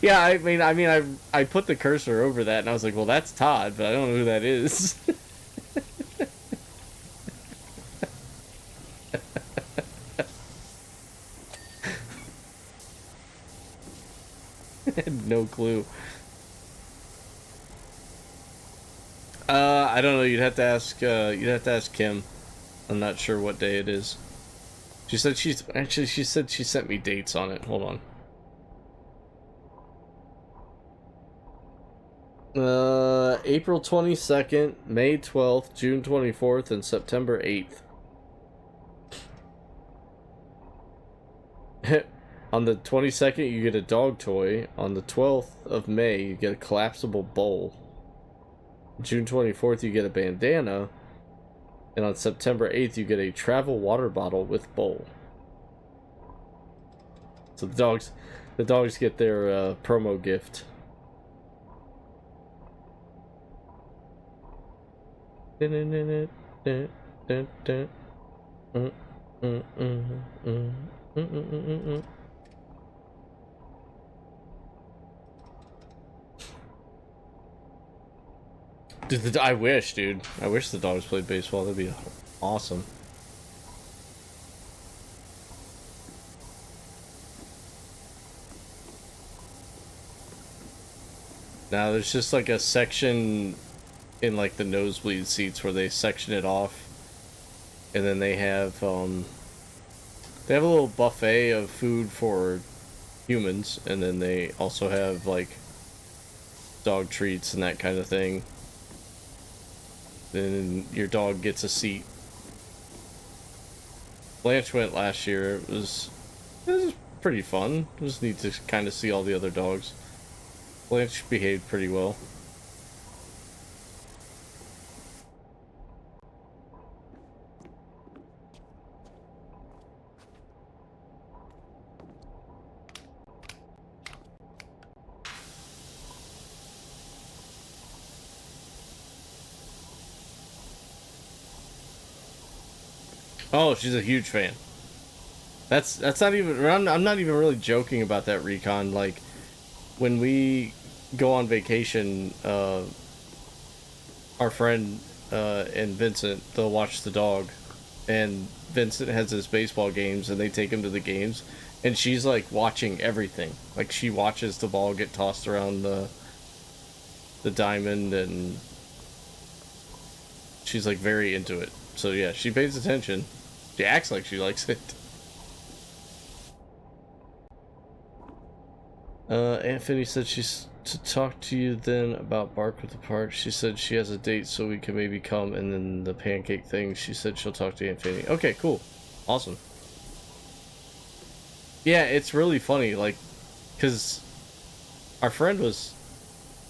Speaker 2: Yeah, I mean, I put the cursor over that and I was like, well, that's Todd, but I don't know who that is. I had no clue. I don't know. You'd have to ask Kim. I'm not sure what day it is. She said she sent me dates on it. Hold on. April 22nd, May 12th, June 24th, and September 8th. On the 22nd, you get a dog toy. On the 12th of May, you get a collapsible bowl. June 24th, you get a bandana. And on September 8th, you get a travel water bottle with bowl. So the dogs get their promo gift. Dude, I wish, dude. I wish the dogs played baseball. That'd be awesome. Now, there's just like a section in like the nosebleed seats where they section it off. And then they have a little buffet of food for humans. And then they also have like dog treats and that kind of thing. Then your dog gets a seat. Blanche went last year. It was pretty fun. It was neat to kind of see all the other dogs. Blanche behaved pretty well. Oh, she's a huge fan. That's not even. I'm not even really joking about that, Recon. Like, when we go on vacation, our friend and Vincent, they'll watch the dog, and Vincent has his baseball games, and they take him to the games, and she's like watching everything. Like, she watches the ball get tossed around the diamond, and she's like very into it. So yeah, she pays attention. She acts like she likes it. Anthony said she's to talk to you then about Bark with the Park. She said she has a date so we can maybe come, and then the pancake thing, she said she'll talk to Anthony. Okay, cool. Awesome. Yeah, it's really funny, like, because our friend was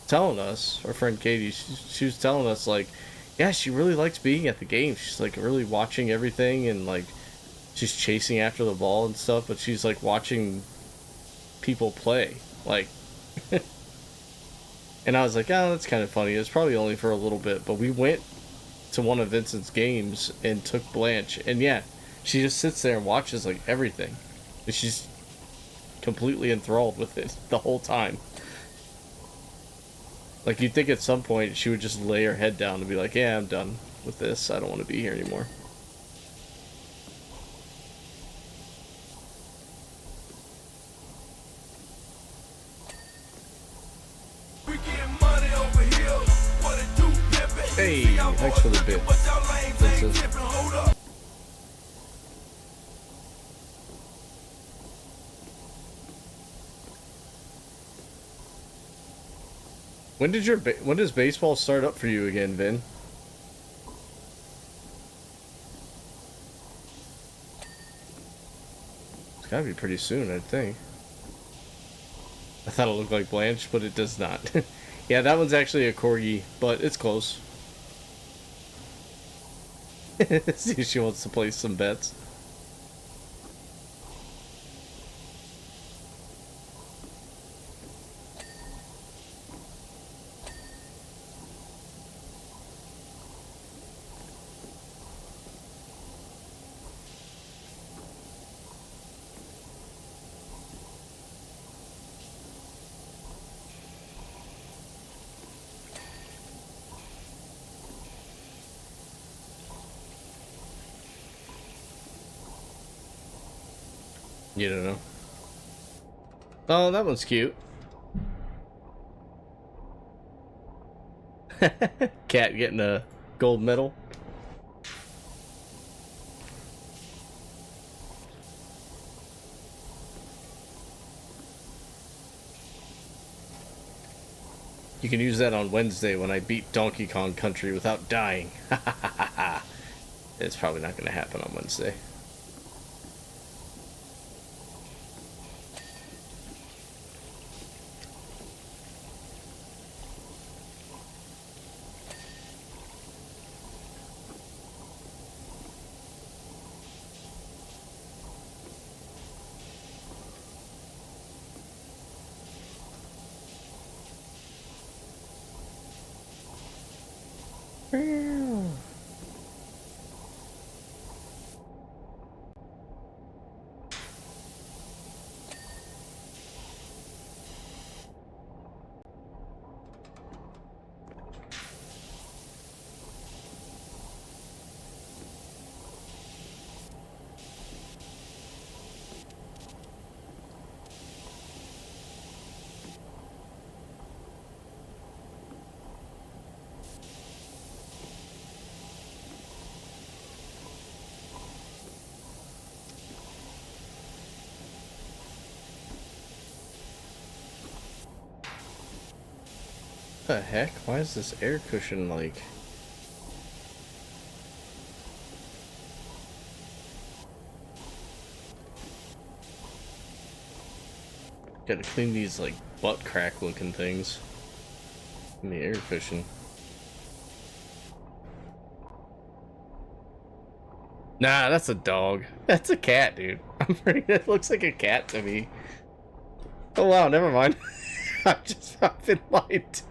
Speaker 2: telling us, our friend Katie, she was telling us, like, yeah, she really likes being at the game. She's like really watching everything, and like she's chasing after the ball and stuff, but she's like watching people play. Like, and I was like, oh, that's kind of funny. It's probably only for a little bit, but we went to one of Vincent's games and took Blanche, and yeah, she just sits there and watches like everything. And she's completely enthralled with it the whole time. Like, you'd think at some point she would just lay her head down and be like, yeah, I'm done with this. I don't want to be here anymore. Hey, thanks for the bit, Vincent. When does baseball start up for you again, Vin? It's gotta be pretty soon, I'd think. I thought it looked like Blanche, but it does not. Yeah, that one's actually a corgi, but it's close. See if she wants to place some bets. You don't know. Oh, that one's cute. Cat getting a gold medal. You can use that on Wednesday when I beat Donkey Kong Country without dying. It's probably not going to happen on Wednesday. What the heck? Why is this air cushion like... Gotta clean these like butt crack looking things in the air cushion. Nah, that's a dog. That's a cat, dude. It looks like a cat to me. Oh wow, never mind. I've been lied to.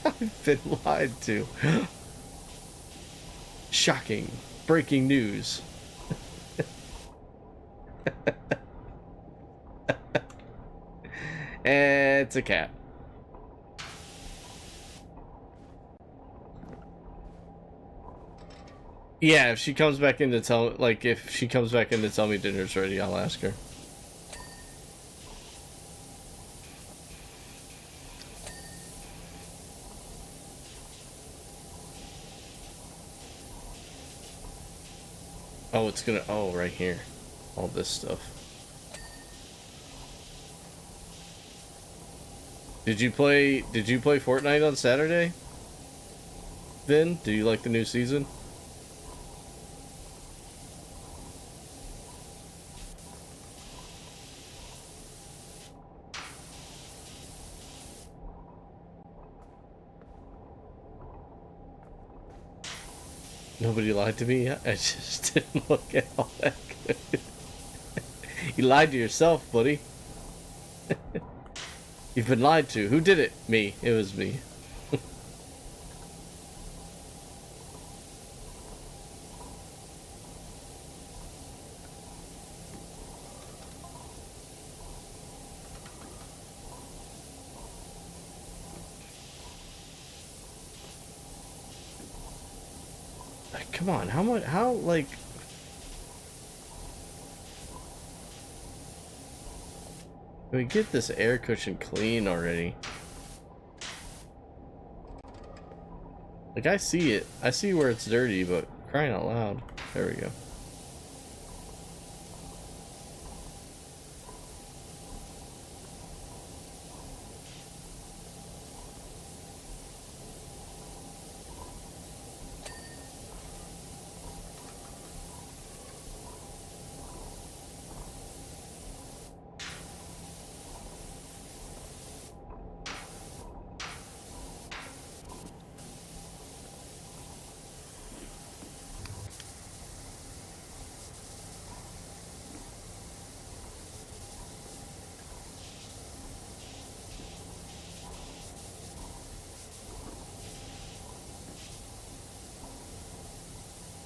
Speaker 2: I've been lied to. Shocking. Breaking news. It's a cat. Yeah, if she comes back in to tell, like, if she comes back in to tell me dinner's ready, I'll ask her. Oh, it's gonna, oh, right here. All this stuff. Did you play Fortnite on Saturday? Vin, do you like the new season? Nobody lied to me. I just didn't look at all that good. You lied to yourself, buddy. You've been lied to. Who did it? Me. It was me. Like, come on, how much, like... Can we get this air cushion clean already? Like, I see it. I see where it's dirty, but crying out loud. There we go.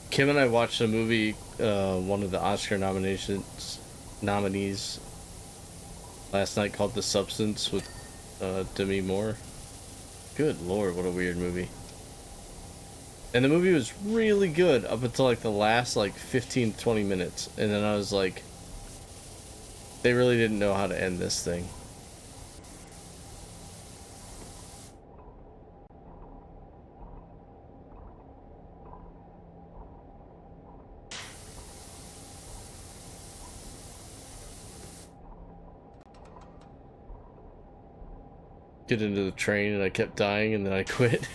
Speaker 2: Kim and I watched a movie, one of the Oscar nominees last night called The Substance with Demi Moore. Good lord, what a weird movie. And the movie was really good up until like the last like 15-20 minutes. And then I was like, they really didn't know how to end this thing. Get into the train and I kept dying and then I quit.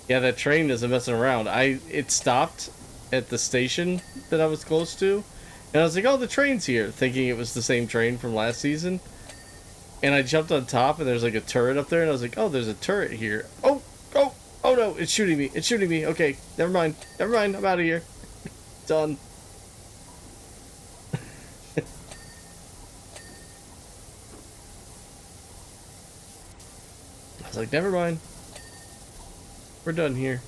Speaker 2: Yeah, that train isn't messing around. It stopped at the station that I was close to, and I was like, oh, the train's here, thinking it was the same train from last season. And I jumped on top and there's like a turret up there and I was like, oh, there's a turret here. Oh no, it's shooting me, okay, never mind, I'm out of here. Done. I was like, never mind. We're done here.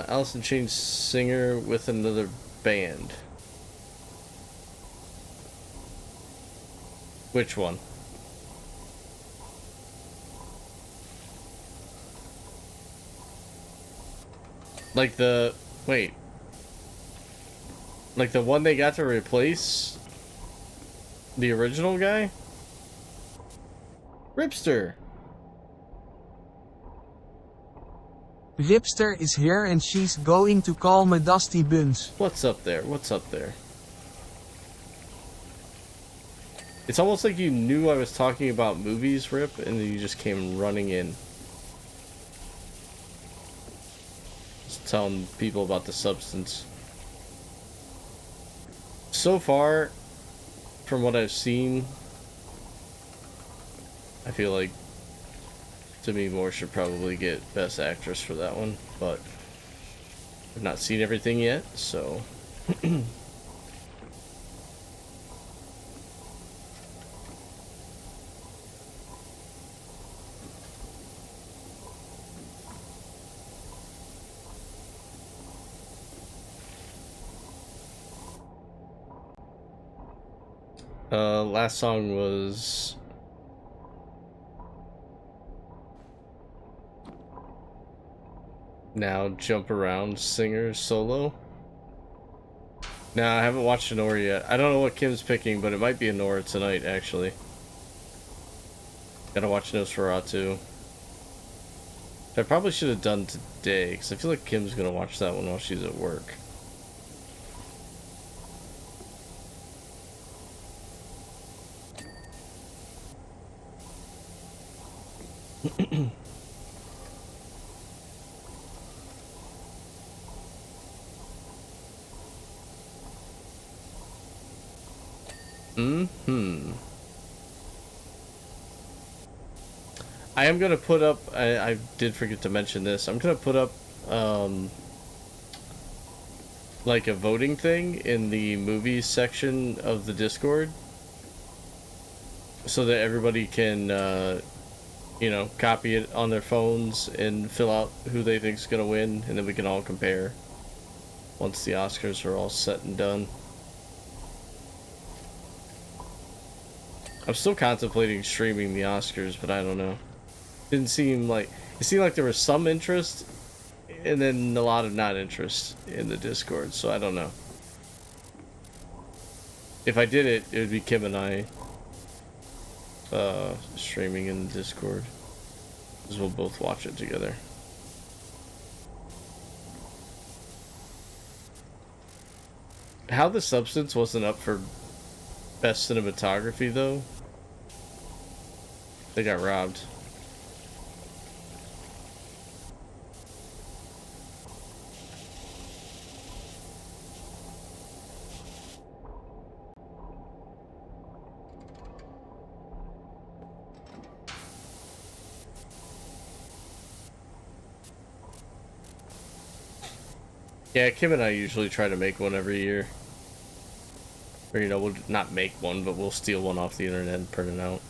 Speaker 2: Alice in Chains singer with another band. Which one? Like the... Wait. Like the one they got to replace the original guy? Ripster.
Speaker 9: Ripster is here and she's going to call me Dusty Buns.
Speaker 2: What's up there? What's up there? It's almost like you knew I was talking about movies, Rip, and then you just came running in. Just telling people about The Substance. So far, from what I've seen, I feel like Demi Moore should probably get Best Actress for that one, but I've not seen everything yet, so... last song was Now Jump Around Singer Solo. Nah, I haven't watched Nora yet. I don't know what Kim's picking, but it might be a Nora tonight, actually. Gotta watch Nosferatu. I probably should have done today, because I feel like Kim's gonna watch that one while she's at work. I am gonna put up. I did forget to mention this. I'm gonna put up like a voting thing in the movies section of the Discord, so that everybody can you know, copy it on their phones and fill out who they think's gonna win, and then we can all compare once the Oscars are all set and done. I'm still contemplating streaming the Oscars, but I don't know. It seemed like there was some interest, and then a lot of not interest in the Discord, so I don't know. If I did it, it would be Kim and I streaming in the Discord, because we'll both watch it together. How the Substance wasn't up for best cinematography though? They got robbed. Yeah, Kim and I usually try to make one every year. Or, you know, we'll not make one, but we'll steal one off the internet and print it out.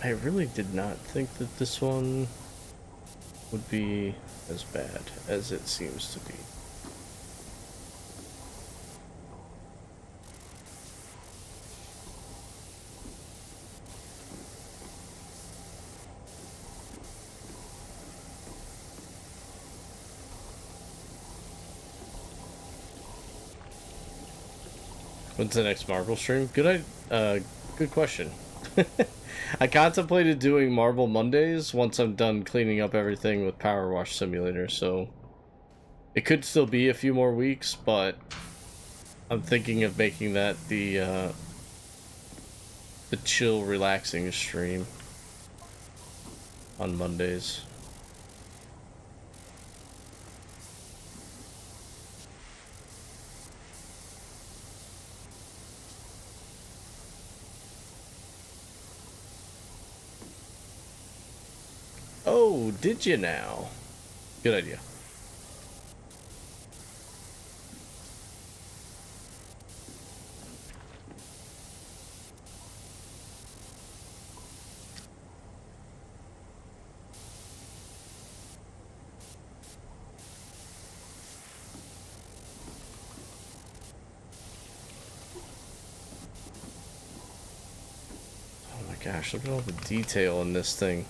Speaker 2: I really did not think that this one would be as bad as it seems to be. When's the next Marvel stream? Good question. I contemplated doing Marvel Mondays once I'm done cleaning up everything with PowerWash Simulator, so it could still be a few more weeks, but I'm thinking of making that the chill, relaxing stream on Mondays. Oh, did you now? Good idea. Oh my gosh, look at all the detail in this thing.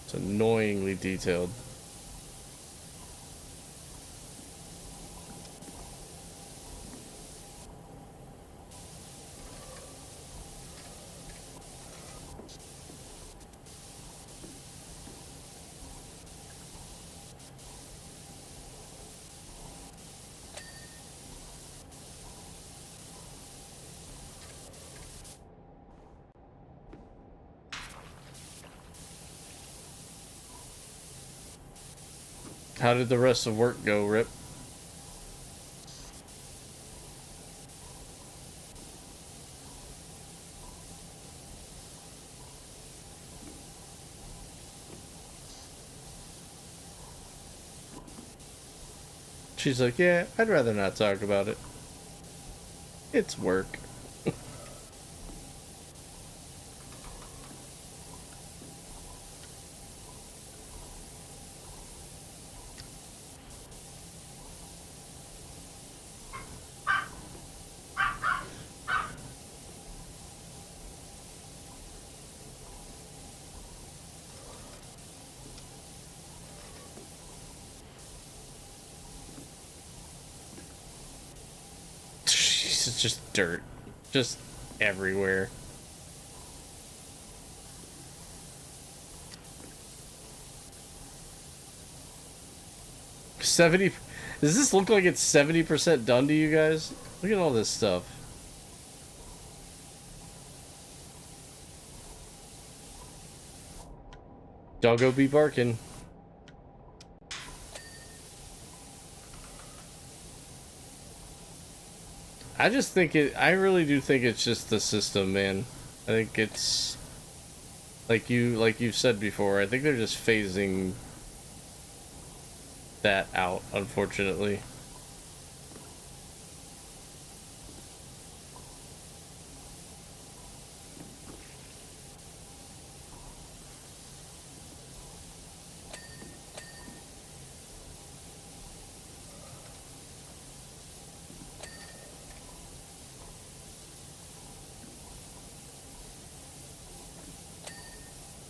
Speaker 2: It's annoyingly detailed. How did the rest of work go, Rip? She's like, yeah, I'd rather not talk about it. It's work. It's just dirt. Just everywhere. Does this look like it's 70% done to you guys? Look at all this stuff. Doggo be barking. I really do think it's just the system, man. I think it's like you've said before, I think they're just phasing that out, unfortunately.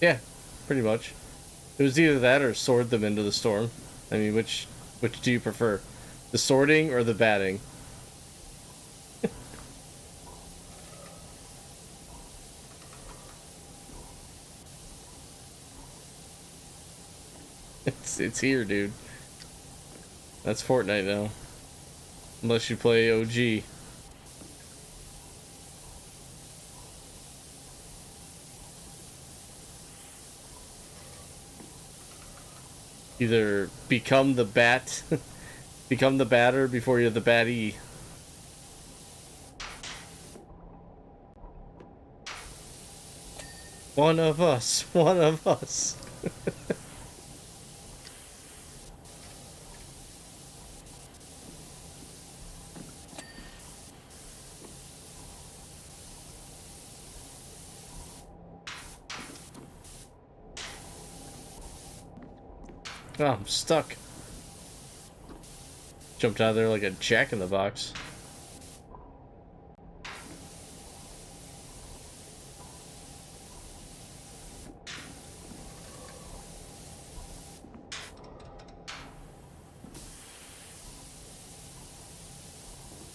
Speaker 2: Yeah, pretty much. It was either that or sword them into the storm. I mean, which do you prefer? The sorting or the batting? It's here, dude. That's Fortnite now. Unless you play OG. Either become the bat, become the batter before you're the battee. One of us, one of us. Oh, I'm stuck. Jumped out of there like a jack-in-the-box.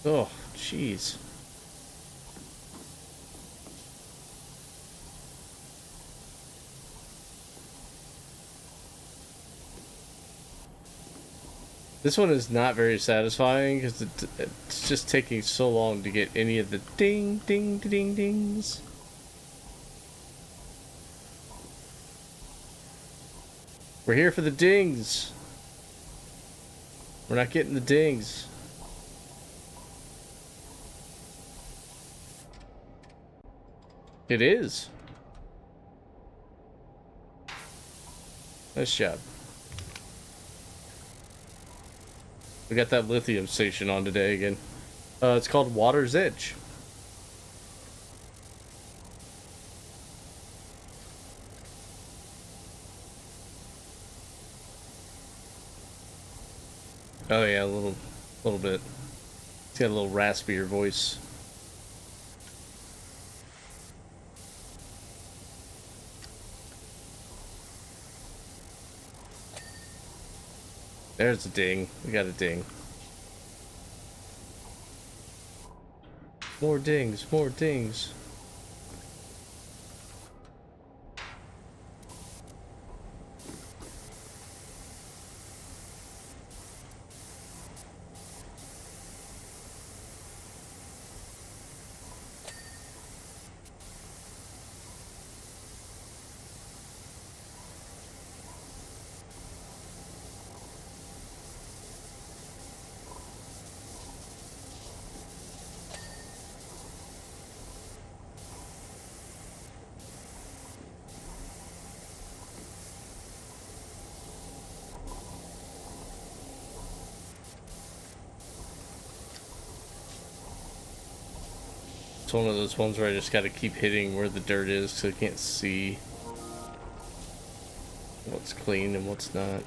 Speaker 2: Oh, jeez. This one is not very satisfying because it's just taking so long to get any of the ding, ding, ding, dings. We're here for the dings. We're not getting the dings. It is. Nice job. We got that lithium station on today again. It's called Water's Edge. Oh yeah, a little bit. It's got a little raspier voice. There's a ding. We got a ding. More dings, more dings. It's one of those ones where I just gotta keep hitting where the dirt is so I can't see what's clean and what's not.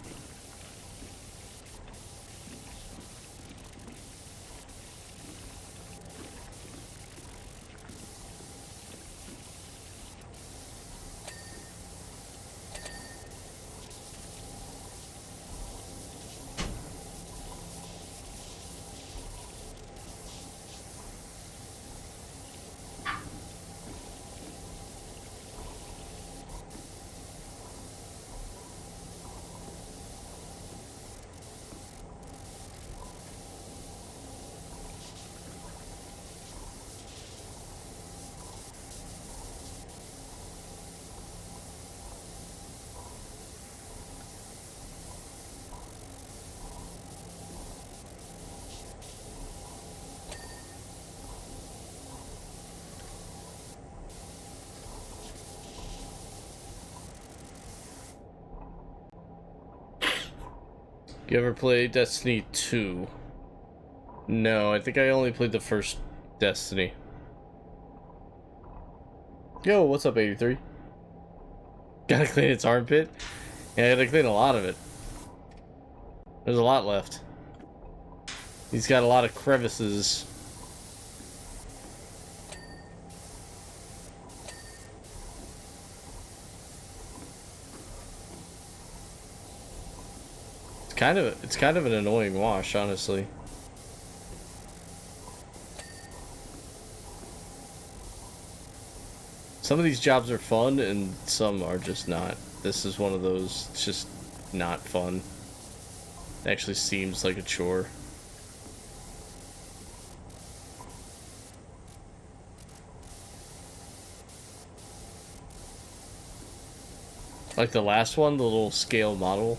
Speaker 2: You ever play Destiny 2? No, I think I only played the first Destiny. Yo, what's up, 83? Gotta clean its armpit? Yeah, I gotta clean a lot of it. There's a lot left. He's got a lot of crevices. It's kind of an annoying wash, honestly. Some of these jobs are fun and some are just not. This is one of those, it's just not fun. It actually seems like a chore. Like the last one, the little scale model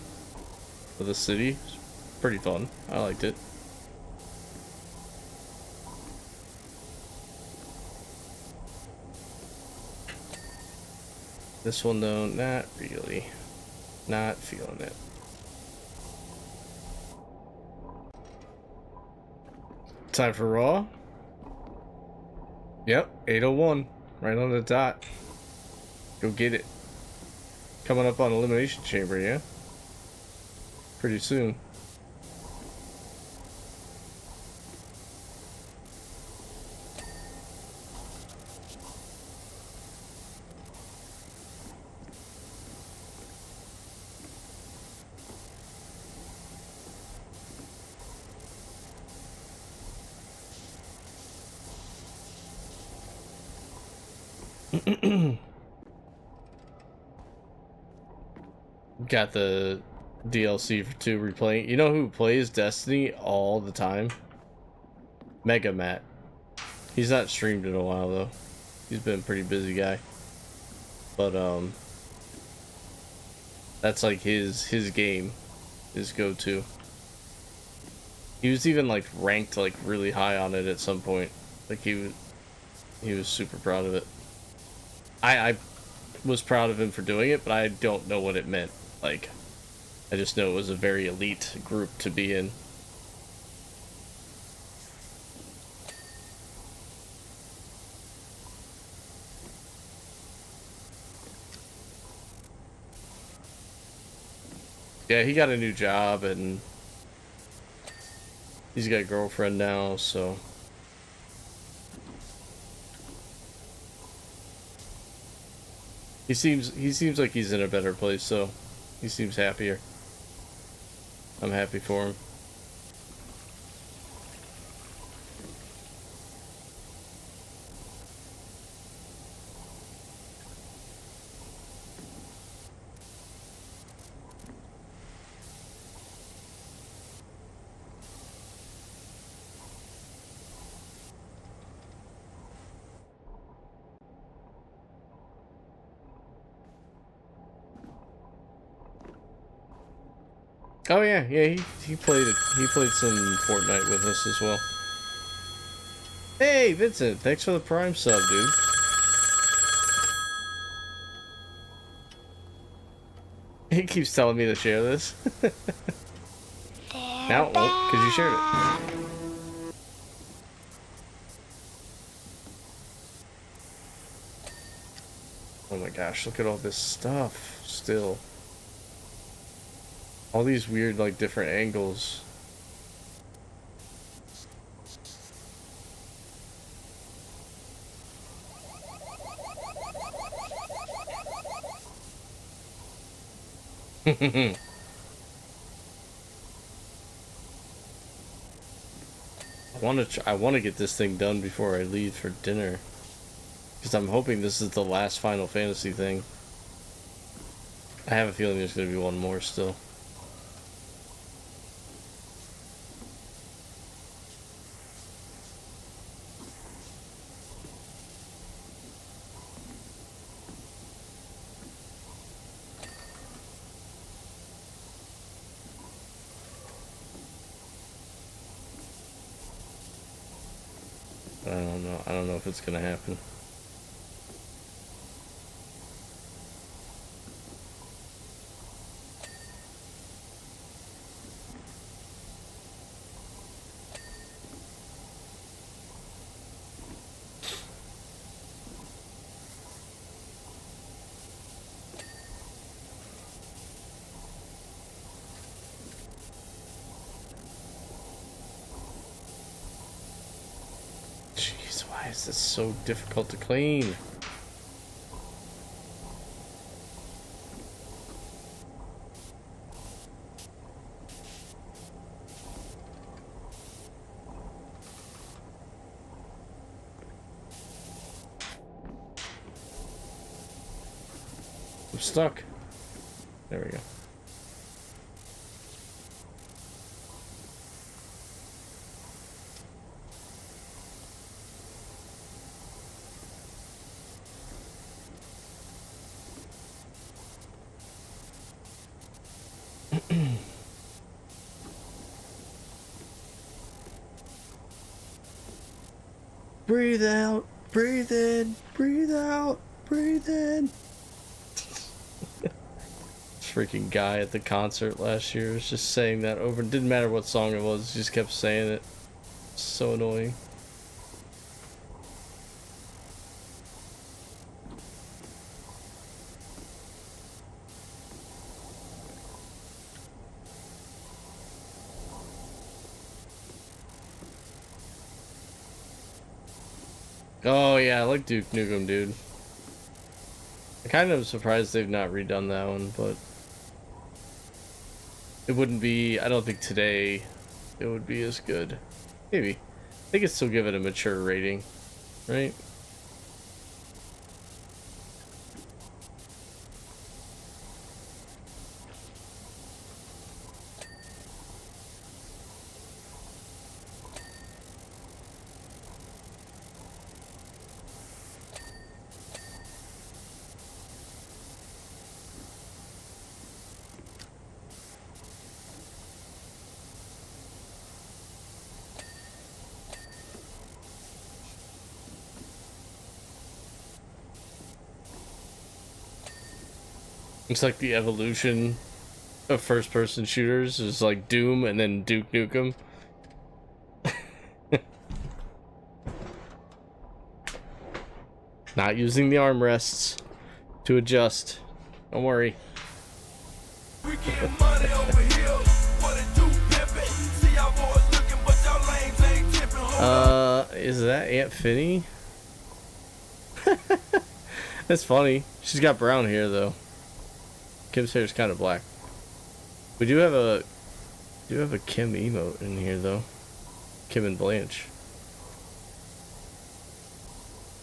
Speaker 2: of the city, pretty fun. I liked it. This one though, not really. Not feeling it. Time for Raw. Yep, 8:01, right on the dot. Go get it. Coming up on Elimination Chamber, yeah? Pretty soon. Got the DLC for 2 replaying. You know who plays Destiny all the time? Mega Matt. He's not streamed in a while though. He's been a pretty busy guy. But that's like his game, his go-to. He was even like ranked like really high on it at some point. Like he was super proud of it. I was proud of him for doing it, but I don't know what it meant. Like, I just know it was a very elite group to be in. Yeah, he got a new job and he's got a girlfriend now, so he seems like he's in a better place, so he seems happier. I'm happy for him. Oh yeah, he played some Fortnite with us as well. Hey Vincent, thanks for the Prime sub, dude. He keeps telling me to share this. Now it won't, because you shared it. Oh my gosh, look at all this stuff still. All these weird, like, different angles. I want to get this thing done before I leave for dinner, because I'm hoping this is the last Final Fantasy thing. I have a feeling there's going to be one more still. I don't know. I don't know if it's going to happen. Jeez, why is this so difficult to clean? I'm stuck. There we go. Breathe out, breathe in, breathe out, breathe in. This freaking guy at the concert last year was just saying that over. It didn't matter what song it was, he just kept saying it. So annoying. Oh yeah, I like Duke Nukem, dude. I kind of surprised they've not redone that one, but it wouldn't be, I don't think today it would be as good. Maybe. They could still give it a mature rating, right? It's like the evolution of first-person shooters is like Doom and then Duke Nukem. Not using the armrests to adjust. Don't worry.
Speaker 3: We getting money over here. What it do, pimpin'? See y'all boys looking, but y'all lames ain't tipping.
Speaker 2: Is that Aunt Finny? That's funny. She's got brown hair though. Kim's hair is kind of black. We do have a Kim emote in here though. Kim and Blanche.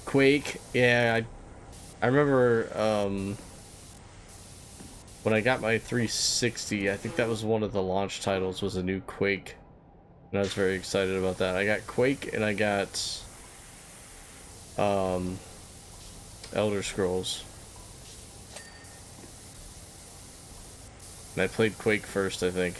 Speaker 2: Quake, yeah, I remember when I got my 360, I think that was one of the launch titles, was a new Quake. And I was very excited about that. I got Quake and I got Elder Scrolls. And I played Quake first, I think.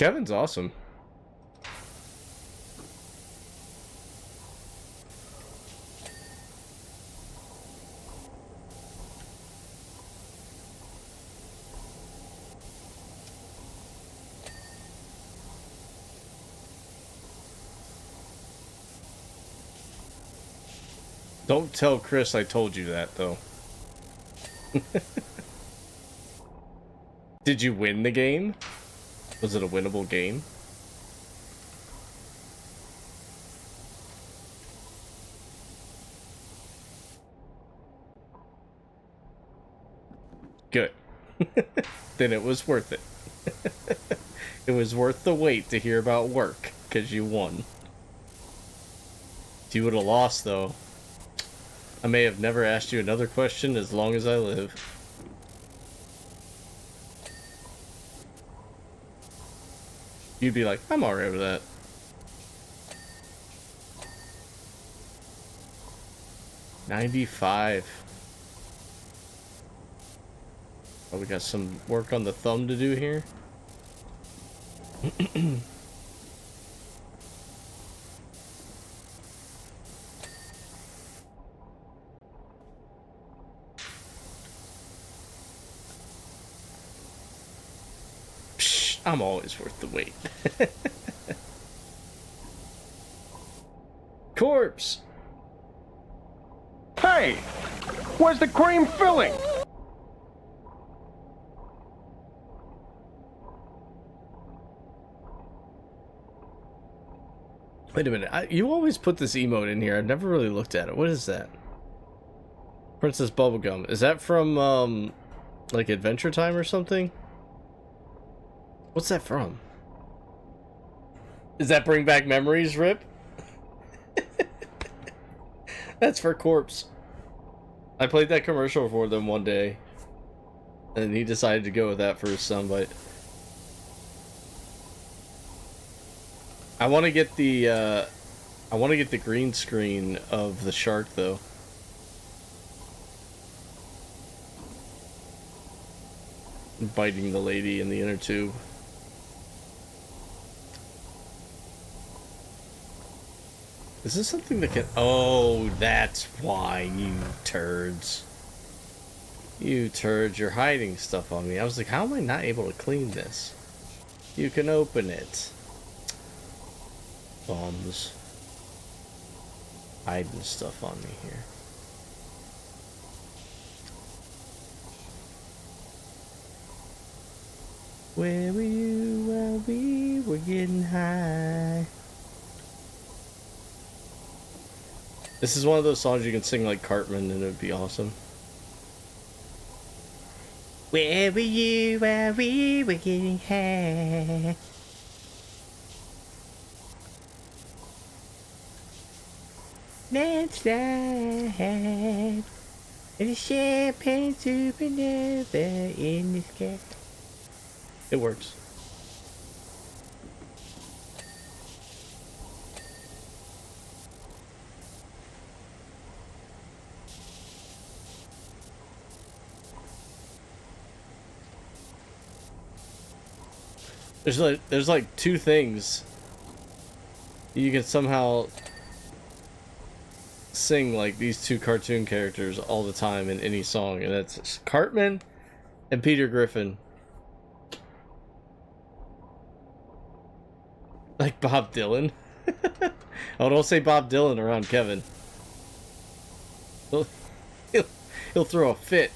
Speaker 2: Kevin's awesome. Don't tell Chris I told you that, though. Did you win the game? Was it a winnable game? Good. Then it was worth it. It was worth the wait to hear about work, because you won. If you would have lost, though, I may have never asked you another question as long as I live. You'd be like, I'm alright with that. $95. Oh, we got some work on the thumb to do here. Psh, I'm always worth the wait. Corpse!
Speaker 1: Hey! Where's the cream filling?
Speaker 2: Wait a minute, you always put this emote in here. I've never really looked at it. What is that? Princess Bubblegum. Is that from, like Adventure Time or something? What's that from? Does that bring back memories, Rip? That's for Corpse. I played that commercial for them one day, and he decided to go with that for his soundbite. I want to get the green screen of the shark though. Biting the lady in the inner tube. Is this something that can... Oh, that's why, you turds. You turds, you're hiding stuff on me. I was like, how am I not able to clean this? You can open it. Bums. Hiding stuff on me here. Where were you while we were getting high? This is one of those songs you can sing like Cartman and it would be awesome. Where were you while we were getting high? Let's dive in a champagne supernova in the sky. It works. There's like two things you can somehow sing like these two cartoon characters all the time in any song, and that's Cartman and Peter Griffin. Like Bob Dylan. Oh, don't say Bob Dylan around Kevin. He'll throw a fit.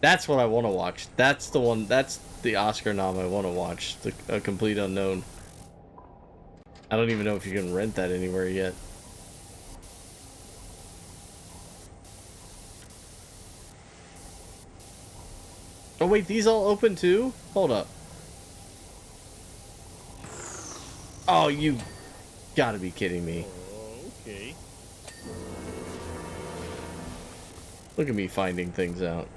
Speaker 2: That's what I want to watch. That's the one. That's the Oscar nom I want to watch. A Complete Unknown. I don't even know if you can rent that anywhere yet. Oh wait, these all open too? Hold up. Oh, you gotta be kidding me.
Speaker 10: Okay.
Speaker 2: Look at me finding things out.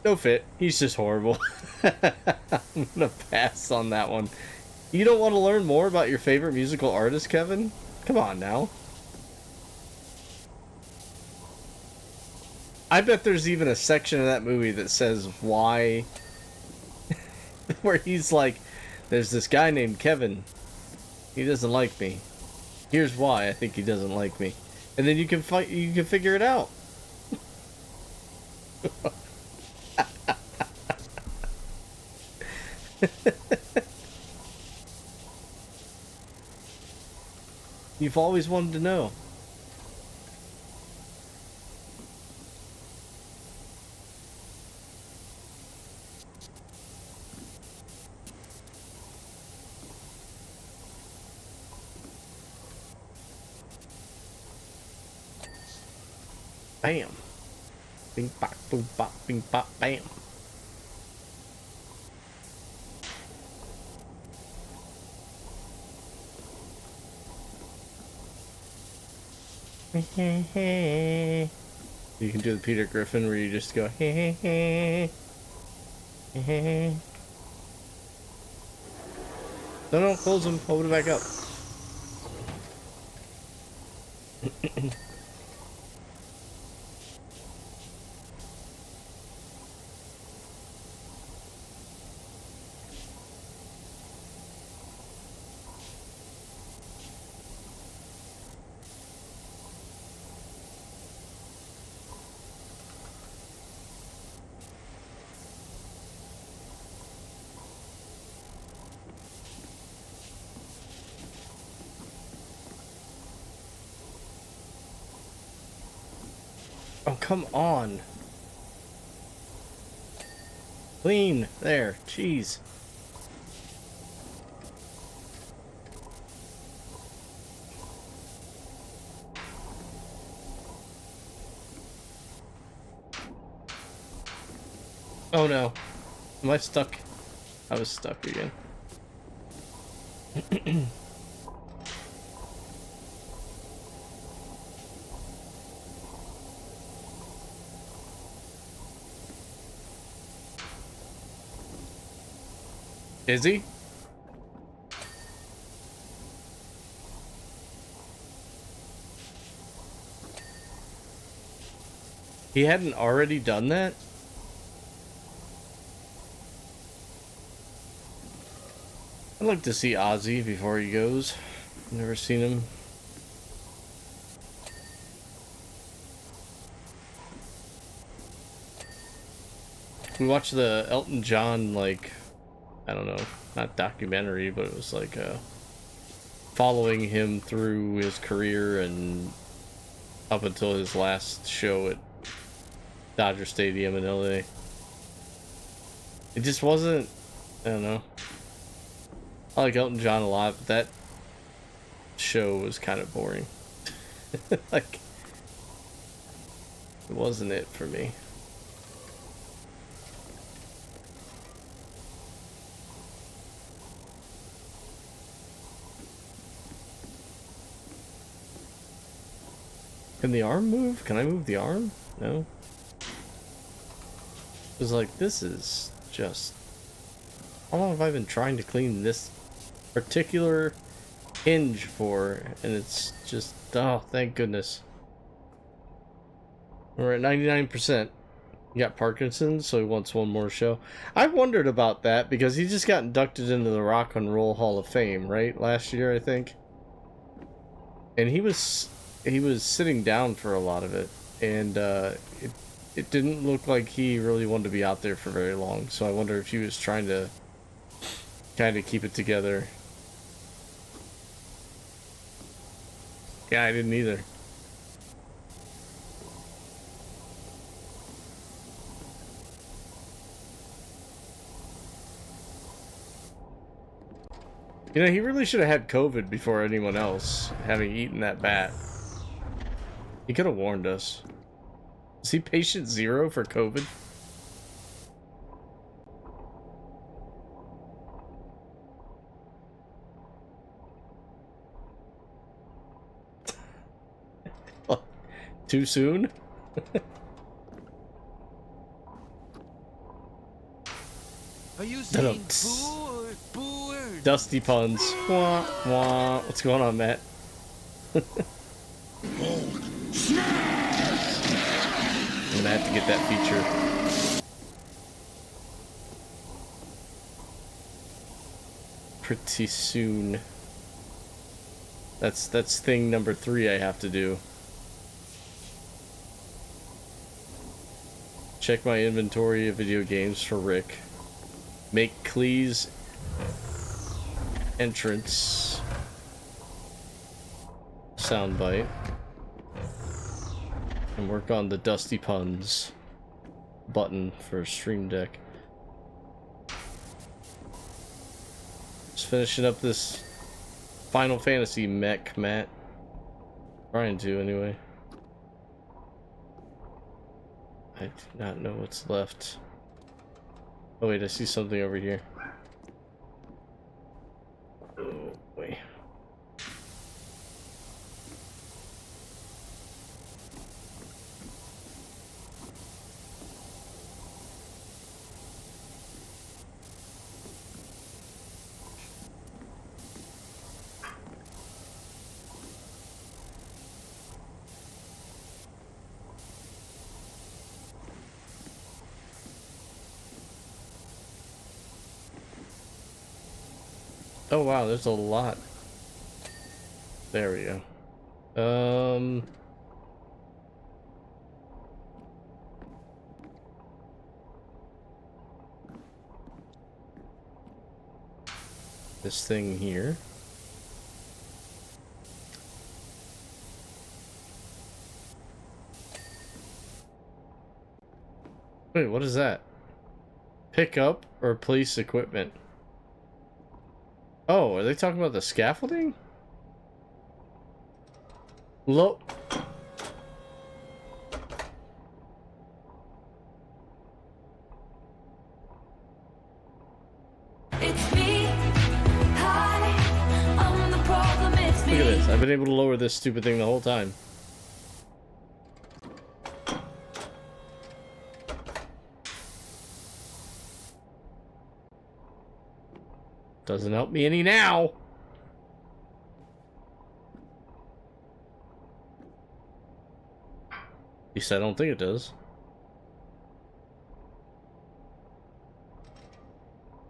Speaker 2: No fit. He's just horrible. I'm gonna pass on that one. You don't want to learn more about your favorite musical artist, Kevin? Come on now. I bet there's even a section of that movie that says why, where he's like, there's this guy named Kevin. He doesn't like me. Here's why I think he doesn't like me. And then you can figure it out. You've always wanted to know. Bam. Bing bop boom bop bing bop bam. You can do the Peter Griffin where you just go No, close them. Open it back up. Oh, come on. Clean. There. Jeez. Oh no. Am I stuck? I was stuck again. Is he? He hadn't already done that? I'd like to see Ozzy before he goes. Never seen him. We watched the Elton John, like, I don't know, not documentary, but it was like following him through his career and up until his last show at Dodger Stadium in LA. It just wasn't, I don't know. I like Elton John a lot, but that show was kind of boring. Like, it wasn't it for me. Can the arm move? Can I move the arm? No. It was like, this is just... How long have I been trying to clean this particular hinge for? And it's just... Oh, thank goodness. We're at 99%. He got Parkinson's, so he wants one more show. I wondered about that, because he just got inducted into the Rock and Roll Hall of Fame, right? Last year, I think. And he was sitting down for a lot of it, and it didn't look like he really wanted to be out there for very long, so I wonder if he was trying to kind of keep it together. Yeah, I didn't either. You know, he really should have had COVID before anyone else, having eaten that bat. He could have warned us. Is he patient 0 for COVID? Too soon?
Speaker 7: Are you saying boo or
Speaker 2: Dusty puns. Wah, wah. What's going on, Matt? gonna have to get that feature. Pretty soon. That's thing number 3 I have to do. Check my inventory of video games for Rick. Make Clee's entrance soundbite. And work on the Dusty Puns button for Stream Deck. Just finishing up this Final Fantasy mech, Matt. Trying to, anyway. I do not know what's left. Oh wait, I see something over here. Oh, wait. Oh wow, there's a lot. There we go. This thing here. Wait, what is that? Pick up or place equipment. Oh, are they talking about the scaffolding? Look.
Speaker 3: It's me. Hi, I'm the problem, it's me.
Speaker 2: Look at this. I've been able to lower this stupid thing the whole time. Doesn't help me any now. At least I don't think it does.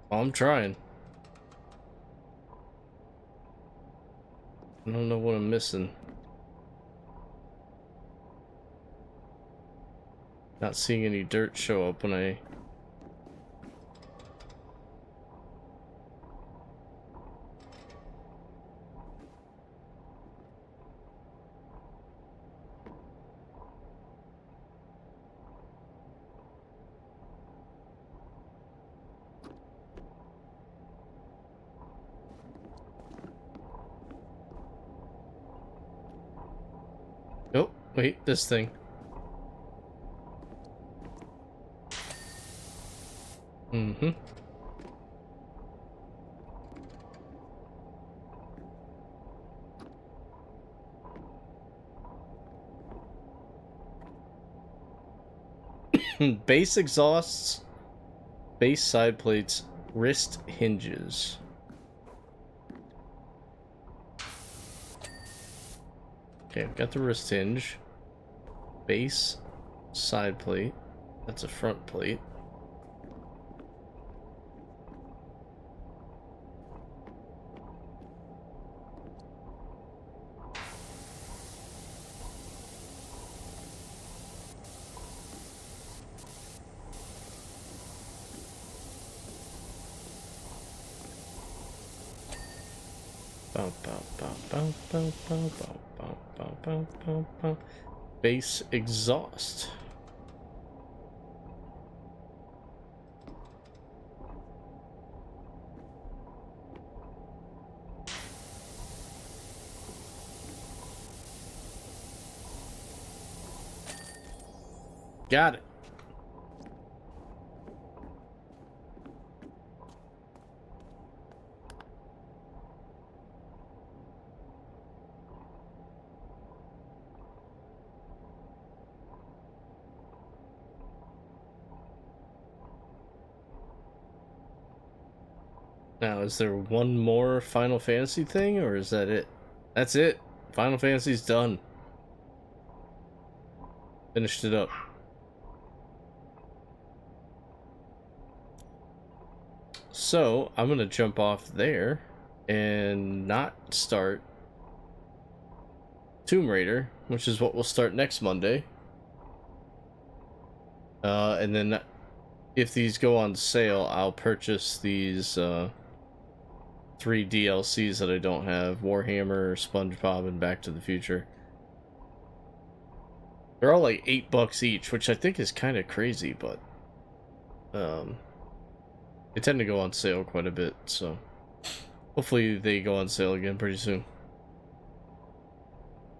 Speaker 2: Oh, I'm trying. I don't know what I'm missing. Not seeing any dirt show up when I... Oh, wait, this thing. Mm-hmm. Base exhausts, base side plates, wrist hinges. Okay, I've got the wrist hinge, base, side plate, that's a front plate. Base exhaust. Got it. Now, is there one more Final Fantasy thing, or is that it? That's it. Final Fantasy's done. Finished it up. So I'm gonna jump off there and not start Tomb Raider, which is what we'll start next Monday. And then if these go on sale, I'll purchase these 3 DLCs that I don't have: Warhammer, SpongeBob, and Back to the Future. They're all like $8 each, which I think is kind of crazy, but they tend to go on sale quite a bit, so hopefully they go on sale again pretty soon.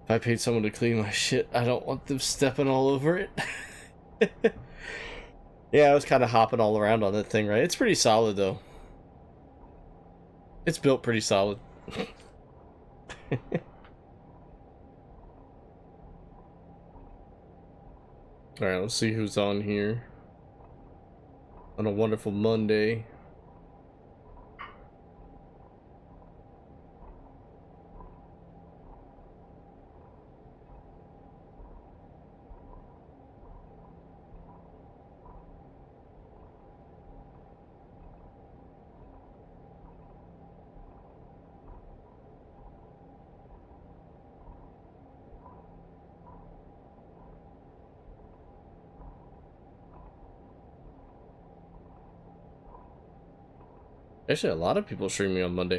Speaker 2: If I paid someone to clean my shit, I don't want them stepping all over it. Yeah, I was kind of hopping all around on that thing, right? It's pretty solid, though. It's built pretty solid. Alright, let's see who's on here on a wonderful Monday. Actually, a lot of people streaming on Monday.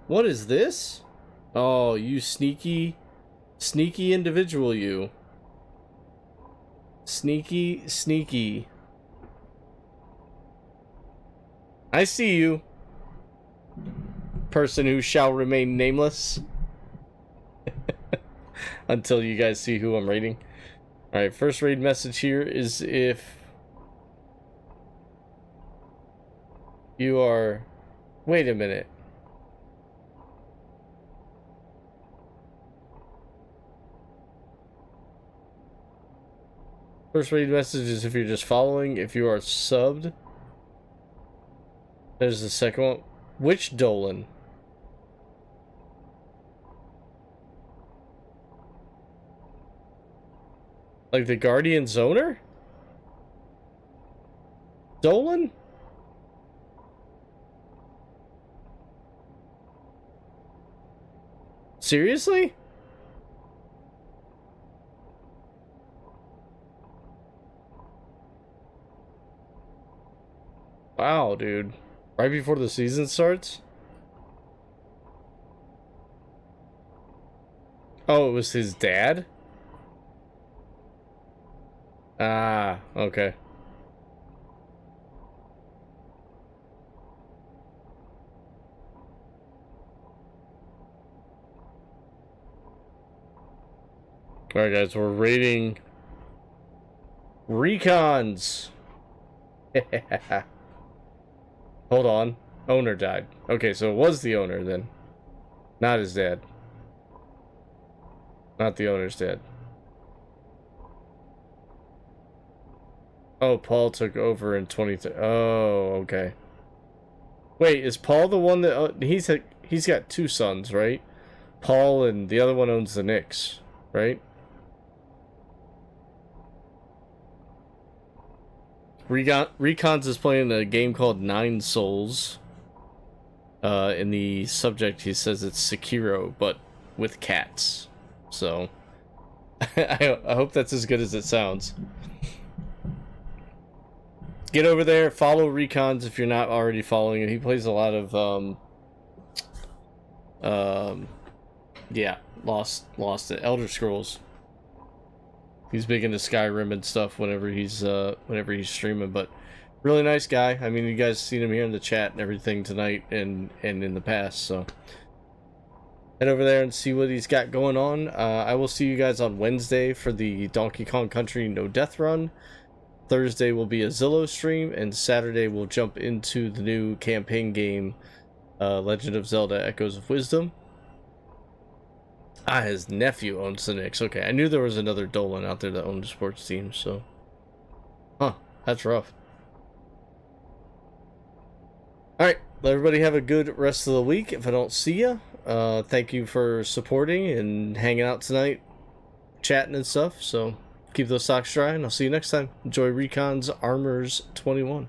Speaker 2: What is this? Oh, you sneaky individual, you. Sneaky. I see you. Person who shall remain nameless. Until you guys see who I'm raiding. Alright, first raid message here is if you are... Wait a minute. First raid message is if you're just following. If you are subbed. There's the second one. Which Dolan? Like the Guardian's owner? Dolan? Seriously? Wow, dude. Right before the season starts? Oh, it was his dad? Ah, okay. Alright guys, we're raiding Recons. Hold on. Owner died. Okay, so it was the owner then. Not his dad. Not the owner's dad. Oh, Paul took over in 20... Oh, okay. Wait, is Paul the one that... he's got 2 sons, right? Paul and the other one owns the Knicks, right? Recons is playing a game called 9 Souls. In the subject, he says it's Sekiro, but with cats. So, I hope that's as good as it sounds. Get over there, follow Recons if you're not already following him. He plays a lot of, yeah, Lost it, Elder Scrolls. He's big into Skyrim and stuff whenever he's streaming, but really nice guy. I mean, you guys seen him here in the chat and everything tonight and in the past, so head over there and see what he's got going on. I will see you guys on Wednesday for the Donkey Kong Country No Death Run. Thursday will be a Zillow stream, and Saturday we'll jump into the new campaign game, Legend of Zelda Echoes of Wisdom. Ah, his nephew owns the Knicks. Okay, I knew there was another Dolan out there that owned a sports team, so... Huh, that's rough. Alright, let everybody have a good rest of the week. If I don't see you, thank you for supporting and hanging out tonight, chatting and stuff, so keep those socks dry, and I'll see you next time. Enjoy Recon's Armors 21.